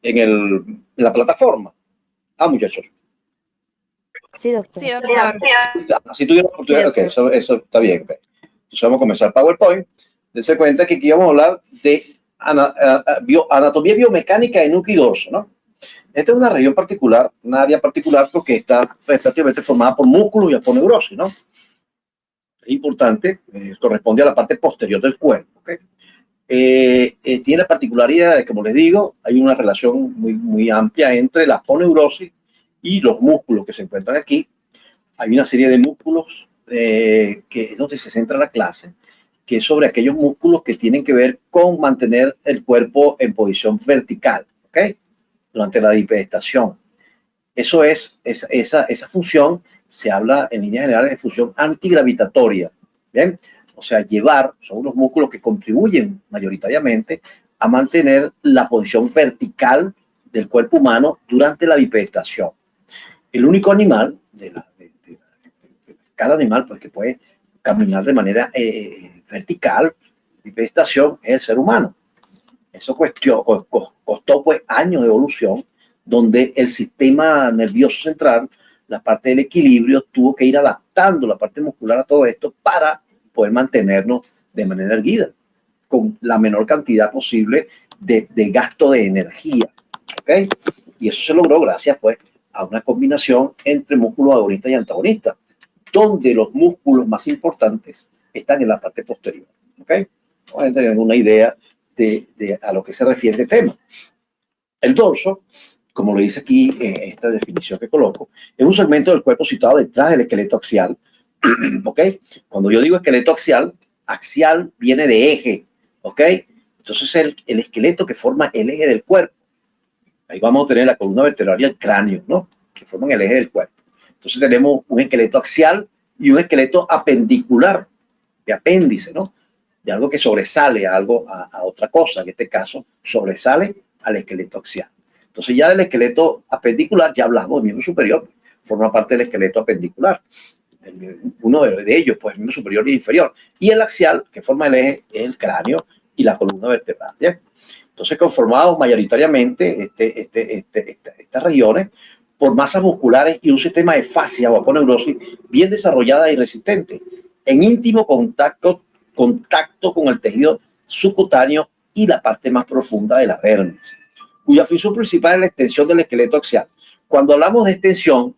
en la plataforma. Ah, muchachos. Sí, doctor. Sí, doctor. Si tuvieron oportunidad, ok, eso está bien. Okay. Entonces vamos a comenzar PowerPoint. Dense cuenta que aquí vamos a hablar de anatomía biomecánica de núcleo y dorso, ¿no? Esta es una región particular, una área particular porque está prácticamente formada por músculos y aponeurosis, ¿no? Es importante, corresponde a la parte posterior del cuerpo, ¿ok? Tiene la particularidad de, como les digo, hay una relación muy amplia entre la aponeurosis y los músculos que se encuentran aquí. Hay una serie de músculos que es donde se centra la clase, que es sobre aquellos músculos que tienen que ver con mantener el cuerpo en posición vertical, ¿ok? Durante la bipedestación. Eso es, esa función se habla en líneas generales de función antigravitatoria, ¿bien? O sea, son unos músculos que contribuyen mayoritariamente a mantener la posición vertical del cuerpo humano durante la bipedestación. El único animal cada animal pues, que puede caminar de manera vertical, bipedestación, es el ser humano. Eso costó pues años de evolución, donde el sistema nervioso central, la parte del equilibrio, tuvo que ir adaptando la parte muscular a todo esto para poder mantenernos de manera erguida, con la menor cantidad posible de gasto de energía. ¿Okay? Y eso se logró gracias pues a una combinación entre músculos agonistas y antagonistas, donde los músculos más importantes están en la parte posterior. ¿Okay? Vamos a tener una idea a lo que se refiere este tema. El dorso, como lo dice aquí en esta definición que coloco, es un segmento del cuerpo situado detrás del esqueleto axial. ¿Ok? Cuando yo digo esqueleto axial, axial viene de eje. ¿Ok? Entonces el esqueleto que forma el eje del cuerpo. Ahí vamos a tener la columna vertebral y el cráneo, ¿no? Que forman el eje del cuerpo. Entonces tenemos un esqueleto axial y un esqueleto apendicular, de apéndice, ¿no? De algo que sobresale a otra cosa, en este caso sobresale al esqueleto axial. Entonces ya del esqueleto apendicular ya hablamos del miembro superior, forma parte del esqueleto apendicular. Uno de ellos, pues el miembro superior y inferior. Y el axial, que forma el eje, es el cráneo y la columna vertebral. ¿Bien? Entonces conformados mayoritariamente estas regiones por masas musculares y un sistema de fascia o aponeurosis bien desarrollada y resistente, en íntimo contacto con el tejido subcutáneo y la parte más profunda de la dermis, cuya función principal es la extensión del esqueleto axial. Cuando hablamos de extensión,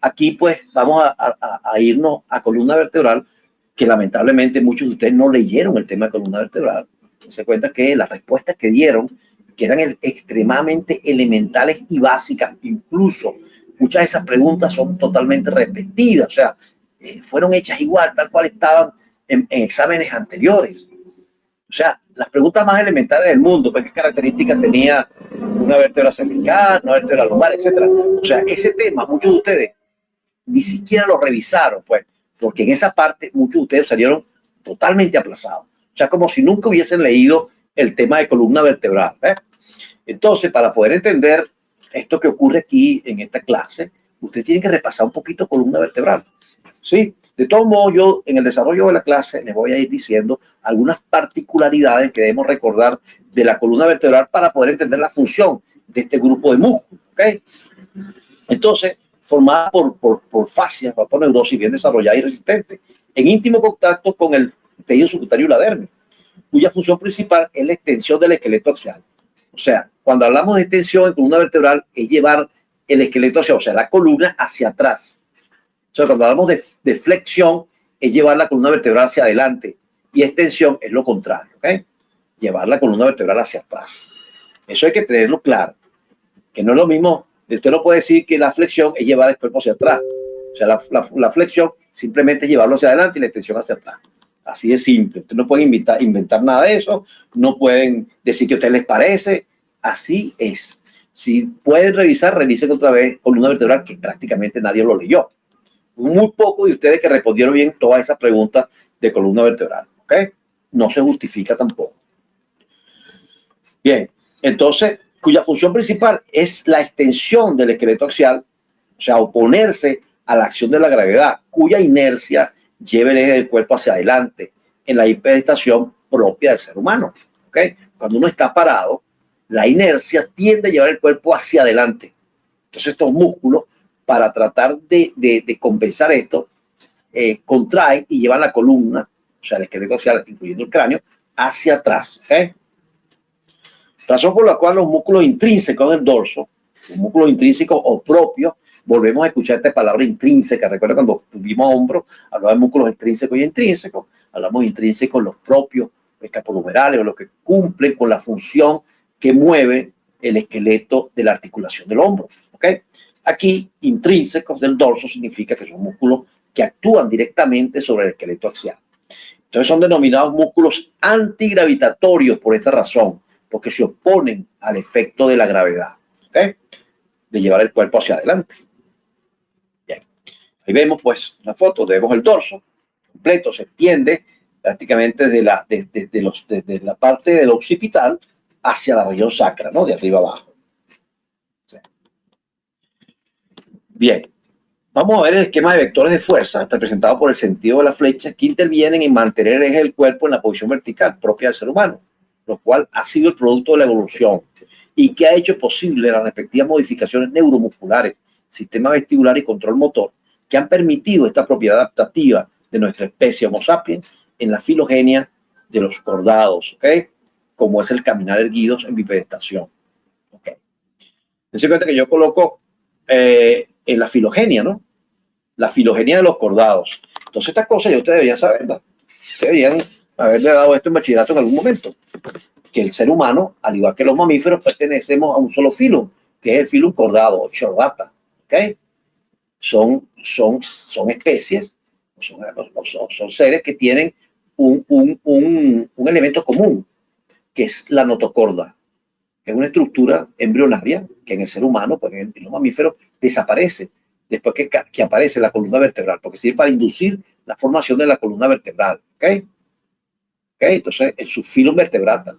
aquí pues vamos a irnos a columna vertebral, que lamentablemente muchos de ustedes no leyeron el tema de columna vertebral. Se cuenta que las respuestas que dieron, que eran extremadamente elementales y básicas, incluso muchas de esas preguntas son totalmente repetidas, o sea, fueron hechas igual, tal cual estaban en exámenes anteriores. O sea, las preguntas más elementales del mundo, pues qué características tenía una vértebra cervical, una vértebra lumbar, etcétera. O sea, ese tema, muchos de ustedes ni siquiera lo revisaron, pues, porque en esa parte muchos de ustedes salieron totalmente aplazados. O sea, como si nunca hubiesen leído el tema de columna vertebral. Entonces, para poder entender esto que ocurre aquí en esta clase, usted tiene que repasar un poquito columna vertebral. ¿Sí? De todos modos, yo en el desarrollo de la clase les voy a ir diciendo algunas particularidades que debemos recordar de la columna vertebral para poder entender la función de este grupo de músculos. ¿Okay? Entonces, formada por fascias, por aponeurosis bien desarrollada y resistente, en íntimo contacto con el tejido subcutáneo y la dermis, cuya función principal es la extensión del esqueleto axial. O sea, cuando hablamos de extensión en columna vertebral, es llevar el esqueleto axial, o sea, la columna hacia atrás. O sea, cuando hablamos de flexión, es llevar la columna vertebral hacia adelante. Y extensión es lo contrario, ¿ok? Llevar la columna vertebral hacia atrás. Eso hay que tenerlo claro. Que no es lo mismo. Usted no puede decir que la flexión es llevar el cuerpo hacia atrás. O sea, la flexión simplemente es llevarlo hacia adelante y la extensión hacia atrás. Así de simple. Usted no puede inventar nada de eso. No pueden decir que a ustedes les parece. Así es. Si pueden revisar, revisen otra vez columna vertebral, que prácticamente nadie lo leyó. Muy pocos de ustedes que respondieron bien todas esas preguntas de columna vertebral. ¿Ok? No se justifica tampoco. Bien, entonces, cuya función principal es la extensión del esqueleto axial, o sea, oponerse a la acción de la gravedad, cuya inercia lleva el eje del cuerpo hacia adelante en la bipedestación propia del ser humano. ¿Ok? Cuando uno está parado, la inercia tiende a llevar el cuerpo hacia adelante. Entonces estos músculos, para tratar de compensar esto, contraen y llevan la columna, o sea, el esqueleto axial, incluyendo el cráneo, hacia atrás. ¿Okay? Razón por la cual los músculos intrínsecos del dorso, los músculos intrínsecos o propios, volvemos a escuchar esta palabra intrínseca. Recuerda cuando tuvimos hombros, hablamos de músculos extrínsecos y intrínsecos, hablamos de intrínsecos, los propios escapolumerales o los que cumplen con la función que mueve el esqueleto de la articulación del hombro. ¿Okay? Aquí, intrínsecos del dorso significa que son músculos que actúan directamente sobre el esqueleto axial. Entonces son denominados músculos antigravitatorios por esta razón, porque se oponen al efecto de la gravedad, ¿okay? De llevar el cuerpo hacia adelante. Bien, ahí vemos pues una foto, vemos el dorso completo, se extiende prácticamente desde la parte del occipital hacia la región sacra, ¿no? De arriba abajo. Sí. Bien, vamos a ver el esquema de vectores de fuerza representado por el sentido de la flecha que intervienen en mantener el eje del cuerpo en la posición vertical propia del ser humano, lo cual ha sido el producto de la evolución y que ha hecho posible las respectivas modificaciones neuromusculares, sistema vestibular y control motor, que han permitido esta propiedad adaptativa de nuestra especie Homo sapiens en la filogenia de los cordados, ¿okay? Como es el caminar erguidos en bipedestación. ¿Okay? Dense cuenta que yo coloco en la filogenia, ¿no? La filogenia de los cordados. Entonces estas cosas ya ustedes deberían saberlas. Deberían haberle dado esto en bachillerato en algún momento. Que el ser humano, al igual que los mamíferos, pertenecemos a un solo filo, que es el filo cordado, chordata. ¿Okay? Son especies, son seres que tienen un elemento común, que es la notocorda, que es una estructura embrionaria que en el ser humano, pues en los mamíferos, desaparece después que aparece la columna vertebral, porque sirve para inducir la formación de la columna vertebral. ¿Okay? ¿Okay? Entonces, el subfilo vertebrata,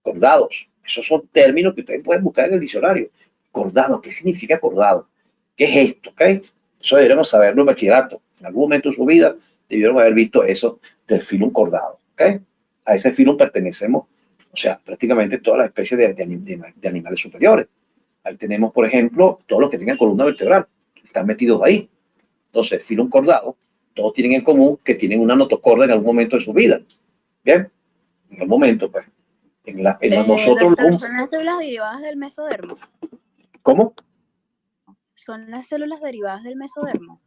cordados, esos son términos que ustedes pueden buscar en el diccionario. Cordado, ¿qué significa cordado? ¿Qué es esto? ¿Okay? Eso deberíamos saberlo en bachillerato. En algún momento de su vida debieron haber visto eso del filum cordado. ¿Okay? A ese filum pertenecemos, o sea, prácticamente todas las especies de animales superiores. Ahí tenemos, por ejemplo, todos los que tengan columna vertebral, están metidos ahí. Entonces, filum cordado, todos tienen en común que tienen una notocorda en algún momento de su vida. Bien, en el momento, pues, nosotros... Son las células derivadas del mesodermo. ¿Cómo? Son las células derivadas del mesodermo.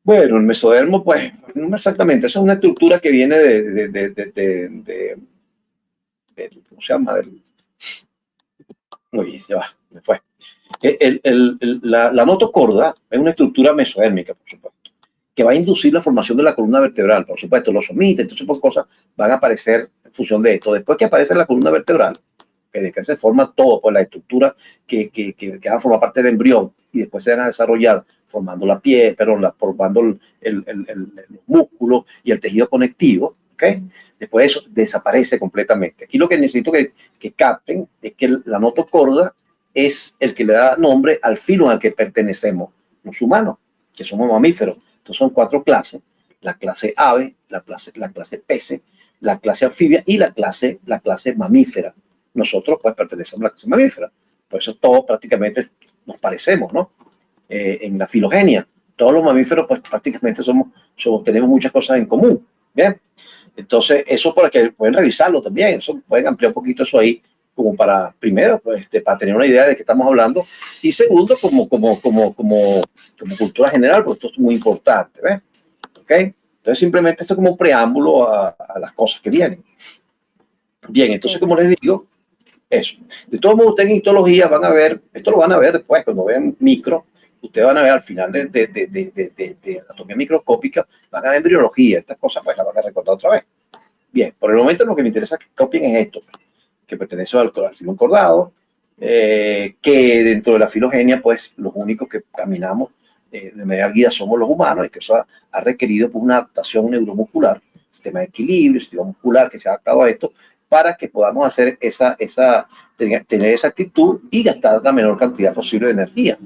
Bueno, el mesodermo, pues, no exactamente. Esa es una estructura que viene ¿cómo se llama? Uy, se va, me fue. La notocorda es una estructura mesodérmica, por supuesto, que va a inducir la formación de la columna vertebral, por supuesto, los somites, entonces por cosas van a aparecer en función de esto. Después que aparece la columna vertebral, que se forma todo, pues la estructura que van a formar parte del embrión y después se van a desarrollar formando la piel, formando los músculos y el tejido conectivo, ¿okay? Después eso desaparece completamente. Aquí lo que necesito que capten es que la notocorda es el que le da nombre al filo al que pertenecemos los humanos, que somos mamíferos. Entonces son 4 clases: la clase ave, la clase pez, la clase anfibia y la clase mamífera. Nosotros pues pertenecemos a la clase mamífera. Por eso todos prácticamente nos parecemos, ¿no? En la filogenia. Todos los mamíferos pues prácticamente tenemos muchas cosas en común. Bien. Entonces eso para que pueden revisarlo también. Eso pueden ampliar un poquito eso ahí como para, primero, pues, para tener una idea de qué estamos hablando, y segundo, como cultura general, porque esto es muy importante, ¿ves? ¿Ok? Entonces, simplemente esto es como un preámbulo a las cosas que vienen. Bien, entonces, como les digo, eso. De todos modos, ustedes en histología van a ver, esto lo van a ver después, cuando vean micro, ustedes van a ver al final de anatomía microscópica, van a ver embriología, estas cosas pues las van a recordar otra vez. Bien, por el momento lo que me interesa que copien es esto, que pertenece al filón cordado, que dentro de la filogenia, pues los únicos que caminamos de manera erguida somos los humanos, y que eso ha requerido pues, una adaptación neuromuscular, sistema de equilibrio, sistema muscular que se ha adaptado a esto, para que podamos hacer tener esa actitud y gastar la menor cantidad posible de energía.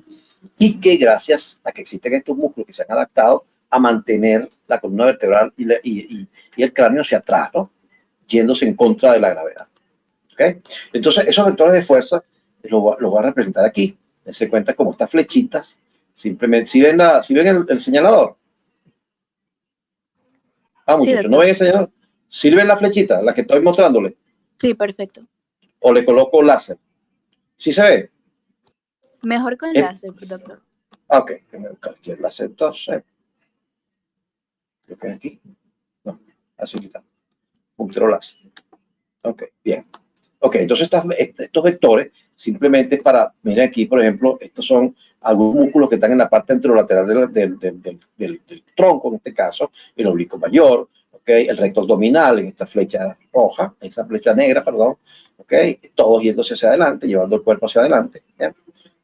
Y que gracias a que existen estos músculos que se han adaptado a mantener la columna vertebral y el cráneo hacia atrás, ¿no? Yéndose en contra de la gravedad. ¿Okay? Entonces, esos vectores de fuerza los voy a representar aquí. Se cuenta como estas flechitas. Simplemente, si ven, el señalador. Ah, Sí, muchachos, ¿no doctor. ven el señalador? ¿Sí ven la flechita, la que estoy mostrándole? Sí, perfecto. ¿O le coloco láser? ¿Sí se ve? Mejor con láser, doctor. Ok, déjame buscar aquí el láser entonces. Creo que es aquí. No, así que está. Puntero láser. Ok, bien. Ok, entonces estos vectores simplemente es para, miren aquí, por ejemplo, estos son algunos músculos que están en la parte anterolateral del tronco, en este caso, el oblicuo mayor, okay, el recto abdominal, en esta flecha roja, esa flecha negra, perdón, okay, todos yéndose hacia adelante, llevando el cuerpo hacia adelante. ¿Ya?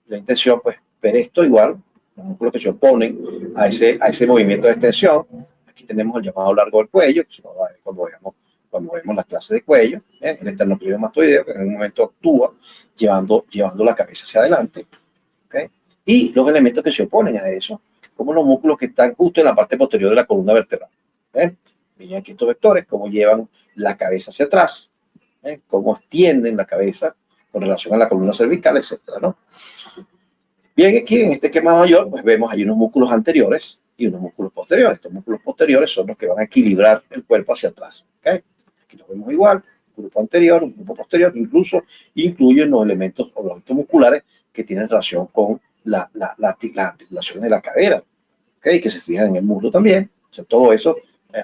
La intención, pues, ver esto igual, los músculos que se oponen a ese movimiento de extensión. Aquí tenemos el llamado largo del cuello, que se va a ver cuando vemos las clases de cuello, el esternocleidomastoideo, que en un momento actúa llevando la cabeza hacia adelante. ¿Okay? Y los elementos que se oponen a eso, como los músculos que están justo en la parte posterior de la columna vertebral. Miren aquí estos vectores, cómo llevan la cabeza hacia atrás, cómo extienden la cabeza con relación a la columna cervical, etcétera, ¿no? Bien, aquí en este esquema mayor, pues vemos hay unos músculos anteriores y unos músculos posteriores. Estos músculos posteriores son los que van a equilibrar el cuerpo hacia atrás. ¿Okay? Aquí lo vemos igual, un grupo anterior, un grupo posterior, incluso incluyen los elementos o los elementos musculares que tienen relación con la articulación de la cadera, ¿okay? Que se fijan en el muslo también. O sea, todo eso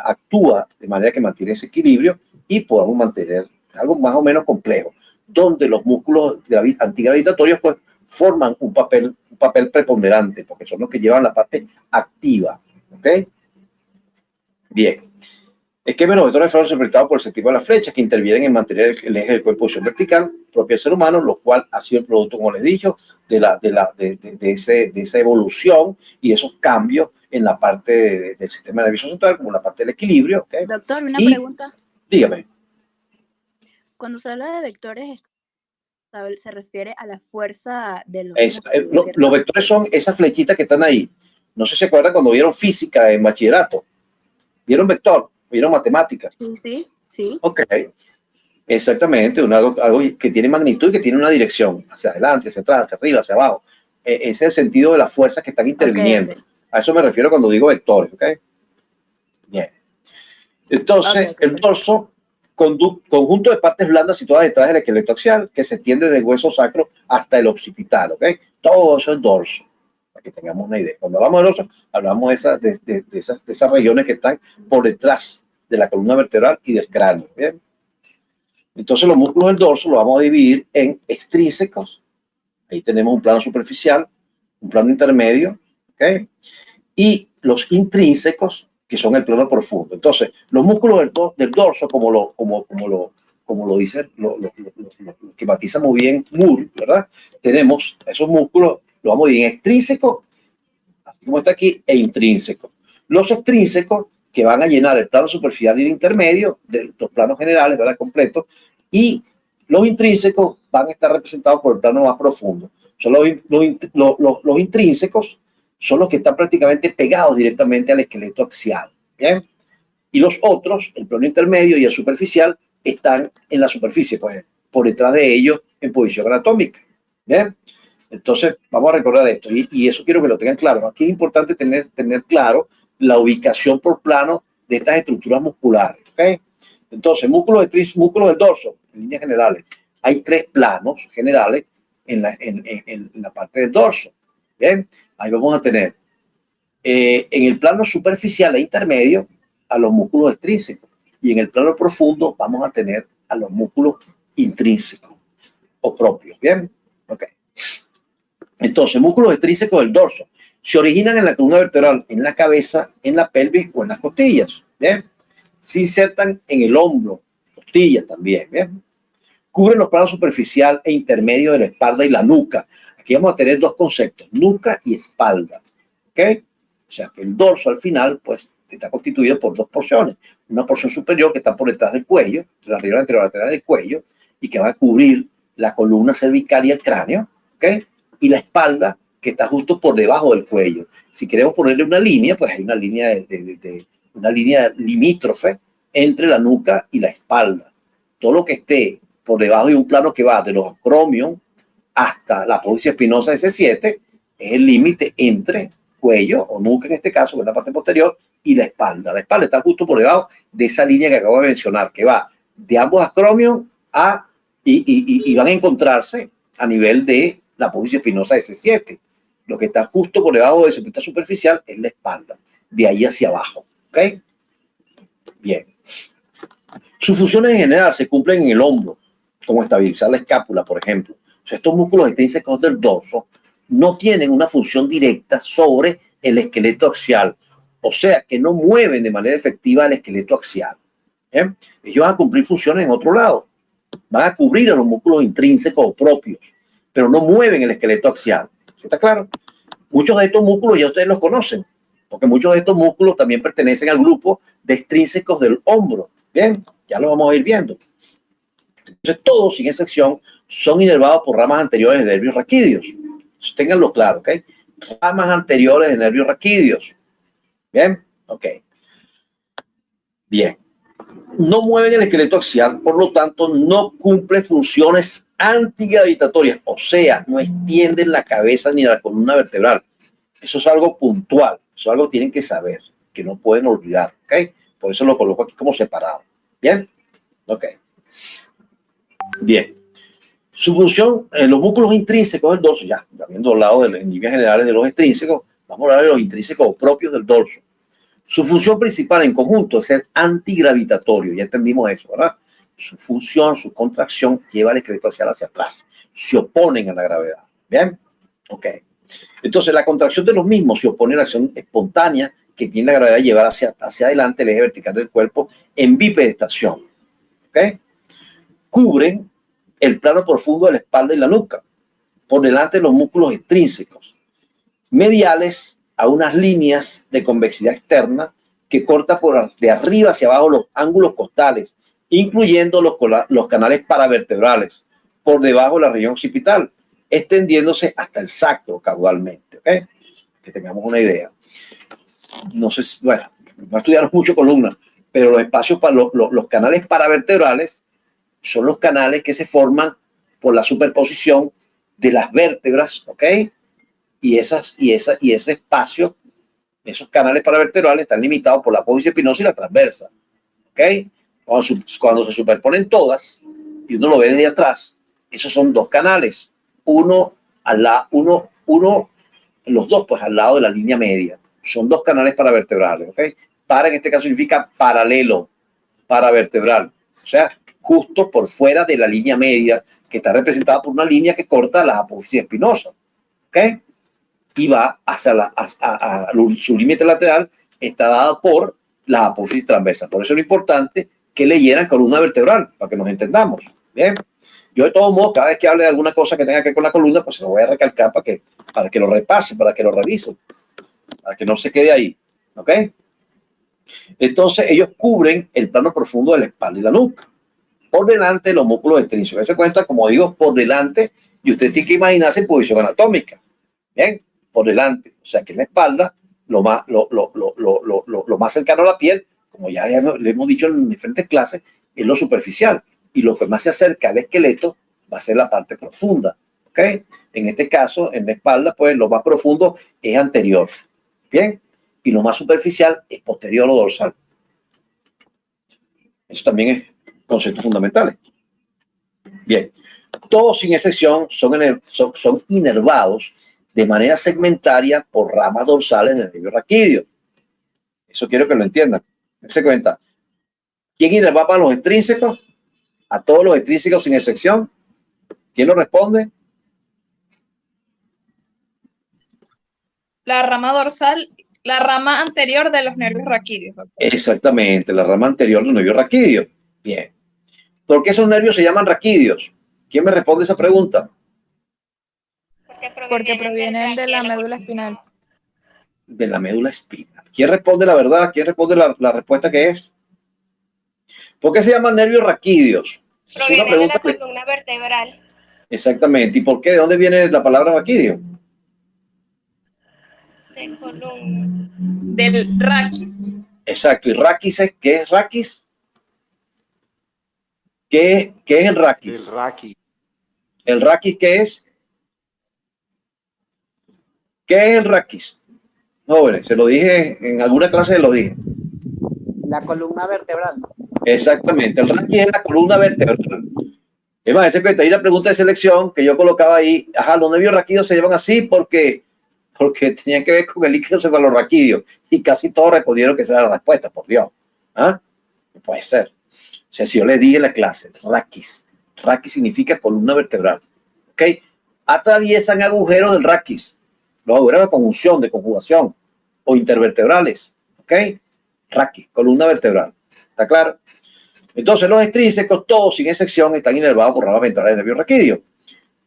actúa de manera que mantiene ese equilibrio y podamos mantener algo más o menos complejo, donde los músculos antigravitatorios pues forman un papel preponderante, porque son los que llevan la parte activa. ¿Ok? Bien. Esquema de los vectores fueron representados por el sentido de las flechas que intervienen en mantener el eje del cuerpo en posición vertical propio del ser humano, lo cual ha sido el producto, como les he dicho, de esa evolución y esos cambios en la parte del sistema nervioso central, como la parte del equilibrio. ¿Okay? Doctor, una pregunta. Dígame. Cuando se habla de vectores, se refiere a la fuerza de los los vectores son esas flechitas que están ahí. No sé si se acuerdan cuando vieron física en bachillerato. ¿Vieron vector? ¿Vieron matemáticas? Sí. Ok. Exactamente, algo que tiene magnitud y que tiene una dirección, hacia adelante, hacia atrás, hacia arriba, hacia abajo. Ese es el sentido de las fuerzas que están interviniendo. Okay. A eso me refiero cuando digo vectores, ¿ok? Bien. Entonces, el dorso, conjunto de partes blandas situadas detrás del esqueleto axial, que se extiende del hueso sacro hasta el occipital, ¿ok? Todo eso es dorso, para que tengamos una idea. Cuando hablamos de dorso, hablamos de esas regiones que están por detrás de la columna vertebral y del cráneo, ¿bien? Entonces, los músculos del dorso los vamos a dividir en extrínsecos. Ahí tenemos un plano superficial, un plano intermedio, ¿ok? Y los intrínsecos, que son el plano profundo. Entonces, los músculos del dorso, como lo dice, lo que matiza muy bien Moore, ¿verdad? Tenemos esos músculos, los vamos a dividir en extrínsecos, como está aquí, e intrínsecos. Los extrínsecos, que van a llenar el plano superficial y el intermedio de los planos generales, ¿verdad? Completos, y los intrínsecos van a estar representados por el plano más profundo. Son los intrínsecos son los que están prácticamente pegados directamente al esqueleto axial, ¿bien? Y los otros, el plano intermedio y el superficial, están en la superficie, pues, por detrás de ellos en posición anatómica, ¿bien? Entonces, vamos a recordar esto, y eso quiero que lo tengan claro. Aquí es importante tener claro la ubicación por plano de estas estructuras musculares, ¿ok? Entonces, músculos del dorso, en líneas generales, hay 3 planos generales en la parte del dorso, ¿bien? Ahí vamos a tener en el plano superficial e intermedio a los músculos extrínsecos, y en el plano profundo vamos a tener a los músculos intrínsecos o propios, ¿bien? Ok. Entonces, músculos extrínsecos del dorso se originan en la columna vertebral, en la cabeza, en la pelvis o en las costillas, ¿bien? Se insertan en el hombro, costillas también, ¿bien? Cubren los planos superficial e intermedio de la espalda y la nuca. Aquí vamos a tener 2 conceptos, nuca y espalda, ¿ok? O sea, que el dorso al final, pues, está constituido por 2 porciones. Una porción superior que está por detrás del cuello, de la ribera anterolateral del cuello, y que va a cubrir la columna cervical y el cráneo, ¿ok? Y la espalda, que está justo por debajo del cuello. Si queremos ponerle una línea, pues hay una línea una línea limítrofe entre la nuca y la espalda. Todo lo que esté por debajo de un plano que va de los acromion hasta la apófisis espinosa S7, es el límite entre cuello o nuca en este caso, que es la parte posterior, y la espalda. La espalda está justo por debajo de esa línea que acabo de mencionar, que va de ambos acromion y van a encontrarse a nivel de la apófisis espinosa S7. Lo que está justo por debajo de esa pista superficial es la espalda, de ahí hacia abajo. ¿Ok? Bien. Sus funciones en general se cumplen en el hombro, como estabilizar la escápula, por ejemplo. O sea, estos músculos extrínsecos del dorso no tienen una función directa sobre el esqueleto axial, o sea, que no mueven de manera efectiva el esqueleto axial. ¿Eh? Ellos van a cumplir funciones en otro lado, van a cubrir a los músculos intrínsecos propios, pero no mueven el esqueleto axial. ¿Está claro? Muchos de estos músculos ya ustedes los conocen, porque muchos de estos músculos también pertenecen al grupo de extrínsecos del hombro. Bien, ya lo vamos a ir viendo. Entonces, todos, sin excepción, son inervados por ramas anteriores de nervios raquídeos. Ténganlo claro, ¿ok? Ramas anteriores de nervios raquídeos. Bien, ok. Bien. No mueven el esqueleto axial, por lo tanto, no cumplen funciones antigravitatorias, o sea, no extienden la cabeza ni la columna vertebral. Eso es algo puntual, eso es algo que tienen que saber, que no pueden olvidar, ¿ok? Por eso lo coloco aquí como separado. ¿Bien? Ok. Bien. Su función, los músculos intrínsecos del dorso, ya habiendo hablado en líneas generales de los extrínsecos, vamos a hablar de los intrínsecos propios del dorso. Su función principal en conjunto es ser antigravitatorio, ya entendimos eso, ¿verdad? Su función, su contracción lleva el esqueleto axial hacia atrás, se oponen a la gravedad. ¿Bien? Ok. Entonces, la contracción de los mismos se opone a la acción espontánea que tiene la gravedad de llevar hacia adelante el eje vertical del cuerpo en bipedestación. ¿Ok? Cubren el plano profundo de la espalda y la nuca, por delante de los músculos extrínsecos, mediales a unas líneas de convexidad externa que corta de arriba hacia abajo los ángulos costales, incluyendo los canales paravertebrales, por debajo de la región occipital, extendiéndose hasta el sacro caudalmente. ¿Ok? Que tengamos una idea. No sé si, bueno, no estudiaron mucho columna, pero los espacios para los canales paravertebrales son los canales que se forman por la superposición de las vértebras, ¿ok? Y ese espacio, esos canales paravertebrales están limitados por la apófisis espinosa y la transversa, ¿ok? Cuando se superponen todas y uno lo ve desde atrás, esos son dos canales, los dos pues al lado de la línea media, son dos canales paravertebrales, ¿ok? Para en este caso significa paralelo, paravertebral, o sea, justo por fuera de la línea media, que está representada por una línea que corta la apófisis espinosa, ¿ok? Y va hacia su límite lateral, está dado por la apófisis transversa. Por eso es importante que leyeran columna vertebral, para que nos entendamos. Bien. Yo de todos modos, cada vez que hable de alguna cosa que tenga que ver con la columna, pues se lo voy a recalcar para que lo repasen, para que lo revisen, para que no se quede ahí. ¿Ok? Entonces, ellos cubren el plano profundo de la espalda y la nuca, por delante de los músculos extrínsecos. Se cuenta, como digo, por delante, y usted tiene que imaginarse en posición anatómica. Bien, por delante. O sea, que en la espalda, lo más cercano a la piel, como ya le hemos dicho en diferentes clases, es lo superficial. Y lo que más se acerca al esqueleto va a ser la parte profunda. ¿Ok? En este caso, en la espalda, pues lo más profundo es anterior. Bien. Y lo más superficial es posterior o dorsal. Eso también es conceptos fundamentales. Bien, todos sin excepción son inervados de manera segmentaria por ramas dorsales del nervio raquídeo. Eso quiero que lo entiendan. Se cuenta. ¿Quién inervaba a los extrínsecos? A todos los extrínsecos sin excepción. ¿Quién lo responde? La rama dorsal, la rama anterior de los nervios raquídeos. Exactamente, la rama anterior del nervio raquídeo. Bien. ¿Por qué esos nervios se llaman raquídeos? ¿Quién me responde esa pregunta? Porque provienen de la médula espinal. De la médula espinal. ¿Quién responde la verdad? ¿Quién responde la respuesta que es? ¿Por qué se llaman nervios raquídeos? Es una pregunta de la columna vertebral. Exactamente. ¿Y por qué? ¿De dónde viene la palabra raquídeo? De columna. Del raquis. Exacto. ¿Y raquis es qué es raquis? ¿Qué es el raquis? El raquis. ¿El raquis qué es? ¿Qué es el raquis? Jóvenes, se lo dije, en alguna clase se lo dije. La columna vertebral. Exactamente, el raquis es la columna vertebral. Es más, ese que hay una pregunta de selección que yo colocaba ahí. Ajá, los nervios raquídeos se llaman así porque tenían que ver con el líquido cefalorraquídeo. Y casi todos respondieron que esa era la respuesta, por Dios. ¿Ah? No puede ser. O sea, si yo les dije en la clase, raquis. Raquis significa columna vertebral. ¿Ok? Atraviesan agujeros del raquis. Los agujeros de conjunción, de conjugación o intervertebrales. ¿Ok? Raquis, columna vertebral. ¿Está claro? Entonces, los extrínsecos, todos sin excepción, están inervados por ramas ventrales del nervio raquídeo.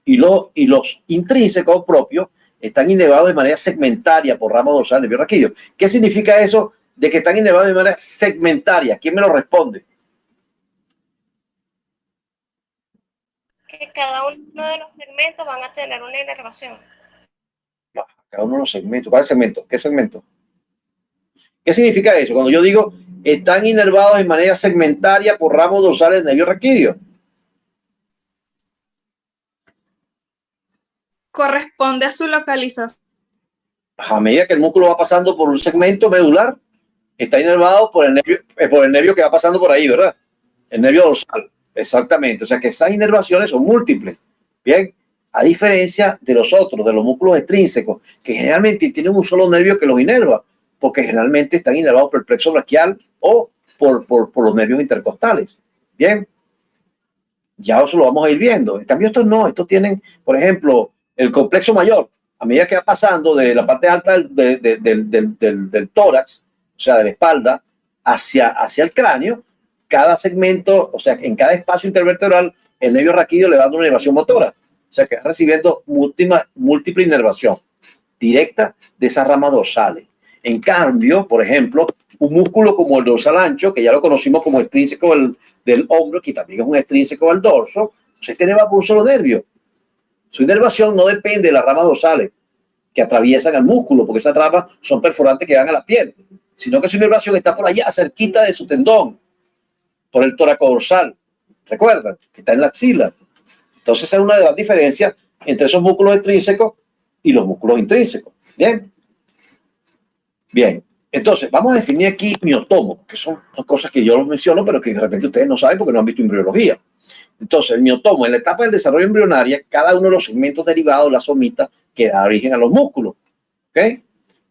Y los intrínsecos propios están inervados de manera segmentaria por ramas dorsales del nervio raquídeo. ¿Qué significa eso de que están inervados de manera segmentaria? ¿Quién me lo responde? Que cada uno de los segmentos van a tener una inervación. Cada uno de los segmentos. ¿Cuál segmento? ¿Qué segmento? ¿Qué significa eso? Cuando yo digo están inervados de manera segmentaria por ramos dorsales del nervio raquídeo. Corresponde a su localización. A medida que el músculo va pasando por un segmento medular, está inervado por el nervio que va pasando por ahí, ¿verdad? El nervio dorsal. Exactamente. O sea que esas inervaciones son múltiples. Bien. A diferencia de los otros, de los músculos extrínsecos, que generalmente tienen un solo nervio que los inerva, porque generalmente están inervados por el plexo braquial o por los nervios intercostales. Bien. Ya eso lo vamos a ir viendo. En cambio, estos no. Estos tienen, por ejemplo, el complexo mayor. A medida que va pasando de la parte alta del tórax, o sea, de la espalda, hacia el cráneo, cada segmento, o sea, en cada espacio intervertebral, el nervio raquídeo le va dando una inervación motora. O sea, que va recibiendo múltiple inervación directa de esas ramas dorsales. En cambio, por ejemplo, un músculo como el dorsal ancho, que ya lo conocimos como extrínseco del hombro, que también es un extrínseco del dorso, se inerva por un solo nervio. Su inervación no depende de las ramas dorsales que atraviesan el músculo, porque esas ramas son perforantes que van a la piel, sino que su inervación está por allá, cerquita de su tendón, por el tóraco dorsal. ¿Recuerdan? Que está en la axila. Entonces, esa es una de las diferencias entre esos músculos extrínsecos y los músculos intrínsecos. Bien. Bien. Entonces, vamos a definir aquí miotomo, que son dos cosas que yo los menciono, pero que de repente ustedes no saben porque no han visto embriología. Entonces, el miotomo, en la etapa del desarrollo embrionaria, cada uno de los segmentos derivados de la somita que da origen a los músculos. ¿Ok?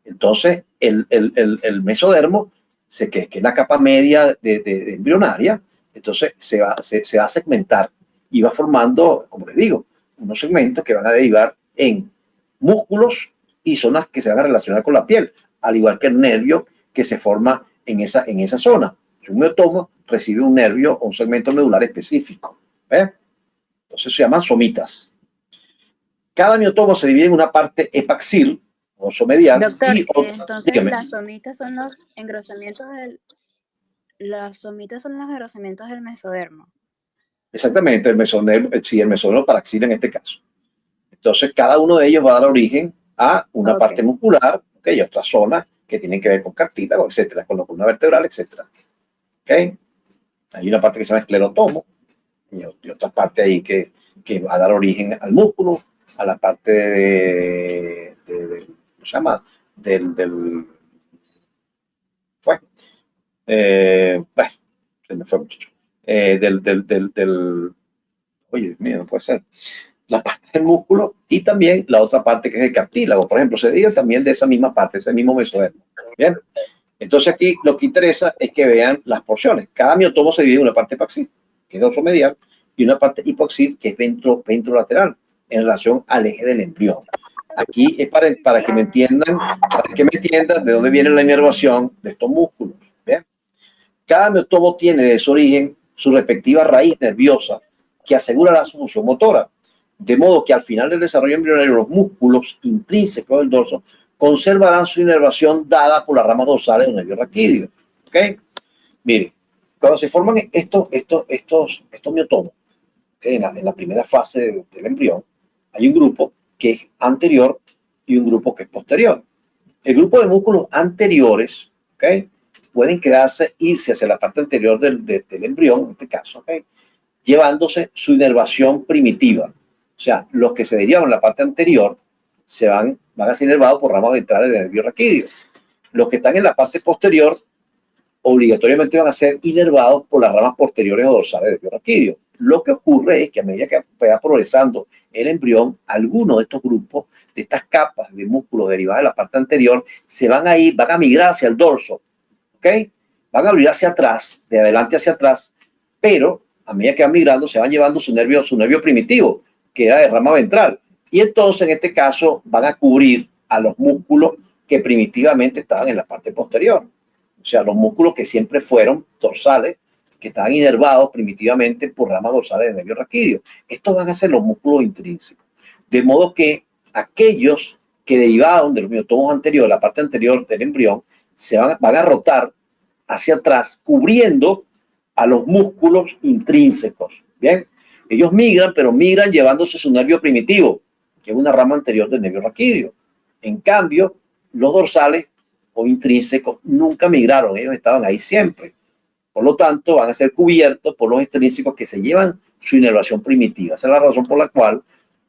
Entonces, el mesodermo, que es la capa media de embrionaria, entonces se va a segmentar y va formando, como les digo, unos segmentos que van a derivar en músculos y zonas que se van a relacionar con la piel, al igual que el nervio que se forma en esa zona. Si un miotomo recibe un nervio o un segmento medular específico. Entonces se llaman somitas. Cada miotomo se divide en una parte epaxil, oso medial, Doctor, y otra. entonces Dígame. las somitas son los engrosamientos del mesodermo. Exactamente, el mesodermo paraxil en este caso. Entonces, cada uno de ellos va a dar origen a una parte muscular, y otras zonas que tienen que ver con cartílago, etcétera, con la columna vertebral, etcétera. ¿Okay? Hay una parte que se llama esclerotomo y otra parte ahí que va a dar origen al músculo, a la parte ¿cómo se llama? Bueno, se me fue, muchacho. Oye, mira, no puede ser. La parte del músculo y también la otra parte que es el cartílago, por ejemplo, se deriva también de esa misma parte, ese mismo mesodermo. Bien. Entonces aquí lo que interesa es que vean las porciones. Cada miotomo se divide en una parte epaxil, que es dorso medial, y una parte hipoaxil, que es ventrolateral, en relación al eje del embrión. Aquí es para que me entiendan, de dónde viene la inervación de estos músculos. ¿Bien? Cada miotomo tiene de su origen su respectiva raíz nerviosa que asegura su función motora. De modo que al final del desarrollo embrionario los músculos intrínsecos del dorso conservarán su inervación dada por las ramas dorsales del nervio raquídeo. ¿Ok? Mire, cuando se forman estos miotomos, ¿okay? en la primera fase del embrión, hay un grupo que es anterior y un grupo que es posterior. El grupo de músculos anteriores, ¿okay? pueden irse hacia la parte anterior del embrión, en este caso, ¿okay? llevándose su inervación primitiva. O sea, los que se derivaron en la parte anterior van a ser inervados por ramas ventrales del nervio raquídeo. Los que están en la parte posterior obligatoriamente van a ser inervados por las ramas posteriores o dorsales del nervio raquídeo. Lo que ocurre es que a medida que va progresando el embrión, algunos de estos grupos, de estas capas de músculos derivadas de la parte anterior, van a migrar hacia el dorso, ¿ok? Van a abrir hacia atrás, de adelante hacia atrás, pero a medida que van migrando se van llevando su nervio primitivo, que era de rama ventral. Y entonces en este caso van a cubrir a los músculos que primitivamente estaban en la parte posterior. O sea, los músculos que siempre fueron dorsales, que estaban inervados primitivamente por ramas dorsales del nervio raquídeo. Estos van a ser los músculos intrínsecos. De modo que aquellos que derivaron de los miotomos anteriores, la parte anterior del embrión, van a rotar hacia atrás, cubriendo a los músculos intrínsecos. Bien, ellos migran, pero migran llevándose su nervio primitivo, que es una rama anterior del nervio raquídeo. En cambio, los dorsales o intrínsecos nunca migraron, ellos estaban ahí siempre. Por lo tanto, van a ser cubiertos por los extrínsecos que se llevan su inervación primitiva. Esa es la razón por la cual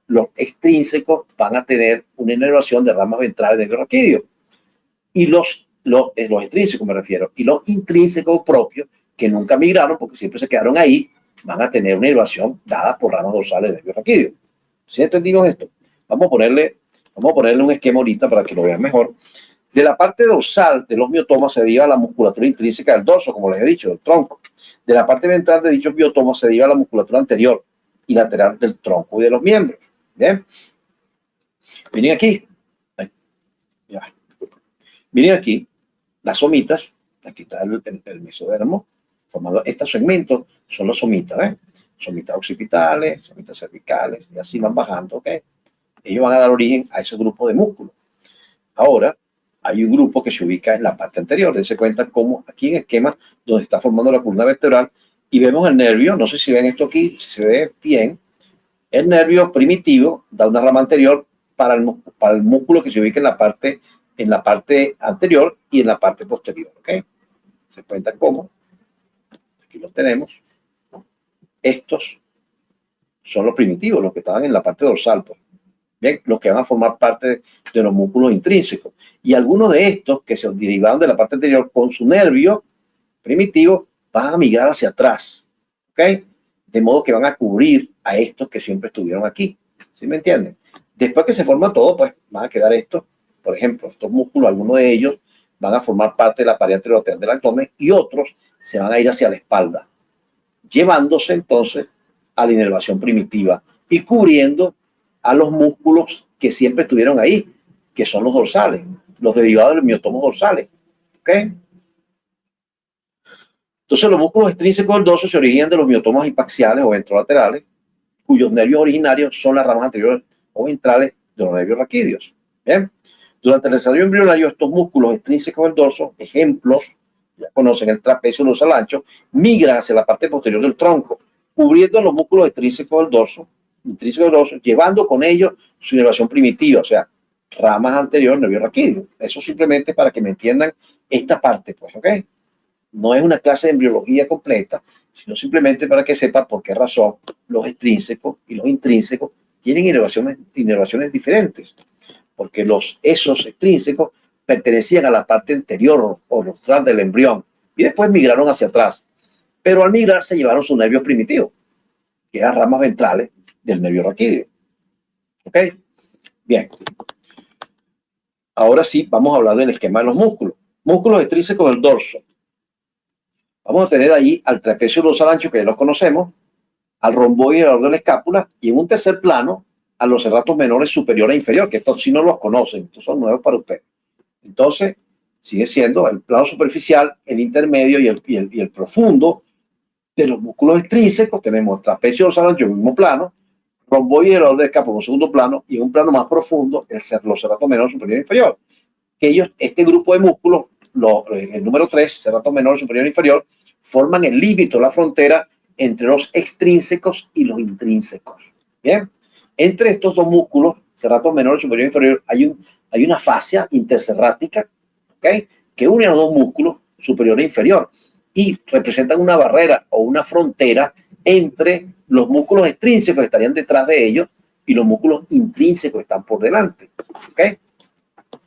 los extrínsecos van a tener una inervación de ramas ventrales del nervio raquídeo. Y los extrínsecos me refiero. Y los intrínsecos propios, que nunca migraron porque siempre se quedaron ahí, van a tener una inervación dada por ramas dorsales del nervio raquídeo. ¿Sí entendimos esto? Vamos a ponerle un esquema ahorita para que lo vean mejor. De la parte dorsal de los miotomas se deriva la musculatura intrínseca del dorso, como les he dicho, del tronco. De la parte ventral de dichos miotomas se deriva la musculatura anterior y lateral del tronco y de los miembros. ¿Bien? Miren aquí. Miren aquí las somitas. Aquí está el mesodermo. Formando estos segmentos son los somitas. ¿eh? Somitas occipitales, somitas cervicales, y así van bajando. ¿ok? Ellos van a dar origen a ese grupo de músculos. Ahora, hay un grupo que se ubica en la parte anterior. Dense cuenta como aquí en el esquema donde está formando la columna vertebral y vemos el nervio. No sé si ven esto aquí, si se ve bien. El nervio primitivo da una rama anterior para el músculo que se ubica en la parte anterior y en la parte posterior. ¿Ok? Se cuenta cómo. Aquí los tenemos. Estos son los primitivos, los que estaban en la parte dorsal. Pues. Bien, los que van a formar parte de los músculos intrínsecos. Y algunos de estos que se derivaron de la parte anterior con su nervio primitivo van a migrar hacia atrás. ¿Ok? De modo que van a cubrir a estos que siempre estuvieron aquí. ¿Sí me entienden? Después que se forma todo, pues van a quedar estos. Por ejemplo, estos músculos, algunos de ellos van a formar parte de la pared anterolateral del abdomen y otros se van a ir hacia la espalda, llevándose entonces a la inervación primitiva y cubriendo a los músculos que siempre estuvieron ahí, que son los dorsales, los derivados de los miotomos dorsales. ¿Ok? Entonces los músculos extrínsecos del dorso se originan de los miotomas hipaxiales o ventrolaterales, cuyos nervios originarios son las ramas anteriores o ventrales de los nervios raquídeos. ¿Bien? Durante el desarrollo embrionario, estos músculos extrínsecos del dorso, ejemplos, ya conocen el trapecio dorsal ancho, migran hacia la parte posterior del tronco, cubriendo los músculos extrínsecos del dorso, llevando con ellos su inervación primitiva, o sea, ramas anteriores nervio raquídeo. Eso simplemente para que me entiendan esta parte, pues, ¿ok? No es una clase de embriología completa, sino simplemente para que sepan por qué razón los extrínsecos y los intrínsecos tienen inervaciones diferentes. Porque esos extrínsecos pertenecían a la parte anterior o dorsal del embrión y después migraron hacia atrás. Pero al migrar se llevaron su nervio primitivo, que eran ramas ventrales del nervio raquídeo. ¿Ok? Bien. Ahora sí, vamos a hablar del esquema de los músculos. Músculos extrínsecos del dorso. Vamos a tener allí al trapecio dorsal ancho, que ya los conocemos, al romboide alrededor de la escápula, y en un tercer plano, a los serratos menores superior e inferior, que estos sí no los conocen, estos son nuevos para ustedes. Entonces, sigue siendo el plano superficial, el intermedio y el profundo de los músculos extrínsecos. Tenemos trapecio dorsal ancho en el mismo plano, romboide alrededor de la escápula en un segundo plano, y en un plano más profundo, los serratos menores superior e inferior. Este grupo de músculos, el número 3, serrato menor, superior e inferior, forman el límite o la frontera entre los extrínsecos y los intrínsecos. Bien, entre estos dos músculos, serrato menor, superior e inferior, hay una fascia interserrática, ¿okay? Que une a los dos músculos, superior e inferior, y representan una barrera o una frontera entre los músculos extrínsecos que estarían detrás de ellos y los músculos intrínsecos que están por delante. ¿Ok?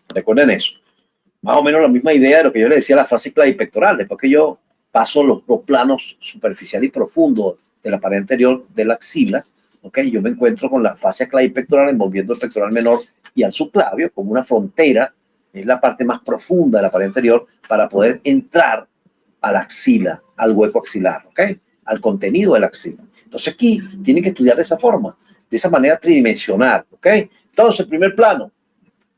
Recuerden eso. Más o menos la misma idea de lo que yo les decía, la fascia clavipectoral. Después que yo paso los planos superficial y profundo de la pared anterior de la axila, ¿ok? Yo me encuentro con la fascia clavipectoral envolviendo el pectoral menor y al subclavio como una frontera, es la parte más profunda de la pared anterior para poder entrar a la axila, al hueco axilar, ¿ok? Al contenido de la axila. Entonces aquí tienen que estudiar de esa forma, de esa manera tridimensional, ¿ok? Entonces, el primer plano,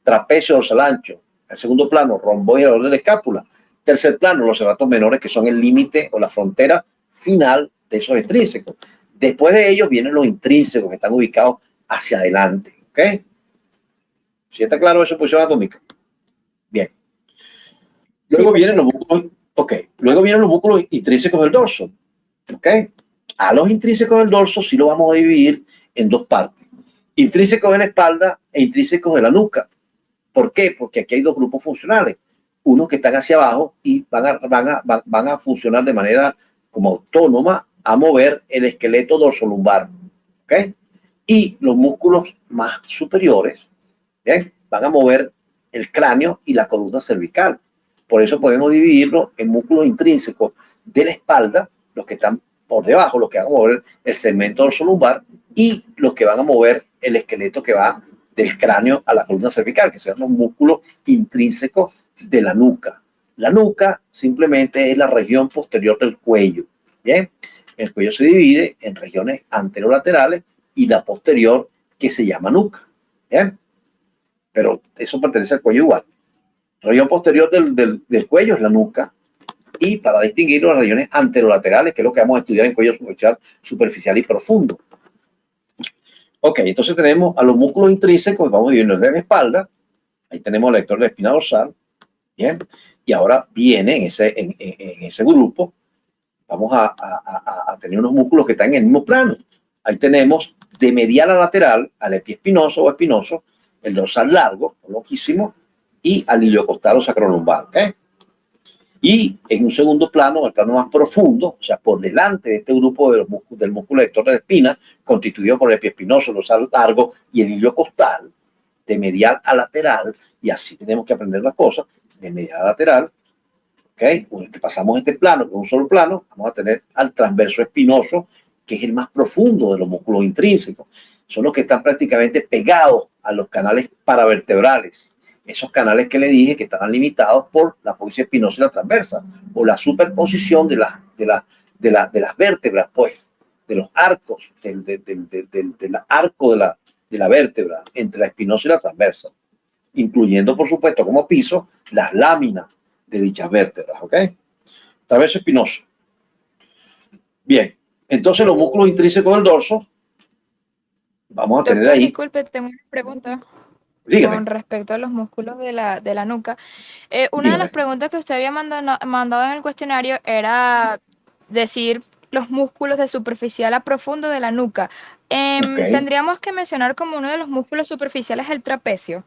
trapecio dorsal ancho. El segundo plano, romboide alrededor de la escápula. Tercer plano, los serratos menores, que son el límite o la frontera final de esos extrínsecos. Después de ellos vienen los intrínsecos que están ubicados hacia adelante, ¿ok? ¿Sí está claro eso en posición anatómica? Bien. Luego vienen los músculos, luego vienen los músculos intrínsecos del dorso, ¿ok? A los intrínsecos del dorso sí lo vamos a dividir en dos partes. Intrínsecos de la espalda e intrínsecos de la nuca. ¿Por qué? Porque aquí hay dos grupos funcionales. Unos que están hacia abajo y van a funcionar de manera como autónoma a mover el esqueleto dorsolumbar. ¿Ok? Y los músculos más superiores, ¿bien? Van a mover el cráneo y la columna cervical. Por eso podemos dividirlo en músculos intrínsecos de la espalda, los que están por debajo, los que van a mover el segmento dorsolumbar, y los que van a mover el esqueleto que va del cráneo a la columna cervical, que son los músculos intrínsecos de la nuca. La nuca simplemente es la región posterior del cuello. Bien, el cuello se divide en regiones anterolaterales y la posterior, que se llama nuca. Bien, pero eso pertenece al cuello igual. La región posterior del cuello es la nuca, y para distinguirlo, las regiones anterolaterales, que es lo que vamos a estudiar en cuello superficial y profundo. Ok, entonces tenemos a los músculos intrínsecos, vamos a dividirlos en la espalda. Ahí tenemos el lector de la espina dorsal. Bien, y ahora viene en ese grupo, vamos a tener unos músculos que están en el mismo plano. Ahí tenemos de medial a lateral al epiespinoso o espinoso, el dorsal largo, o longuísimo, y al iliocostal o sacrolumbar. ¿Ok? Y en un segundo plano, el plano más profundo, o sea, por delante de este grupo de del músculo lector de la espina, constituido por el epiespinoso, el dorsal largo y el iliocostal, de medial a lateral, y así tenemos que aprender las cosas, de medial a lateral, ¿ok? Una vez que pasamos este plano, que es un solo plano, vamos a tener al transverso espinoso, que es el más profundo de los músculos intrínsecos. Son los que están prácticamente pegados a los canales paravertebrales. Esos canales que le dije que estaban limitados por la apófisis espinosa y la transversa, o la superposición de las vértebras, pues, de los arcos, del arco de la vértebra entre la espinosa y la transversa, incluyendo, por supuesto, como piso, las láminas de dichas vértebras, ¿ok? Transverso espinoso. Bien, entonces los músculos intrínsecos del dorso, vamos a tener Doctor, ahí... disculpe, tengo una pregunta. Dígame. Con respecto a los músculos de la nuca. Una de Dígame. las preguntas que usted había mandado en el cuestionario era decir los músculos de superficial a profundo de la nuca. Ok. Tendríamos que mencionar como uno de los músculos superficiales el trapecio.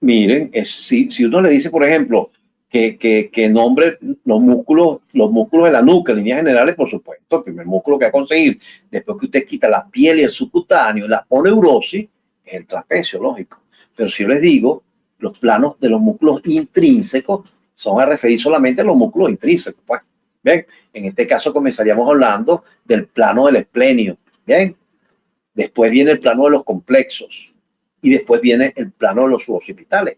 Miren, si uno le dice, por ejemplo, que nombre los músculos de la nuca, en líneas generales, por supuesto, el primer músculo que va a conseguir después que usted quita la piel y el subcutáneo y la poneurosis es el trapecio, lógico. Pero si yo les digo, los planos de los músculos intrínsecos son a referir solamente a los músculos intrínsecos. Pues, bien, en este caso comenzaríamos hablando del plano del esplenio, bien. Después viene el plano de los complexos y después viene el plano de los suboccipitales.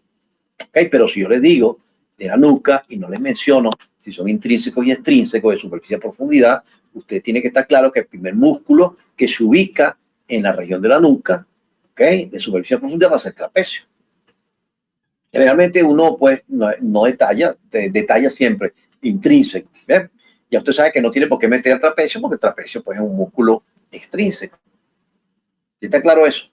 ¿Okay? Pero si yo les digo de la nuca y no les menciono si son intrínsecos y extrínsecos de superficie a profundidad, usted tiene que estar claro que el primer músculo que se ubica en la región de la nuca, ¿okay?, de superficie a profundidad, va a ser el trapecio. Generalmente uno pues no detalla siempre intrínseco. ¿Bien? Ya usted sabe que no tiene por qué meter el trapecio porque el trapecio pues es un músculo extrínseco. ¿Sí está claro eso?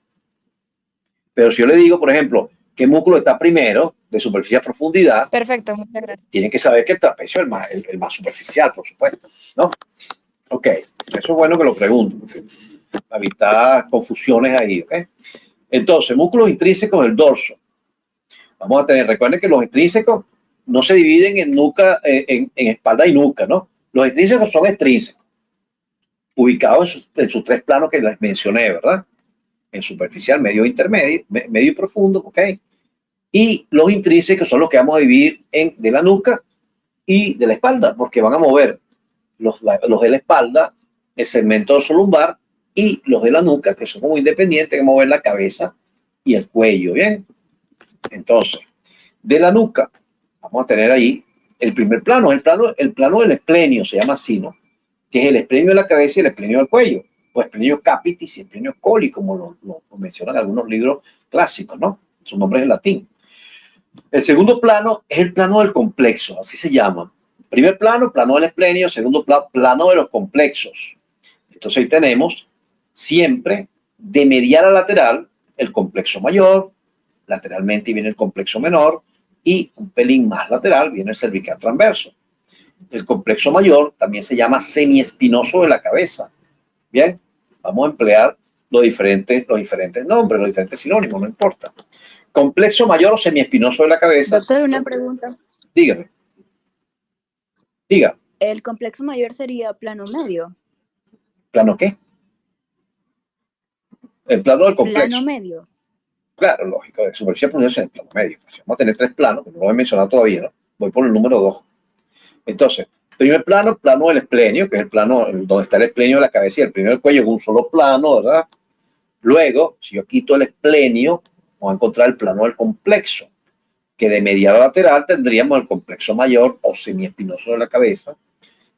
Pero si yo le digo, por ejemplo, qué músculo está primero de superficie a profundidad, Perfecto, muchas gracias. tienen que saber que el trapecio es el más superficial, por supuesto, ¿no? Ok, eso es bueno que lo pregunto, para evitar confusiones ahí, ¿ok? Entonces, músculos intrínsecos del dorso. Vamos a tener, recuerden que los intrínsecos no se dividen en nuca, en espalda y nuca, ¿no? Los intrínsecos son extrínsecos. ubicados en sus tres planos que les mencioné, ¿verdad? En superficial, medio, intermedio, medio y profundo, ¿ok? Y los intrínsecos son los que vamos a dividir en de la nuca y de la espalda, porque van a mover los de la espalda, el segmento dorsolumbar, y los de la nuca, que son como independientes, que mover la cabeza y el cuello, ¿bien? Entonces, de la nuca, vamos a tener ahí el primer plano, el plano del esplenio, se llama así, ¿no? Que es el esplenio de la cabeza y el esplenio del cuello, o esplenio capitis y esplenio coli, como lo mencionan algunos libros clásicos, ¿no? Su nombre es en latín. El segundo plano es el plano del complexo, así se llama. Primer plano, plano del esplenio. Segundo plano de los complexos. Entonces ahí tenemos siempre de medial a lateral el complexo mayor, lateralmente viene el complexo menor y un pelín más lateral viene el cervical transverso. El complexo mayor también se llama semiespinoso de la cabeza. Bien, vamos a emplear los diferentes nombres, los diferentes sinónimos, no importa. Complexo mayor o semiespinoso de la cabeza. Doctor, una pregunta. Dígame. Diga. ¿El complejo mayor sería plano medio? ¿Plano qué? El plano del complejo. Plano medio. Claro, lógico. De superficie pronuncia en el plano medio. Pues vamos a tener tres planos, que no lo he mencionado todavía, ¿no? Voy por el número 2. Entonces, primer plano, plano del esplenio, que es el plano donde está el esplenio de la cabeza y el esplenio del cuello, es un solo plano, ¿verdad? Luego, si yo quito el esplenio, vamos a encontrar el plano del complexo, que de medial a lateral tendríamos el complexo mayor o semiespinoso de la cabeza,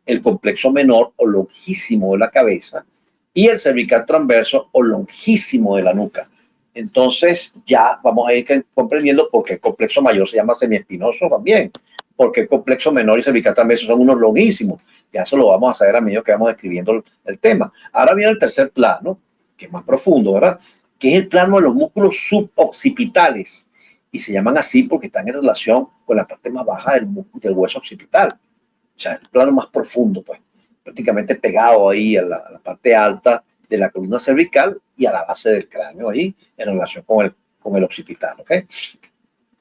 el complexo menor o lonjísimo de la cabeza y el cervical transverso o lonjísimo de la nuca. Entonces ya vamos a ir comprendiendo por qué el complexo mayor se llama semiespinoso también, porque el complejo menor y cervical transverso son unos longísimos. Ya eso lo vamos a saber a medida que vamos escribiendo el tema. Ahora viene el tercer plano, que es más profundo, ¿verdad? Que es el plano de los músculos suboccipitales. Y se llaman así porque están en relación con la parte más baja del hueso occipital. O sea, el plano más profundo, pues, prácticamente pegado ahí a la parte alta de la columna cervical y a la base del cráneo ahí, en relación con el occipital, ¿ok?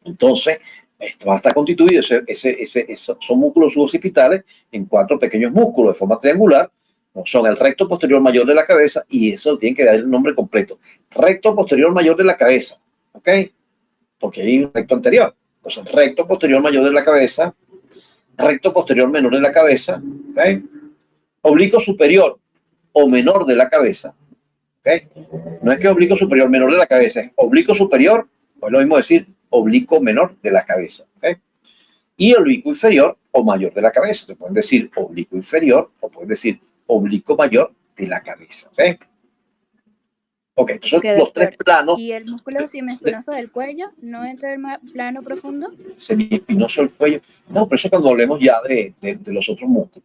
Entonces, esto va a estar constituido, son músculos suboccipitales en 4 pequeños músculos de forma triangular. Son el recto posterior mayor de la cabeza, y eso tiene que dar el nombre completo. Recto posterior mayor de la cabeza, ¿ok? Porque hay un recto anterior. Entonces, recto posterior mayor de la cabeza, recto posterior menor de la cabeza, ¿ok? Oblicuo superior o menor de la cabeza, ¿ok? No es que oblicuo superior menor de la cabeza, es oblicuo superior, o es lo mismo decir oblicuo menor de la cabeza, ¿ok? Y oblicuo inferior o mayor de la cabeza. Te pueden decir oblicuo inferior o pueden decir oblicuo mayor de la cabeza, ¿ok? Ok, entonces Okay, los tres planos. ¿Y el músculo semiespinoso del cuello no entra en el plano profundo? Semiespinoso del cuello. No, pero eso cuando hablemos ya de los otros músculos,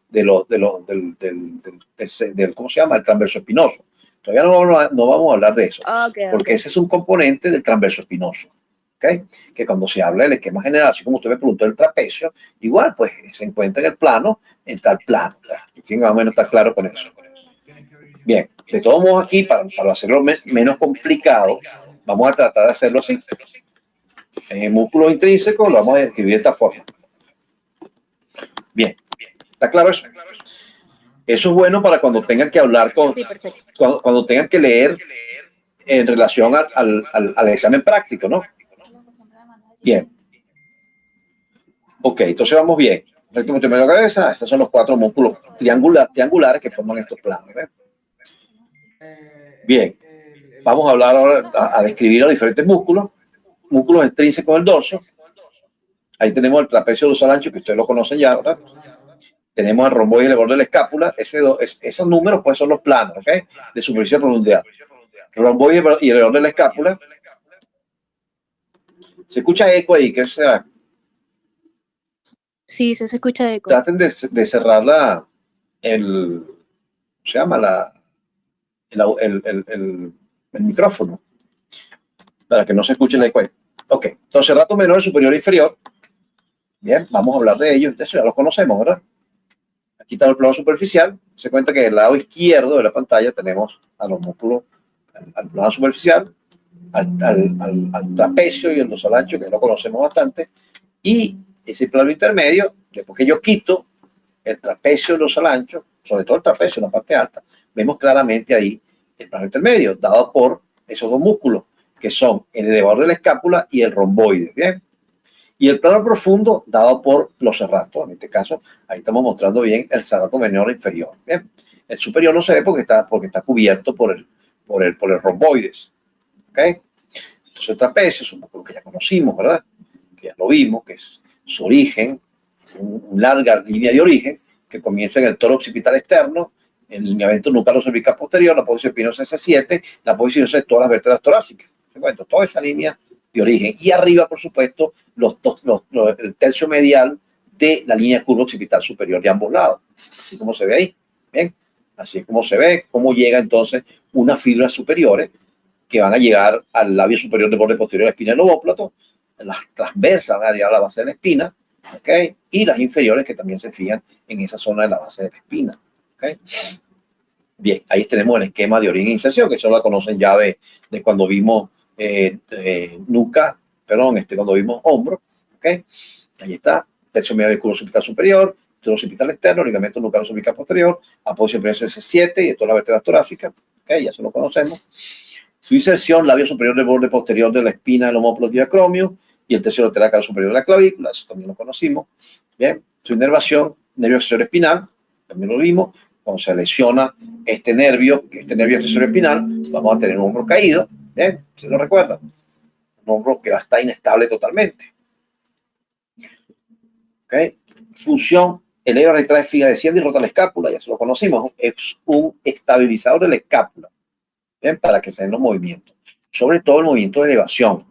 del ¿cómo se llama? El transverso espinoso. Todavía no vamos a hablar de eso, porque ese es un componente del transverso espinoso, ¿ok? Que cuando se habla del esquema general, así como usted me preguntó el trapecio, igual pues se encuentra en el plano, en tal plano. ¿Sí? Más o menos está claro con eso. Bien, de todos modos aquí, para hacerlo menos complicado, vamos a tratar de hacerlo así. En el músculo intrínseco lo vamos a escribir de esta forma. Bien, ¿está claro eso? Eso es bueno para cuando tengan que hablar Sí, cuando tengan que leer en relación al examen práctico, ¿no? Bien. Ok, entonces vamos bien. Recto posterior de la cabeza, estos son los 4 músculos triangulares que forman estos planos, ¿eh? Bien, vamos a hablar ahora, a describir los diferentes músculos extrínsecos del dorso. Ahí tenemos el trapecio dorsal ancho, que ustedes lo conocen ya, ¿verdad? Tenemos el romboide y el borde de la escápula. Esos números pues son los planos, ¿ok? De superficie de profundidad. El romboide y el borde de la escápula. ¿Se escucha eco ahí? ¿Qué será? Sí, se escucha eco. Traten de cerrar ¿cómo se llama? El micrófono, para que no se escuche el eco ahí. Ok, entonces rato menor, superior e inferior. Bien, vamos a hablar de ellos. Eso ya los conocemos, ¿verdad? Aquí está el plano superficial. Se cuenta que del lado izquierdo de la pantalla tenemos a los músculos, al plano superficial, al trapecio y el dorsal ancho, que lo conocemos bastante. Y ese plano intermedio, después que yo quito el trapecio y el dorsal ancho, sobre todo el trapecio en la parte alta, vemos claramente ahí el plano intermedio, dado por esos dos músculos, que son el elevador de la escápula y el romboide, ¿bien? Y el plano profundo dado por los serratos. En este caso, ahí estamos mostrando bien el serrato menor inferior, ¿bien? El superior no se ve porque está cubierto por el romboides, ¿ok? Entonces el trapecio es un músculo que ya conocimos, ¿verdad? Que ya lo vimos, que es su origen, una larga línea de origen que comienza en el toro occipital externo, el lineamiento nuclear cervical posterior, la apófisis espinosa S7, la apófisis espinosa de todas las vértebras torácicas. ¿Se cuenta? Toda esa línea de origen. Y arriba, por supuesto, el tercio medial de la línea curva occipital superior de ambos lados. Así como se ve ahí. Bien. Así es como se ve, cómo llega entonces unas fibras superiores que van a llegar al labio superior del borde posterior de la espina del omóplato, las transversas van a llegar a la base de la espina, ¿ok? Y las inferiores que también se fijan en esa zona de la base de la espina, ¿ok? Bien, ahí tenemos el esquema de origen e inserción, que eso lo conocen ya de cuando vimos nuca, perdón, cuando vimos hombro, ¿ok? Ahí está, tercio medial del culo occipital superior, toro occipital externo, ligamento nuclear cervical posterior, apófisis espinosa S7 y de todas las vértebras torácicas, ¿ok? Ya se lo conocemos. Su inserción, labio superior del borde posterior de la espina del omóplato diacromio y el tercio lateral superior de la clavícula, eso también lo conocimos. Bien, su inervación, nervio accesorio espinal, también lo vimos. Cuando se lesiona este nervio accesorio espinal, vamos a tener un hombro caído. Bien, ¿se lo recuerdan? Un hombro que va a estar inestable totalmente. ¿Ok? Función, eleva, retrae, fija, desciende y rota la escápula, ya se lo conocimos. Es un estabilizador de la escápula. Bien, para que se den los movimientos, sobre todo el movimiento de elevación.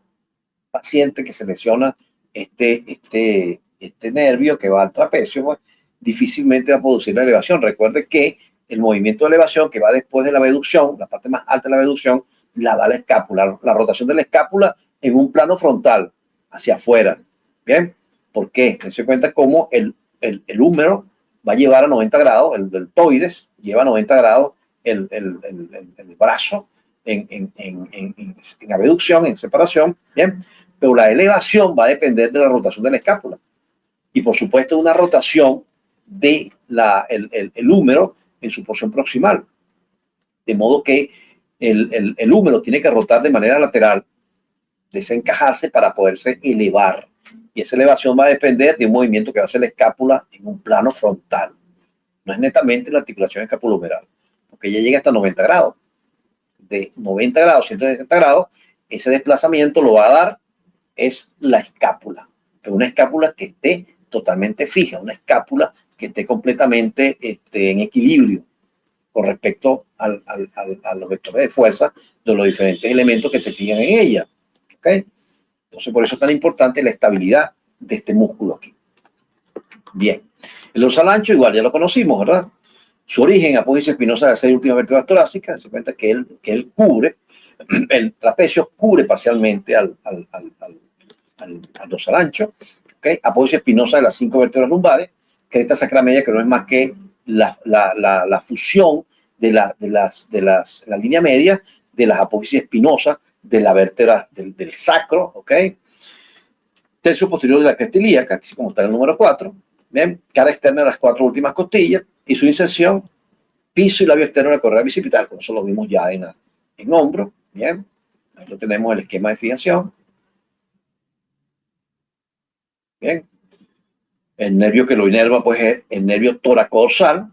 Paciente que se lesiona este nervio que va al trapecio, pues, difícilmente va a producir la elevación. Recuerde que el movimiento de elevación que va después de la abducción, la parte más alta de la abducción, la da la escápula, la rotación de la escápula en un plano frontal, hacia afuera. Bien, ¿por qué? Se cuenta cómo el húmero va a llevar a 90 grados, el deltoides lleva a 90 grados el brazo en abducción, en separación, ¿bien? Pero la elevación va a depender de la rotación de la escápula y por supuesto de una rotación de el húmero en su porción proximal, de modo que el húmero tiene que rotar de manera lateral, desencajarse para poderse elevar, y esa elevación va a depender de un movimiento que va a hacer la escápula en un plano frontal, no es netamente la articulación escapulohumeral, porque ya llega hasta 90 grados. De 90 grados, 170 grados, ese desplazamiento lo va a dar es la escápula, pero una escápula que esté totalmente fija, una escápula que esté completamente en equilibrio con respecto a los vectores de fuerza de los diferentes elementos que se fijan en ella. ¿Okay? Entonces, por eso es tan importante la estabilidad de este músculo aquí. Bien, el dorsal ancho igual ya lo conocimos, ¿verdad? Su origen, apófisis espinosa de las 6 últimas vértebras torácicas, se cuenta que él cubre, el trapecio cubre parcialmente al dorsal ancho, ¿okay? Apófisis espinosa de las 5 vértebras lumbares, cresta sacra media, que no es más que la fusión de la línea media de las apófisis espinosas de la vértebra del sacro, ¿ok? Tercio posterior de la cresta ilíaca, así como está en el número 4, ¿bien? Cara externa de las 4 últimas costillas, y su inserción, piso y labio externo de la correa bicipital, como eso lo vimos ya en hombro, ¿bien? Ahí lo tenemos el esquema de fijación. Bien. El nervio que lo inerva, pues, es el nervio toracodorsal,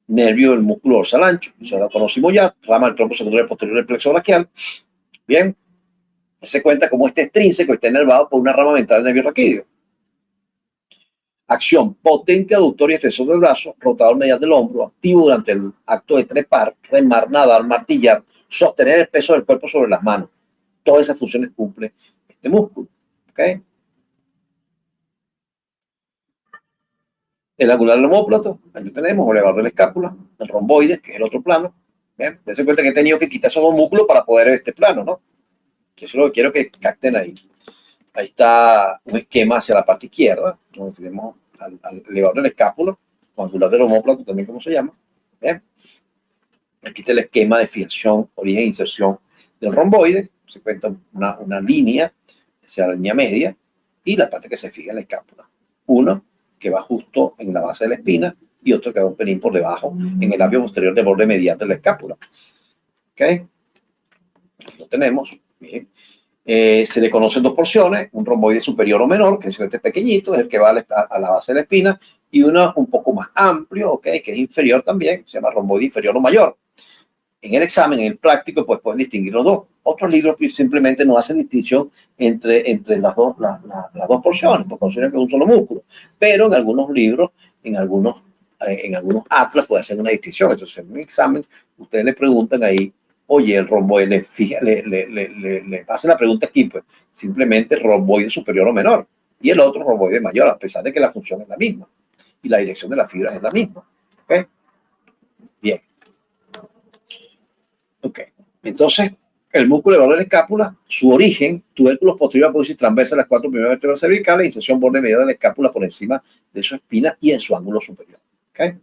nervio del músculo dorsal ancho. Eso lo conocimos ya, rama del tronco secundario posterior del plexo braquial. Bien. Se cuenta como este extrínseco está inervado por una rama ventral del nervio raquídeo. Acción: potente aductor y extensor del brazo, rotador medial del hombro, activo durante el acto de trepar, remar, nadar, martillar, sostener el peso del cuerpo sobre las manos. Todas esas funciones cumple este músculo. ¿Ok? El angular del omóplato, ahí lo tenemos, el elevador de la escápula, el romboide, que es el otro plano. ¿Bien? Dense cuenta que he tenido que quitar esos dos músculos para poder ver este plano, ¿no? Eso es lo que quiero que capten ahí. Ahí está un esquema hacia la parte izquierda, donde tenemos al elevador de la escápula, o angular del omóplato, también como se llama. ¿Bien? Aquí está el esquema de fijación, origen e inserción del romboide. Se cuenta una línea hacia la línea media y la parte que se fija en la escápula. Uno que va justo en la base de la espina, y otro que va un pelín por debajo en el labio posterior del borde medial de la escápula. ¿Ok? Aquí lo tenemos. Bien. Se le conocen dos porciones, un romboide superior o menor, que es este pequeñito, es el que va a la base de la espina, y uno un poco más amplio, ¿ok? Que es inferior también, se llama romboide inferior o mayor. En el examen, en el práctico, pues pueden distinguir los dos. Otros libros simplemente no hacen distinción entre las dos porciones, porque consideran que es un solo músculo. Pero en algunos libros, en algunos atlas, puede hacer una distinción. Entonces, en un examen, ustedes le preguntan ahí, oye, el romboide, le hacen la pregunta aquí, pues, simplemente romboide superior o menor, y el otro romboide mayor, a pesar de que la función es la misma, y la dirección de las fibras es la misma. ¿Ok? Bien. Ok, entonces el músculo elevador de la escápula, su origen, tubérculos posterior apófisis transversa a las 4 primeras vértebras cervicales, inserción borde medio de la escápula por encima de su espina y en su ángulo superior. Okay.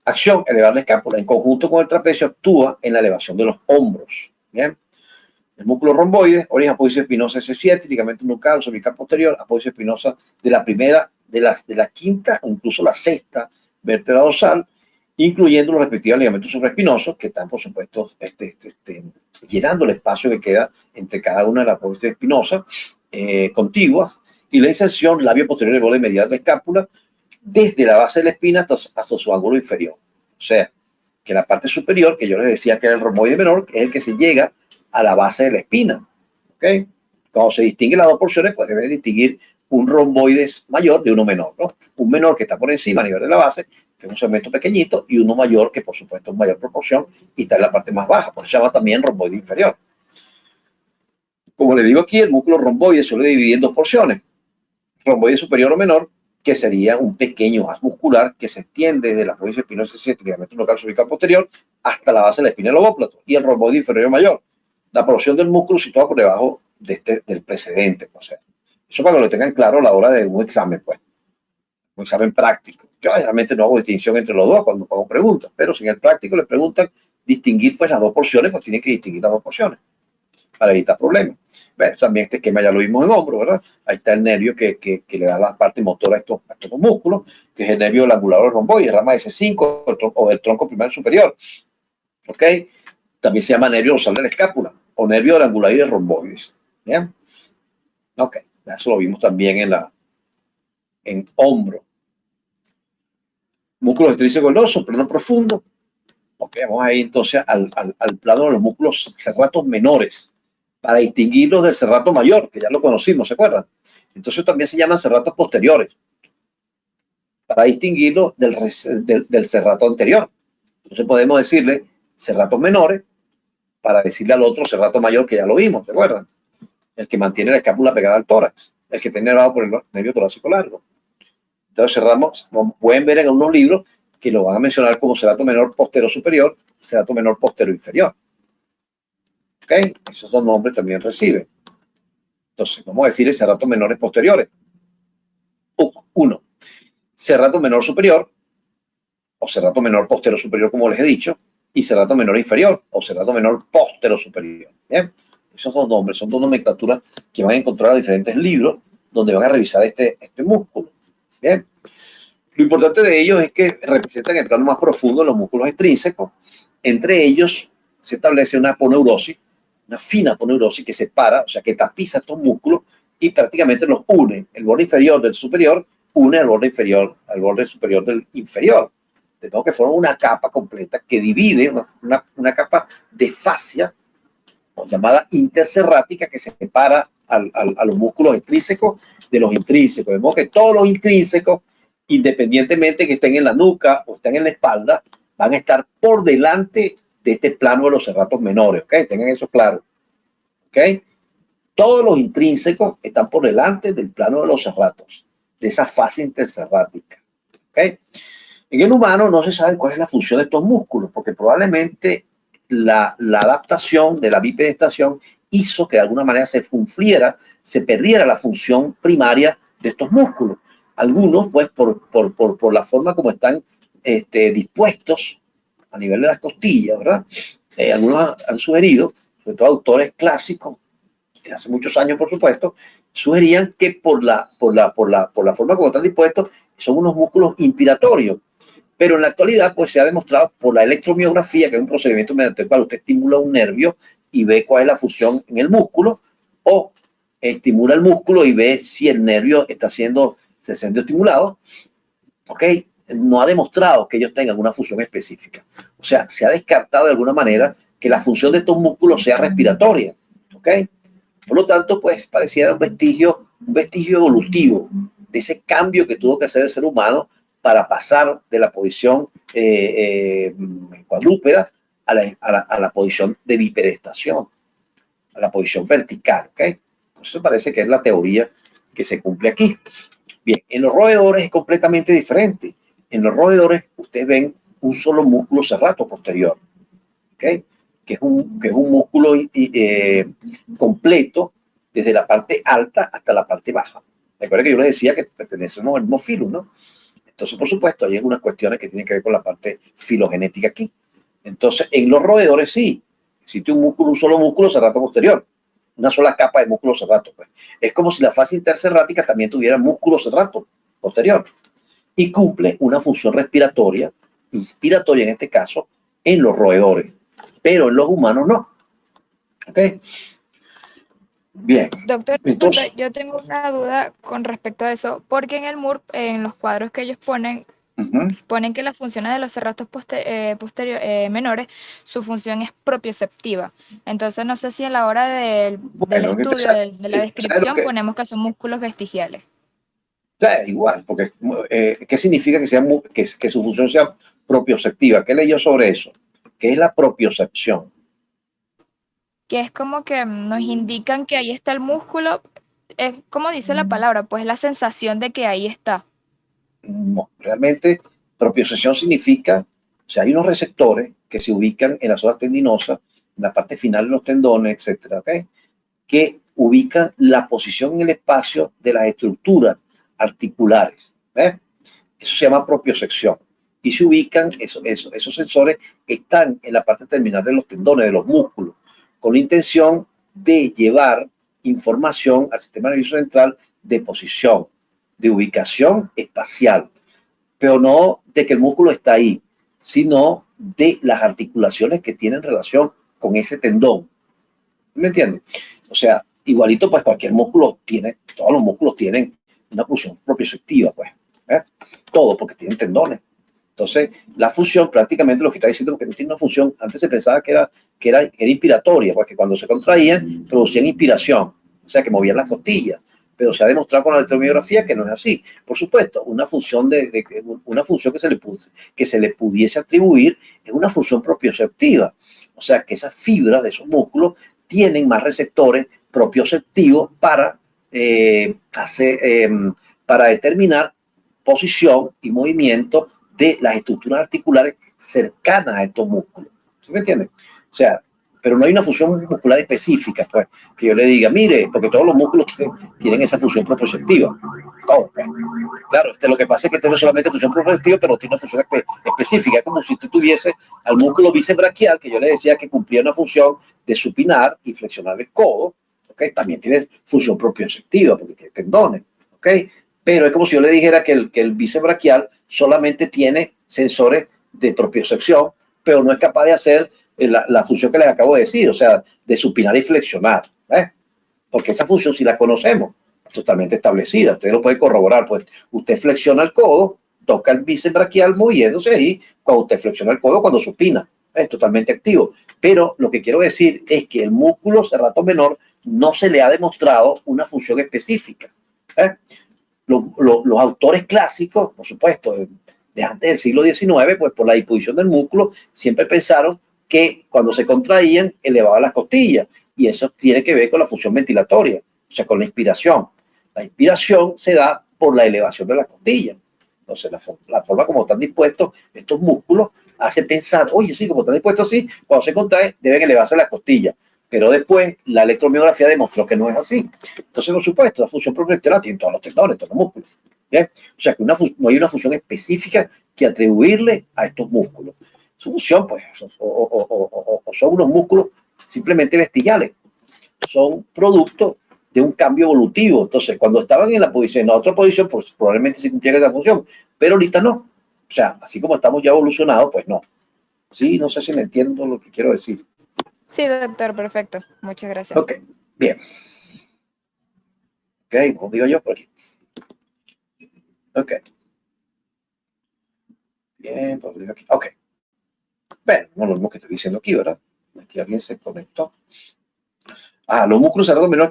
Acción, elevar la escápula en conjunto con el trapecio actúa en la elevación de los hombros. Bien. El músculo romboide, origen apófisis espinosa S7, ligamento nucal, cervical posterior, apófisis espinosa de la primera, de la quinta o incluso la sexta vértebra dorsal, incluyendo los respectivos ligamentos supraespinosos, que están, por supuesto, llenando el espacio que queda entre cada una de las apófisis espinosas contiguas, y la inserción labio posterior del borde medial de la escápula, desde la base de la espina hasta su ángulo inferior. O sea, que la parte superior, que yo les decía que era el romboide menor, es el que se llega a la base de la espina. ¿Ok? Cuando se distinguen las dos porciones, pues debe distinguir un romboide mayor de uno menor, ¿no? Un menor que está por encima a nivel de la base, que es un segmento pequeñito, y uno mayor que por supuesto es mayor proporción y está en la parte más baja, por eso se llama también romboide inferior. Como le digo aquí, el músculo romboide se suele dividir en dos porciones, romboide superior o menor, que sería un pequeño haz muscular que se extiende desde la apófisis espinosa S7, ligamento nucal cervical posterior, hasta la base de la espina del omóplato, y el romboide inferior mayor, la porción del músculo situada por debajo del precedente. O sea, eso para que lo tengan claro a la hora de un examen, pues. Un examen práctico. Yo generalmente no hago distinción entre los dos cuando hago preguntas, pero si en el práctico les preguntan distinguir pues las dos porciones, pues tienen que distinguir las dos porciones para evitar problemas. Bueno, también este esquema ya lo vimos en hombro, ¿verdad? Ahí está el nervio que le da la parte motora a estos músculos, que es el nervio angular romboide, rama S5 o del tronco primario superior. ¿Ok? También se llama nervio dorsal de la escápula o nervio angulaire romboides. ¿Bien? Ok, eso lo vimos también en hombro. Músculos extrínsecos del dorso, plano profundo. Ok, vamos ahí entonces al plano de los músculos serratos menores para distinguirlos del serrato mayor, que ya lo conocimos, ¿se acuerdan? Entonces también se llaman serratos posteriores para distinguirlos del serrato anterior. Entonces podemos decirle serratos menores para decirle al otro serrato mayor, que ya lo vimos, ¿se acuerdan? El que mantiene la escápula pegada al tórax, el que tiene elevado por el nervio torácico largo. Entonces cerramos, pueden ver en algunos libros que lo van a mencionar como serrato menor postero superior, serrato menor postero inferior. ¿Ok? Esos dos nombres también reciben. Entonces, vamos a decir serratos menores posteriores. Uno, serrato menor superior o serrato menor postero superior, como les he dicho, y serrato menor inferior o serrato menor postero superior. ¿Bien? Esos dos nombres son dos nomenclaturas que van a encontrar en diferentes libros donde van a revisar este músculo. Bien. Lo importante de ellos es que representan el plano más profundo de los músculos extrínsecos. Entre ellos se establece una aponeurosis, una fina aponeurosis que separa, o sea, que tapiza estos músculos y prácticamente los une. El borde inferior del superior une al borde inferior, al borde superior del inferior. De modo que forma una capa completa que divide, una capa de fascia llamada interserrática que separa a los músculos extrínsecos de los intrínsecos. De modo que todos los intrínsecos, independientemente que estén en la nuca o estén en la espalda, van a estar por delante de este plano de los serratos menores. ¿Ok? Tengan eso claro. ¿Ok? Todos los intrínsecos están por delante del plano de los serratos, de esa fase interserrática. ¿Ok? En el humano no se sabe cuál es la función de estos músculos, porque probablemente la adaptación de la bipedestación hizo que de alguna manera se perdiera la función primaria de estos músculos. Algunos, pues, por la forma como están dispuestos a nivel de las costillas, ¿verdad? Algunos han sugerido, sobre todo autores clásicos, de hace muchos años, por supuesto, sugerían que por la forma como están dispuestos, son unos músculos inspiratorios. Pero en la actualidad, pues se ha demostrado por la electromiografía, que es un procedimiento mediante el cual usted estimula un nervio y ve cuál es la función en el músculo, o estimula el músculo y ve si el nervio está siendo estimulado, ¿ok? No ha demostrado que ellos tengan una función específica. O sea, se ha descartado de alguna manera que la función de estos músculos sea respiratoria, ¿ok? Por lo tanto, pues pareciera un vestigio evolutivo de ese cambio que tuvo que hacer el ser humano para pasar de la posición cuadrúpeda a la posición de bipedestación, a la posición vertical, ¿ok? Eso parece que es la teoría que se cumple aquí. Bien, en los roedores es completamente diferente. En los roedores ustedes ven un solo músculo serrato posterior, ¿ok? Que es un músculo completo desde la parte alta hasta la parte baja. Recuerden que yo les decía que pertenecemos al mismo filo, ¿no? Entonces, por supuesto, hay algunas cuestiones que tienen que ver con la parte filogenética aquí. Entonces, en los roedores sí, existe un solo músculo serrato posterior, una sola capa de músculo serrato. Pues. Es como si la fase interserrática también tuviera músculo serrato posterior y cumple una función respiratoria, inspiratoria en este caso, en los roedores, pero en los humanos no. ¿Ok? Bien. Doctor, Entonces, yo tengo una duda con respecto a eso, porque en el MUR, en los cuadros que ellos ponen que las funciones de los serratos menores, su función es propioceptiva. Entonces, no sé si a la hora del estudio, de la descripción, ponemos que son músculos vestigiales. Igual, porque ¿qué significa que su función sea propioceptiva? ¿Qué leyó sobre eso? ¿Qué es la propiocepción? Que es como que nos indican que ahí está el músculo, es como dice la palabra, pues la sensación de que ahí está. No, realmente propiocepción significa, o sea, hay unos receptores que se ubican en las zonas tendinosas, en la parte final de los tendones, etcétera, ¿ok? Que ubican la posición en el espacio de las estructuras articulares. Eso se llama propiocepción. Y se ubican, esos sensores están en la parte terminal de los tendones, de los músculos, con la intención de llevar información al sistema nervioso central de posición, de ubicación espacial, pero no de que el músculo está ahí, sino de las articulaciones que tienen relación con ese tendón. ¿Me entiendes? O sea, igualito, pues cualquier músculo tiene, todos los músculos tienen una función propioceptiva, pues. Todo, porque tienen tendones. Entonces, la función prácticamente lo que está diciendo, porque no tiene una función, antes se pensaba que era inspiratoria, porque cuando se contraían, producían inspiración, o sea, que movían las costillas. Pero se ha demostrado con la electromiografía que no es así. Por supuesto, una función una función que se le pudiese atribuir es una función propioceptiva. O sea, que esas fibras de esos músculos tienen más receptores propioceptivos para determinar posición y movimiento de las estructuras articulares cercanas a estos músculos. ¿Sí me entienden? O sea, pero no hay una función muscular específica, pues, que yo le diga, mire, porque todos los músculos tienen esa función propioceptiva. Todo, pues. Claro, lo que pasa es que tiene solamente función propioceptiva, pero tiene una función específica. Es como si usted tuviese al músculo bíceps braquial, que yo le decía que cumplía una función de supinar y flexionar el codo, ¿okay? También tiene función propioceptiva, porque tiene tendones, ¿ok? Pero es como si yo le dijera que el bíceps braquial solamente tiene sensores de propiocepción, pero no es capaz de hacer la función que les acabo de decir, o sea, de supinar y flexionar, porque esa función sí la conocemos, totalmente establecida, usted lo puede corroborar, pues usted flexiona el codo, toca el bíceps braquial moviéndose ahí, cuando usted flexiona el codo, cuando supina, es totalmente activo. Pero lo que quiero decir es que el músculo serrato menor no se le ha demostrado una función específica. Los autores clásicos, por supuesto, de antes del siglo XIX, pues por la disposición del músculo, siempre pensaron que cuando se contraían elevaban las costillas, y eso tiene que ver con la función ventilatoria, o sea, con la inspiración. La inspiración se da por la elevación de las costillas. Entonces, la forma como están dispuestos estos músculos hace pensar, oye, sí, como están dispuestos así, cuando se contrae deben elevarse las costillas. Pero después la electromiografía demostró que no es así. Entonces, por supuesto, la función propioceptiva tiene todos los tendones, todos los músculos. ¿Bien? O sea, que no hay una función específica que atribuirle a estos músculos. Su función, pues, o son unos músculos simplemente vestigiales. Son producto de un cambio evolutivo. Entonces, cuando estaban en la otra posición, pues probablemente se cumplía esa función, pero ahorita no. O sea, así como estamos ya evolucionados, pues no. Sí, no sé si me entiendo lo que quiero decir. Sí, doctor, perfecto. Muchas gracias. Ok, bien. Ok, como digo yo por aquí. Ok. Bien, pues digo aquí. Ok. Bueno, no lo mismo que estoy diciendo aquí, ¿verdad? Aquí alguien se conectó. Los músculos cerrados menores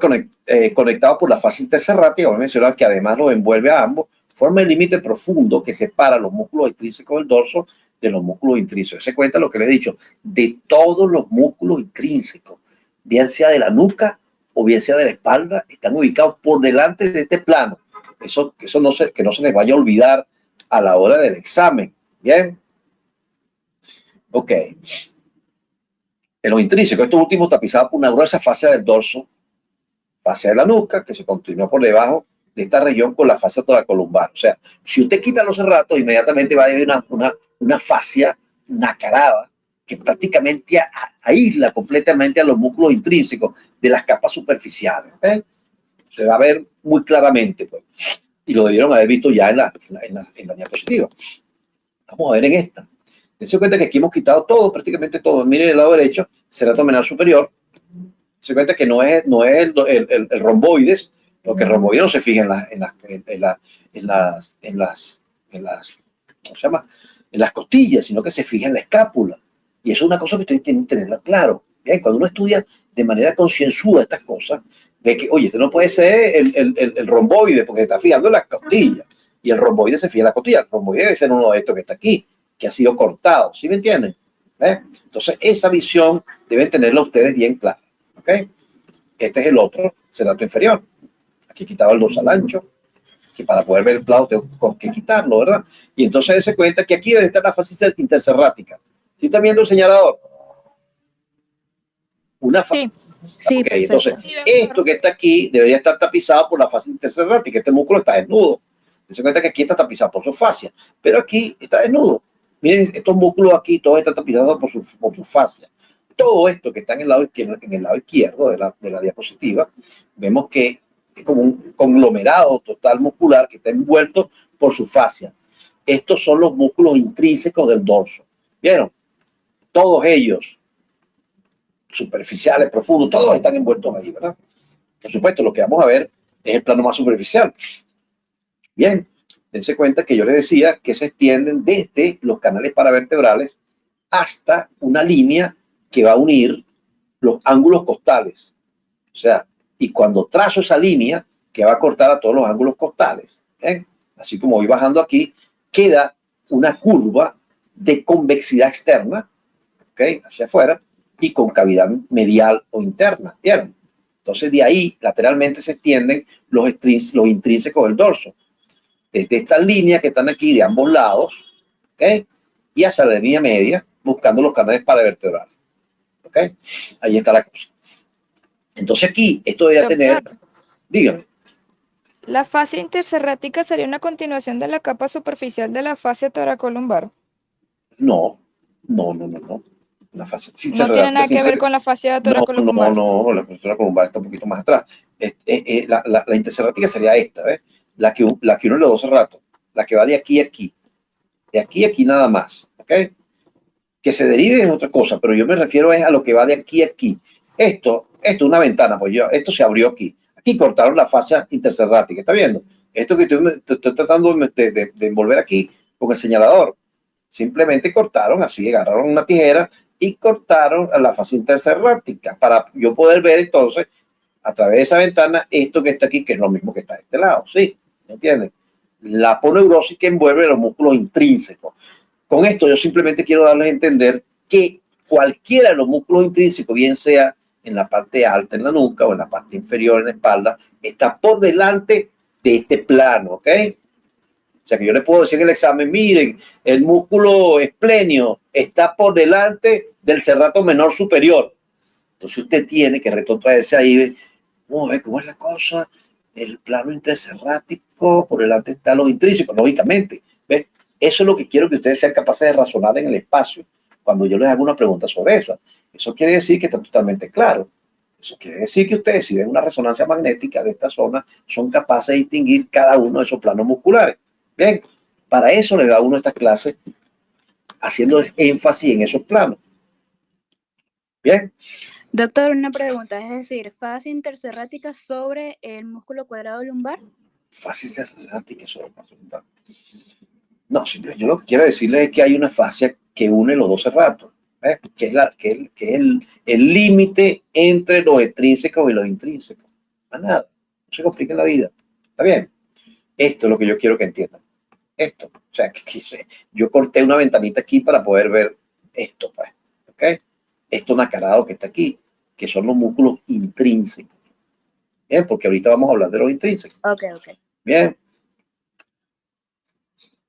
conectados por la fascia interserrática, voy a mencionar que además los envuelve a ambos, forma el límite profundo que separa los músculos intrínsecos del dorso de los músculos intrínsecos. Se cuenta lo que le he dicho, de todos los músculos intrínsecos, bien sea de la nuca o bien sea de la espalda, están ubicados por delante de este plano. Eso que no se les vaya a olvidar a la hora del examen. Bien. Ok. En los intrínsecos, estos últimos tapizados por una gruesa fascia del dorso, fascia de la nuca, que se continúa por debajo de esta región con la fascia toracolumbar. O sea, si usted quita los cerratos, inmediatamente va a haber una fascia nacarada que prácticamente aísla completamente a los músculos intrínsecos de las capas superficiales. Se va a ver muy claramente, pues. Y lo debieron haber visto ya en la diapositiva. Vamos a ver en esta. Dense cuenta que aquí hemos quitado todo, prácticamente todo. Miren el lado derecho, cerrato menor superior. Se cuenta que no es el romboides, porque el romboides no se fija ¿cómo se llama? En las costillas, sino que se fija en la escápula. Y eso es una cosa que ustedes tienen que tenerla claro. Bien, cuando uno estudia de manera concienzuda estas cosas, ve que, oye, este no puede ser el romboide, porque se está fijando en las costillas. Y el romboide se fija en las costillas. El romboide debe ser uno de estos que está aquí, que ha sido cortado. ¿Sí me entienden? Entonces, esa visión deben tenerla ustedes bien clara. ¿Ok? Este es el otro cerrato inferior. Aquí he quitado el dorsal ancho, que para poder ver el plano tengo que quitarlo, ¿verdad? Y entonces se cuenta que aquí debe estar la fascia interserrática. ¿Sí están viendo el señalador? Sí. Sí, okay, entonces, Sí, esto que está aquí debería estar tapizado por la fascia interserrática. Este músculo está desnudo. Se cuenta que aquí está tapizado por su fascia, pero aquí está desnudo. Miren, estos músculos aquí, todos están tapizados por su fascia. Todo esto que está en el lado izquierdo de la diapositiva, vemos que es como un conglomerado total muscular que está envuelto por su fascia. Estos son los músculos intrínsecos del dorso. ¿Vieron? Todos ellos, superficiales, profundos, todos están envueltos ahí, ¿verdad? Por supuesto, lo que vamos a ver es el plano más superficial. Bien, dense cuenta que yo les decía que se extienden desde los canales paravertebrales hasta una línea que va a unir los ángulos costales. O sea, y cuando trazo esa línea que va a cortar a todos los ángulos costales, así como voy bajando aquí, queda una curva de convexidad externa, hacia afuera, y concavidad medial o interna. ¿Vieron? Entonces de ahí lateralmente se extienden los intrínsecos del dorso. Desde estas líneas que están aquí de ambos lados, y hacia la línea media, buscando los canales paravertebrales. Ahí está la cosa. Entonces aquí, esto debería tener, dígame. ¿La fascia interserrática sería una continuación de la capa superficial de la fascia toracolumbar? No. La fascia No tiene nada que ver con la fascia toracolumbar. No, la fascia toracolumbar está un poquito más atrás. La interserrática sería esta, ¿ves? La que uno le da hace rato, la que va de aquí a aquí. De aquí a aquí nada más, ¿ok? Que se derive es otra cosa, pero yo me refiero a lo que va de aquí a aquí. Esto es una ventana, pues esto se abrió aquí. Aquí cortaron la fascia interserrática, ¿está viendo? Esto que estoy tratando de envolver aquí con el señalador. Simplemente cortaron así, agarraron una tijera y cortaron a la fascia interserrática para yo poder ver entonces a través de esa ventana esto que está aquí, que es lo mismo que está de este lado, ¿sí? ¿Me entienden? La aponeurosis que envuelve los músculos intrínsecos. Con esto yo simplemente quiero darles a entender que cualquiera de los músculos intrínsecos, bien sea en la parte alta en la nuca o en la parte inferior en la espalda, está por delante de este plano, ¿ok? O sea que yo les puedo decir en el examen, miren, el músculo esplenio está por delante del cerrato menor superior. Entonces usted tiene que retrotraerse ahí, ¿cómo es la cosa? El plano interserrático, por delante están los intrínsecos, lógicamente. ¿Ves? Eso es lo que quiero que ustedes sean capaces de razonar en el espacio cuando yo les hago una pregunta sobre eso. Eso quiere decir que está totalmente claro. Eso quiere decir que ustedes, si ven una resonancia magnética de esta zona, son capaces de distinguir cada uno de esos planos musculares. Bien, Para eso le da uno estas clases, haciendo énfasis en esos planos. Bien. Doctor, una pregunta, es decir, fascia intercerrática sobre el músculo cuadrado lumbar. Fascia intercerrática sobre el músculo lumbar. No, yo lo que quiero decirles es que hay una fascia que une los dos cerratos, que es el límite entre los extrínsecos y los intrínsecos. Más nada, no se compliquen la vida. ¿Está bien? Esto es lo que yo quiero que entiendan. Esto, o sea, yo corté una ventanita aquí para poder ver esto, pues, ¿ok? Esto nacarado que está aquí, que son los músculos intrínsecos. Bien, porque ahorita vamos a hablar de los intrínsecos. Ok. Bien.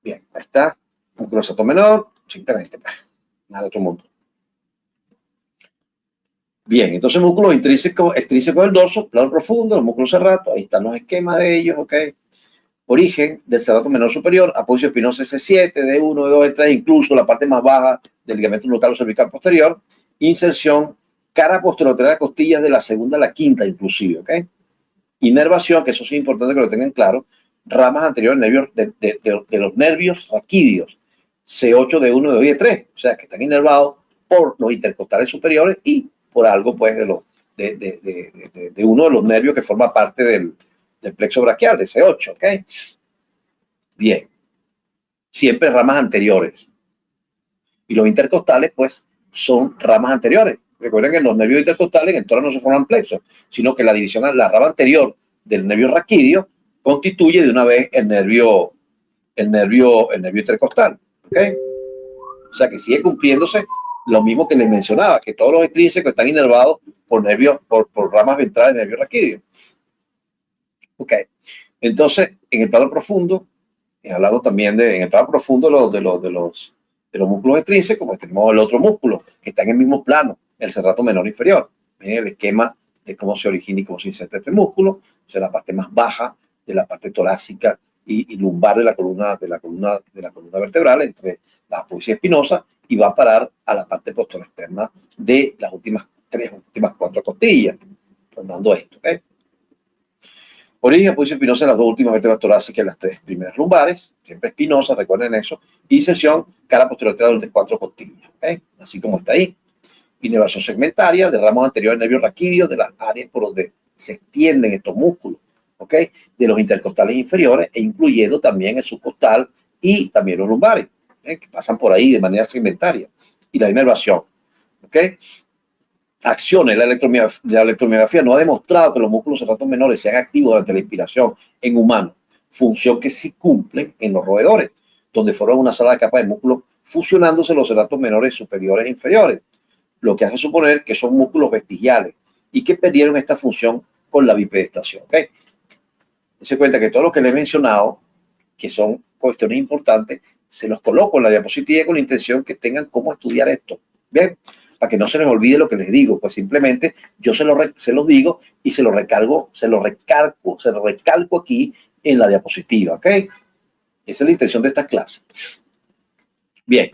Bien, ahí está. Músculo sato menor, simplemente, pues, nada de otro mundo. Bien, entonces músculos intrínsecos, extrínsecos del dorso, plano profundo, los músculos serratos, ahí están los esquemas de ellos, ¿ok? Origen del serrato menor superior, apoyo espinoso S7, D1, D2, D3, incluso la parte más baja del ligamento nucal o cervical posterior, inserción, cara posterior de las costillas de la segunda a la quinta inclusive, ¿ok? Inervación, que eso sí es importante que lo tengan claro, ramas anteriores nervios, de los nervios raquídeos, C8, D1, D2 y D3, o sea, que están inervados por los intercostales superiores y por algo, pues, de uno de los nervios que forma parte del plexo braquial, de C8, ¿ok? Bien. Siempre ramas anteriores. Y los intercostales, pues, son ramas anteriores. Recuerden que en los nervios intercostales en todas no se forman plexos, sino que la división a la rama anterior del nervio raquídeo constituye de una vez el nervio intercostal, ¿ok? O sea, que sigue cumpliéndose lo mismo que les mencionaba, que todos los extrínsecos están inervados por nervios, por ramas ventrales del nervio raquídeo. Ok, entonces en el plano profundo, he hablado también en el plano profundo de los músculos extrínsecos, pues tenemos el otro músculo que está en el mismo plano, el serrato menor inferior. Miren el esquema de cómo se origina y cómo se inserta este músculo, o sea, la parte más baja de la parte torácica y lumbar de la columna vertebral entre la apófisis espinosa y va a parar a la parte posterior externa de las últimas 4 costillas, formando esto, ¿ok? Origen, apófisis espinosa en las 2 últimas vértebras torácicas y las 3 primeras lumbares, siempre espinosa, recuerden eso. Inserción, cara posterior lateral de 4 costillas, ¿okay? Así como está ahí. Inervación segmentaria de ramos anteriores nervios raquídeos de las áreas por donde se extienden estos músculos, ¿ok? De los intercostales inferiores e incluyendo también el subcostal y también los lumbares, que pasan por ahí de manera segmentaria. Y la inervación, ¿ok? Acciones. La electromiografía no ha demostrado que los músculos serratos menores sean activos durante la inspiración en humanos, función que sí cumplen en los roedores, donde forman una sola capa de músculos fusionándose los serratos menores superiores e inferiores, lo que hace suponer que son músculos vestigiales y que perdieron esta función con la bipedestación. ¿Okay? Se cuenta que todo lo que les he mencionado, que son cuestiones importantes, se los coloco en la diapositiva con la intención que tengan cómo estudiar esto. Bien, para que no se les olvide lo que les digo, pues simplemente yo se los digo y se lo recalco aquí en la diapositiva, ¿ok? Esa es la intención de esta clase. Bien,